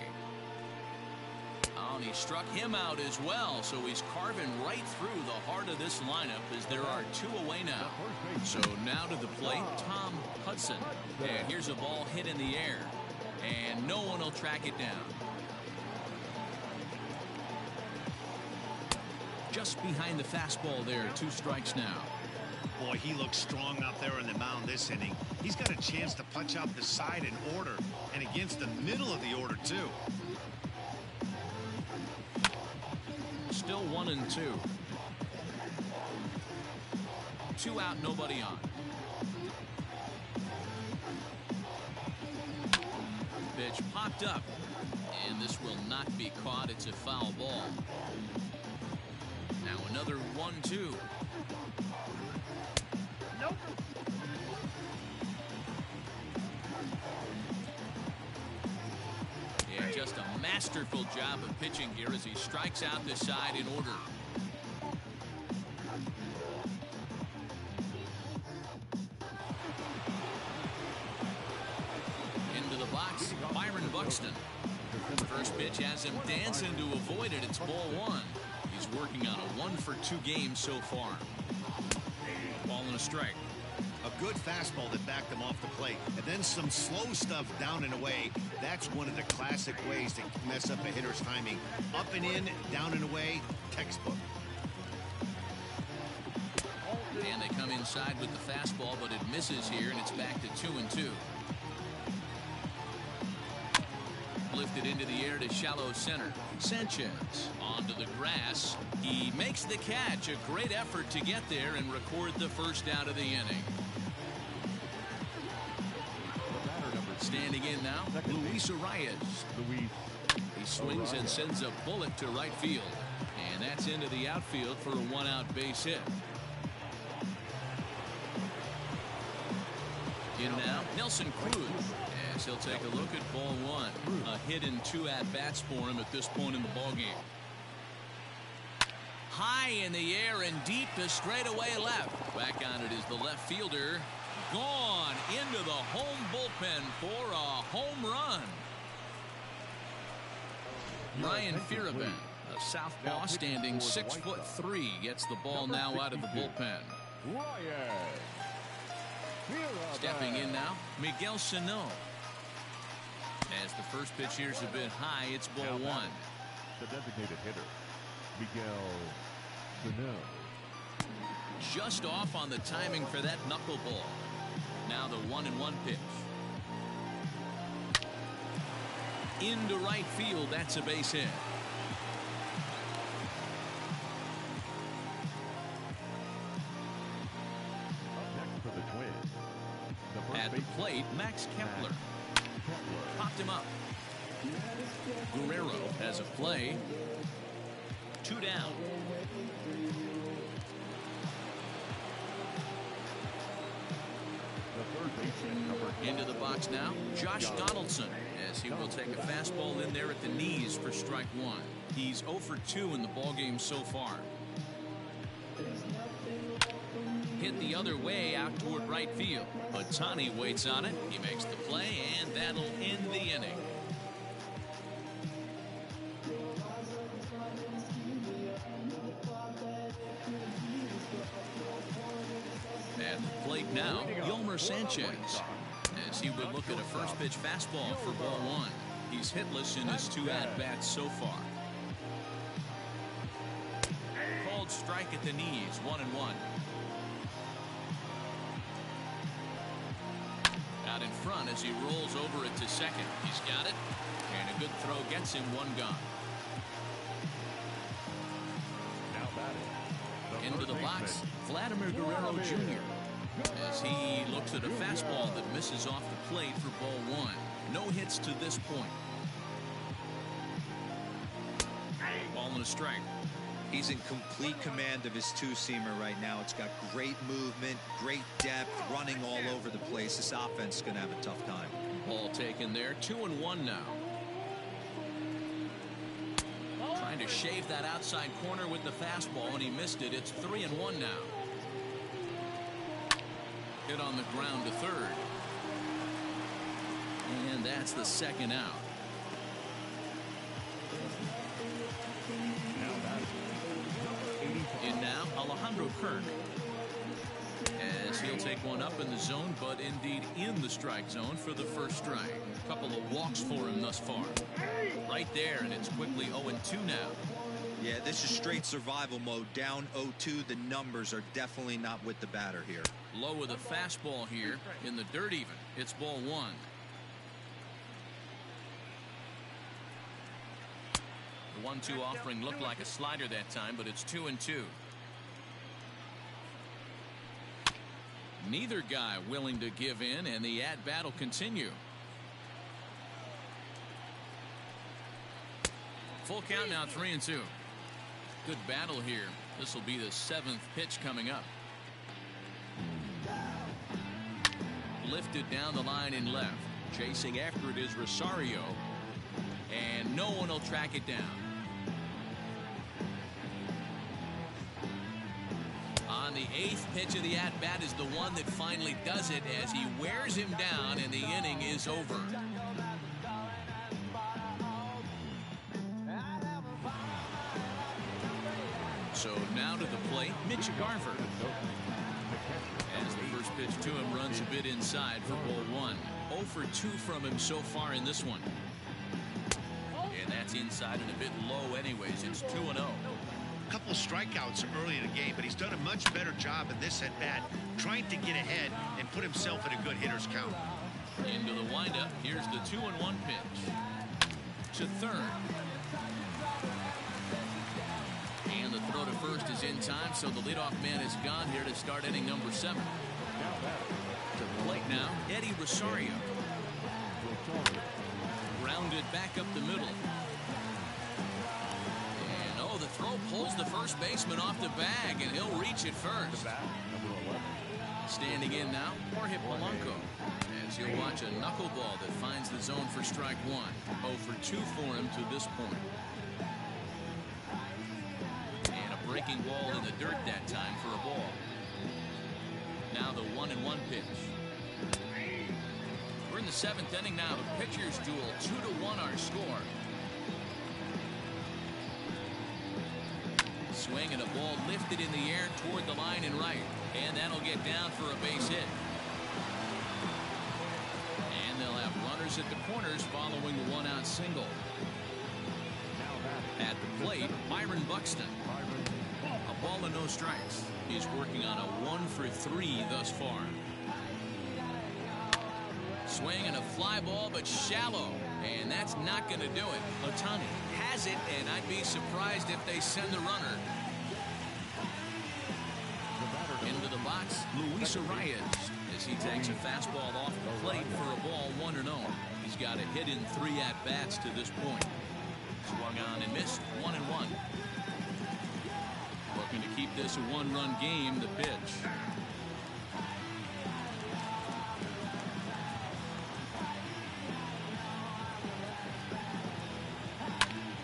Oh, and he struck him out as well, so he's carving right through the heart of this lineup as there are 2 away now. So now to the plate, Tom Hudson. And here's a ball hit in the air, and no one will track it down. Just behind the fastball there, 2 strikes now. Boy, he looks strong out there on the mound this inning. He's got a chance to punch out the side in order, and against the middle of the order, too. Still 1-2. 2 out, nobody on. Pitch popped up, and this will not be caught. It's a foul ball. Now another 1-2. Nope. Yeah, just a masterful job of pitching here as he strikes out this side in order. Into the box, Byron Buxton. First pitch has him dancing to avoid it. It's ball 1. He's working on a 1-for-2 game so far. Ball and a strike. A good fastball that backed him off the plate, and then some slow stuff down and away. That's one of the classic ways to mess up a hitter's timing. Up and in, down and away, textbook. And they come inside with the fastball, but it misses here, and it's back to 2-2. Lifted into the air to shallow center. Sanchez onto the grass. He makes the catch. A great effort to get there and record the first out of the inning. Standing in now, Luis Arias. He swings and sends a bullet to right field. And that's into the outfield for a 1-out base hit. In now, Nelson Cruz, as he'll take a look at ball one. A hit and 2 at-bats for him at this point in the ballgame. High in the air and deep to straightaway left. Back on it is the left fielder. Gone into the home bullpen for a home run. Ryan Fearabin, a southpaw standing 6'3", gets the ball now out of the bullpen. Stepping in now, Miguel Sano. As the first pitch here's a bit high, it's ball one. The designated hitter, Miguel Sano. Just off on the timing for that knuckleball. Now the 1-1 pitch. Into right field, that's a base hit. Next for the Twins. At the plate, Max Kepler. Popped him up. Guerrero has a play. 2 down. Into the box now, Josh Donaldson, as he will take a fastball in there at the knees for strike one. He's 0 for 2 in the ballgame so far. Hit the other way out toward right field. Ohtani waits on it. He makes the play, and that'll end the inning. At the plate now, Yolmer Sanchez, as he would look at a first pitch fastball for ball one. He's hitless in his 2 at-bats so far. Called strike at the knees, 1-1. Out in front as he rolls over it to second. He's got it, and a good throw gets him 1 gone. Into the box, Vladimir Guerrero Jr. as he looks at a fastball that misses off the plate for ball one. No hits to this point. Ball and a strike. He's in complete command of his 2-seamer right now. It's got great movement, great depth, running all over the place. This offense is going to have a tough time. Ball taken there, 2-1 now. Trying to shave that outside corner with the fastball, and he missed it. It's 3-1 now. Hit on the ground to third. And that's the second out. In now, Alejandro Kirk, as he'll take one up in the zone, but indeed in the strike zone for the first strike. A couple of walks for him thus far. Right there, and it's quickly 0-2 now. Yeah, this is straight survival mode. Down 0-2. The numbers are definitely not with the batter here. Low with a fastball here in the dirt even. It's ball one. The 1-2 offering looked like a slider that time, but it's 2-2. Neither guy willing to give in, and the at-bat will continue. Full count now, 3-2. Good battle here. This will be the 7th pitch coming up. Lifted down the line in left. Chasing after it is Rosario. And no one will track it down. On the 8th pitch of the at-bat is the one that finally does it as he wears him down and the inning is over. So now to the plate, Mitch Garver. As the first pitch to him runs a bit inside for ball one. 0 for 2 from him so far in this one. And that's inside and a bit low anyways. It's 2-0. A couple of strikeouts early in the game, but he's done a much better job in this at-bat trying to get ahead and put himself in a good hitter's count. Into the windup. Here's the 2-1 pitch. To third. And the throw to first is in time, so the leadoff man is gone here to start inning number 7. To the plate now, Eddie Rosario. Grounded back up the middle. And oh, the throw pulls the first baseman off the bag, and he'll reach it first. Standing in now, Jorge Polanco. As you'll watch a knuckleball that finds the zone for strike one. 0 for 2 for him to this point. And a breaking ball in the dirt that time for a ball. Now the 1-1 pitch. We're in the 7th inning now. The pitchers duel. 2-1 our score. Swing and a ball lifted in the air toward the line and right. And that'll get down for a base hit. And they'll have runners at the corners following the 1-out single. At the plate, Byron Buxton. A ball and no strikes. He's working on a 1 for 3 thus far. Swing and a fly ball, but shallow. And that's not going to do it. Ohtani has it, and I'd be surprised if they send the runner. Into the box, Luis Arias, as he takes a fastball off the plate for a ball 1-0. He's got a hit in 3 at-bats to this point. Swung on and missed. 1-1. Looking to keep this a 1-run game. The pitch.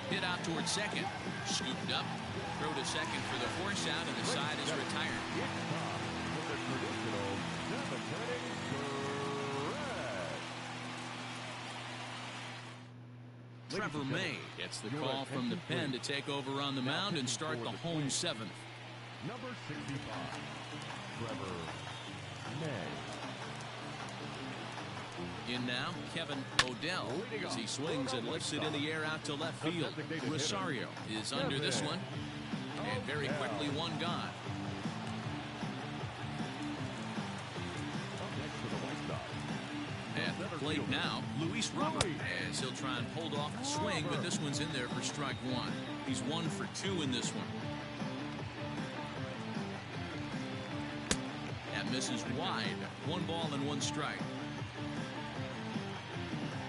Hit out towards second. Scooped up. Throw to second for the force out, and the side is retired. Trevor May gets the call from the pen to take over on the mound and start the home 7th. Number 65, Trevor May. In now, Kevin Odell, as he swings and lifts it in the air out to left field. Rosario is under this one, and very quickly one gone. At the plate now, Luis Robert, as he'll try and hold off the swing, but this one's in there for strike 1. He's 1 for 2 in this one. That misses wide. 1 ball and 1 strike.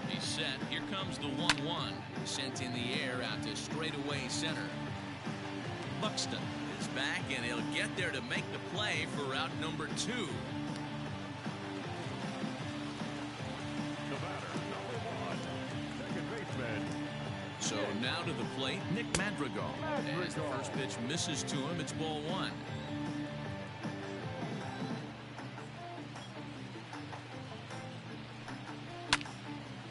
He's set. Here comes the 1-1. Sent in the air out to straightaway center. Buxton is back, and he'll get there to make the play for out number 2. So now to the plate, Nick Madrigal. As the first pitch misses to him, it's ball 1.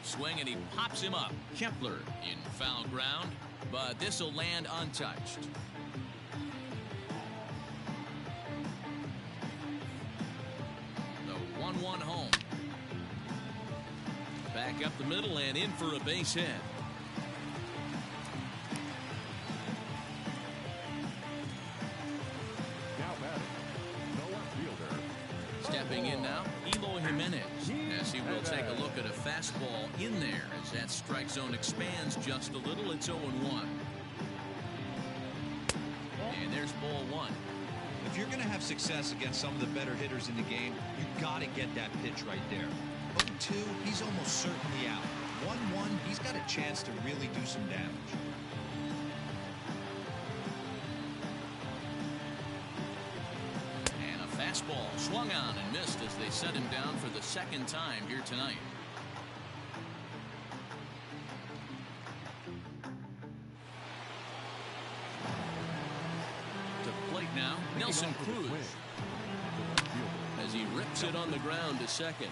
Swing, and he pops him up. Kepler in foul ground, but this will land untouched. The 1-1 home. Back up the middle and in for a base hit. Stepping in now, Eloy Jimenez, as he will take a look at a fastball in there as that strike zone expands just a little. It's 0-1. And there's ball 1. If you're going to have success against some of the better hitters in the game, you got to get that pitch right there. 0-2, he's almost certainly out. 1-1, he's got a chance to really do some damage. Fastball swung on and missed as they set him down for the 2nd time here tonight. To plate now, Nelson Cruz, as he rips it on the ground to second.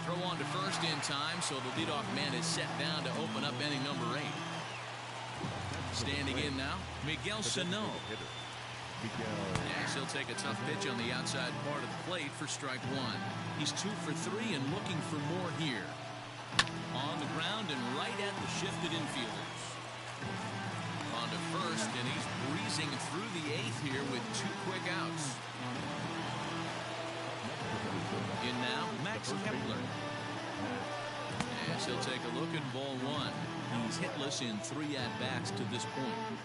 Throw on to first in time, so the leadoff man is set down to open up inning number 8. Standing in now, Miguel Sano. Yes, he'll take a tough pitch on the outside part of the plate for strike 1. He's 2 for 3 and looking for more here. On the ground and right at the shifted infielders. On to first, and he's breezing through the 8th here with 2 quick outs. In now, Max Kepler. Yes, he'll take a look at ball 1. He's hitless in 3 at-bats to this point.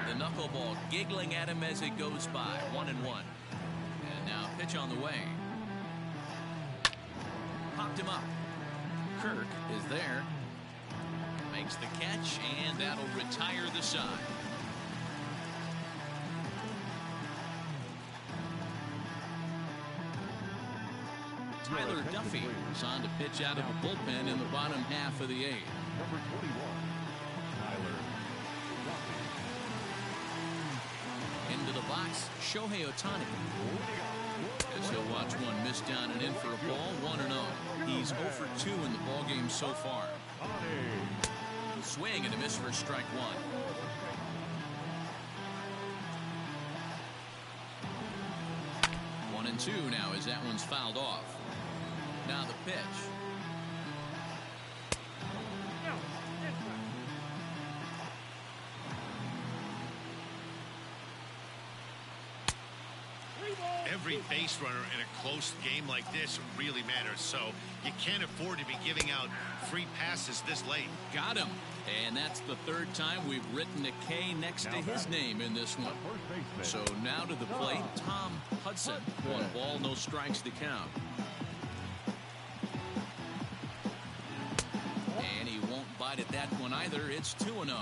The knuckleball giggling at him as it goes by. 1-1. And now pitch on the way. Popped him up. Kirk is there. Makes the catch, and that'll retire the side. Tyler Duffy is on to pitch out of the bullpen in the bottom half of the eighth. Number 21, Tyler Duffy. Into the box, Shohei Ohtani. As he'll watch one miss down and in for a ball, 1-0. He's 0 for 2 in the ballgame so far. Swing and a miss for strike one. 1-2 now as that one's fouled off. Now the pitch. Every base runner in a close game like this really matters, so you can't afford to be giving out free passes this late. Got him. And that's the third time we've written a K next to his name in this one. So now to the plate, Tom Hudson. 1 ball, no strikes to count. And he won't bite at that one either. It's 2-0.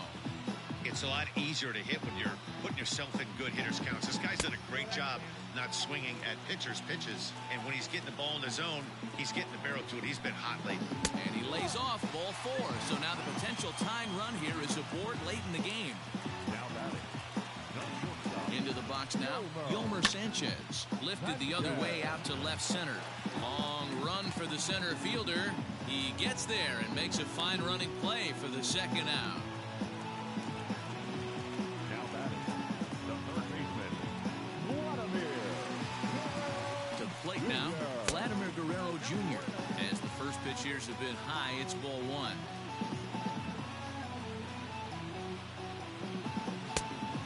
It's a lot easier to hit when you're putting yourself in good hitters counts. This guy's done a great job not swinging at pitchers' pitches. And when he's getting the ball in his zone, he's getting the barrel to it. He's been hot lately. And he lays off ball 4. So now the potential tying run here is aboard late in the game. Now batting. Into the box now, Yolmer Sanchez. Lifted the other way out to left center. Long run for the center fielder. He gets there and makes a fine running play for the second out. Now, Vladimir Guerrero Jr. As the first pitch here have been high, it's ball 1.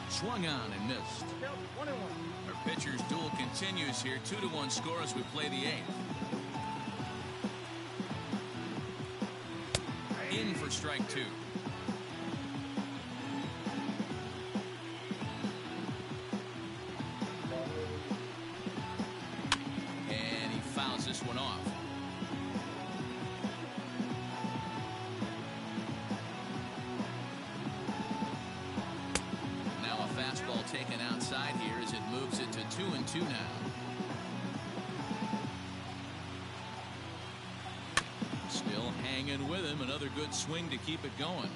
Swung on and missed. Our pitcher's duel continues here. 2-1 score as we play the 8th. In for strike 2. This one off. Now a fastball taken outside here as it moves it to 2-2 now. Still hanging with him. Another good swing to keep it going.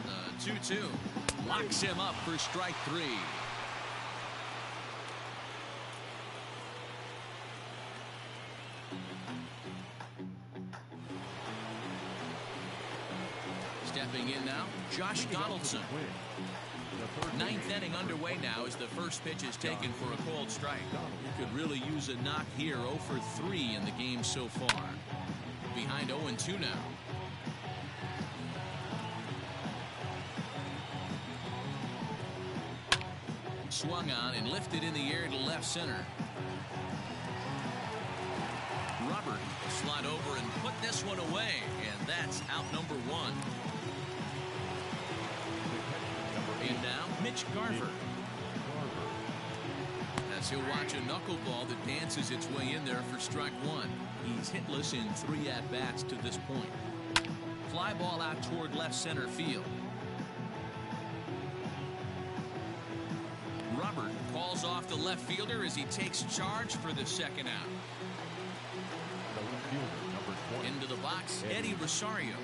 The 2-2. Locks him up for strike 3. Stepping in now, Josh Donaldson. 9th inning underway now as the first pitch is taken for a called strike. You could really use a knock here. 0 for 3 in the game so far. Behind 0-2 now. Swung on and lifted in the air to left center. Robert will slide over and put this one away, and that's out number 1. And now Mitch Garver. As he'll watch a knuckleball that dances its way in there for strike 1. He's hitless in 3 at-bats to this point. Fly ball out toward left center field. Robert calls off the left fielder as he takes charge for the second out. Into the box, Eddie Rosario.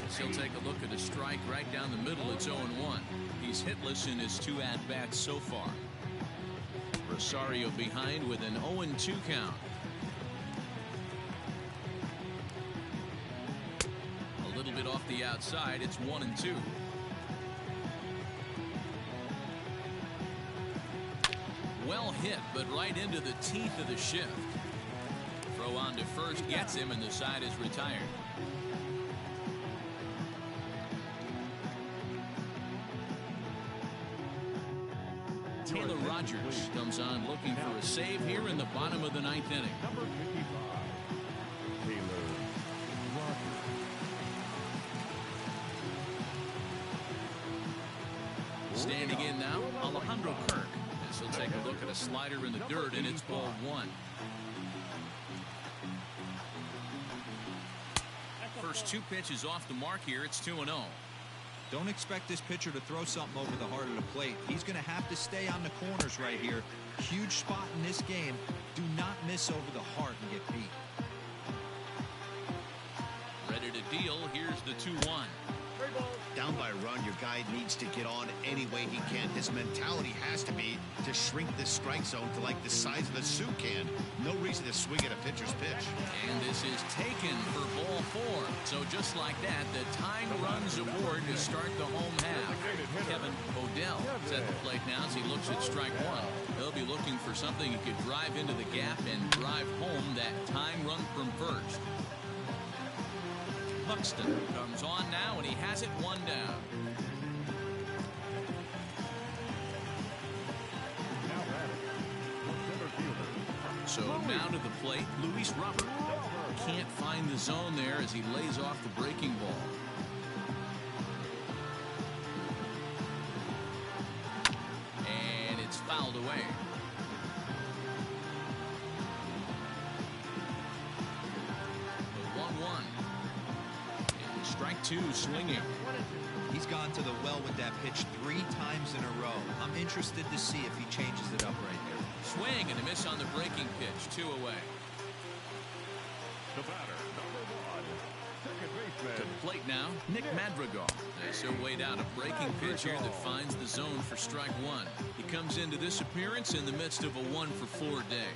As he'll take a look at a strike right down the middle. It's 0-1. He's hitless in his 2 at-bats so far. Rosario behind with an 0-2 count. A little bit off the outside. It's 1-2. Well hit, but right into the teeth of the shift. Throw on to first gets him, and the side is retired. Taylor Rogers comes on looking for a save here in the bottom of the 9th inning. Number 55, Taylor Rogers. Standing in now, Alejandro Kirk. As he'll take a look at a slider in the dirt, and it's ball 1. First 2 pitches off the mark here. It's 2-0. Don't expect this pitcher to throw something over the heart of the plate. He's going to have to stay on the corners right here. Huge spot in this game. Do not miss over the heart and get beat. Ready to deal. Here's the 2-1. Down by a run, your guy needs to get on any way he can. His mentality has to be to shrink this strike zone to like the size of a soup can. No reason to swing at a pitcher's pitch. And this is taken for ball 4. So just like that, the tying runs aboard to start the home half. Kevin Odell is at the plate now as he looks at strike 1. He'll be looking for something he could drive into the gap and drive home that tying run from first. Buxton comes on now, and he has it 1 down. So now to the plate, Luis Robert. Can't find the zone there as he lays off the breaking ball. And it's fouled away. The 1-1. Strike 2 swinging. He's gone to the well with that pitch 3 times in a row. I'm interested to see if he changes it up right there. Swing and a miss on the breaking pitch. 2 away. The batter, number 1, second baseman. To the plate now, Nick Madrigal. Nice wait out a breaking pitch here that finds the zone for strike 1. He comes into this appearance in the midst of a 1-for-4 day.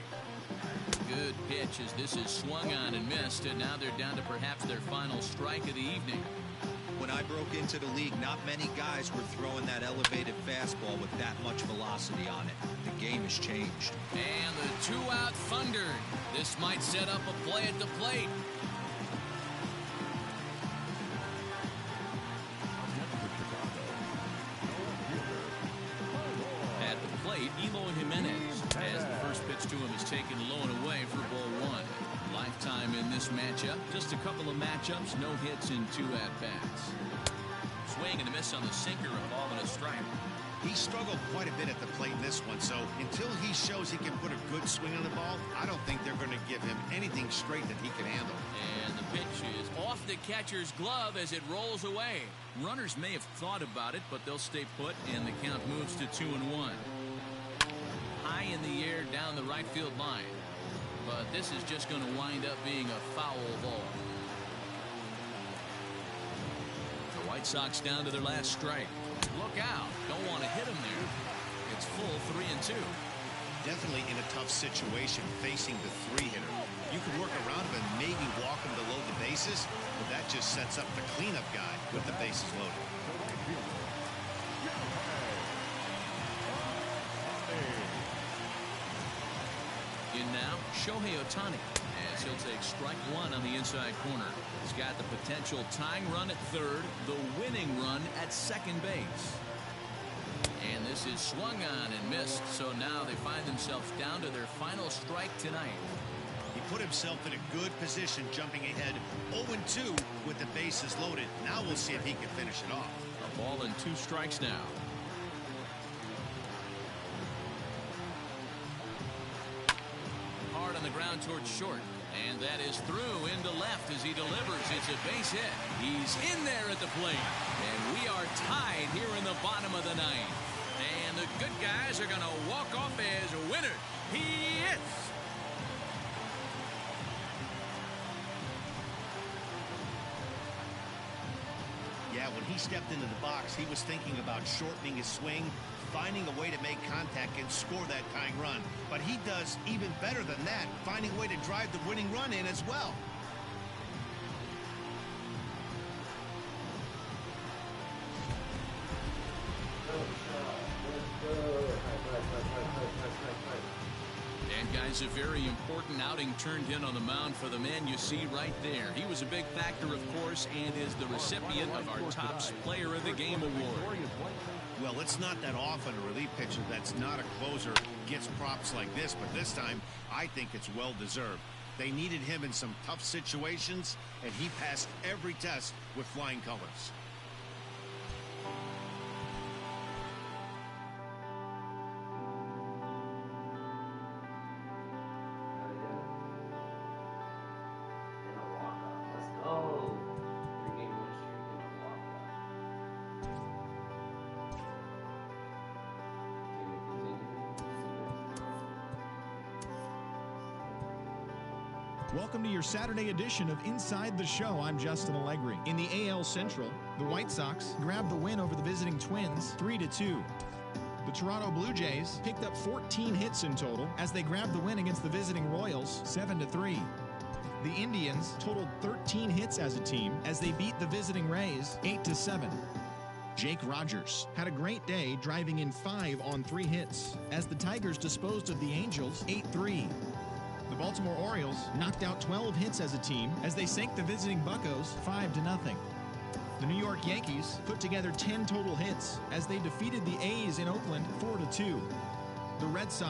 Good pitch as this is swung on and missed, and now they're down to perhaps their final strike of the evening. When I broke into the league, not many guys were throwing that elevated fastball with that much velocity on it. The game has changed. And the 2-out thunder. This might set up a play at the plate. At the plate, Eloy Jimenez, as the first pitch to him is taken low and away for ball 1. Lifetime in this matchup. Just a couple of matchups, no hits in 2 at-bats. Swing and a miss on the sinker, a ball and a strike. He struggled quite a bit at the plate in this one, so until he shows he can put a good swing on the ball, I don't think they're going to give him anything straight that he can handle. And the pitch is off the catcher's glove as it rolls away. Runners may have thought about it, but they'll stay put, and the count moves to 2-1. High in the air down the right field line. But this is just going to wind up being a foul ball. The White Sox down to their last strike. Look out. Don't want to hit him there. It's full 3-2. Definitely in a tough situation facing the 3-hitter. You can work around him and maybe walk him below the bases, but that just sets up the cleanup guy with the bases loaded. In now, Shohei Ohtani, as he'll take strike 1 on the inside corner. He's got the potential tying run at third, the winning run at second base. And this is swung on and missed, so now they find themselves down to their final strike tonight. He put himself in a good position, jumping ahead 0-2 with the bases loaded. Now we'll see if he can finish it off. A ball and 2 strikes now. Hard on the ground towards short. And that is through into left as he delivers. It's a base hit. He's in there at the plate. And we are tied here in the bottom of the 9th. And the good guys are going to walk off as winners. He hits. Yeah, when he stepped into the box, he was thinking about shortening his swing, finding a way to make contact and score that tying run. But he does even better than that, finding a way to drive the winning run in as well. And guys, a very important outing turned in on the mound for the man you see right there. He was a big factor, of course, and is the recipient of our Topps Player of the Game award. Well, it's not that often a relief pitcher that's not a closer gets props like this, but this time I think it's well deserved. They needed him in some tough situations, and he passed every test with flying colors. Welcome to your Saturday edition of Inside the Show. I'm Justin Allegri. In the AL Central, the White Sox grabbed the win over the visiting Twins 3-2. The Toronto Blue Jays picked up 14 hits in total as they grabbed the win against the visiting Royals 7-3. The Indians totaled 13 hits as a team as they beat the visiting Rays 8-7. Jake Rogers had a great day, driving in 5 on 3 hits as the Tigers disposed of the Angels 8-3. The Baltimore Orioles knocked out 12 hits as a team as they sank the visiting Buccos 5-0. The New York Yankees put together 10 total hits as they defeated the A's in Oakland 4-2. The Red Sox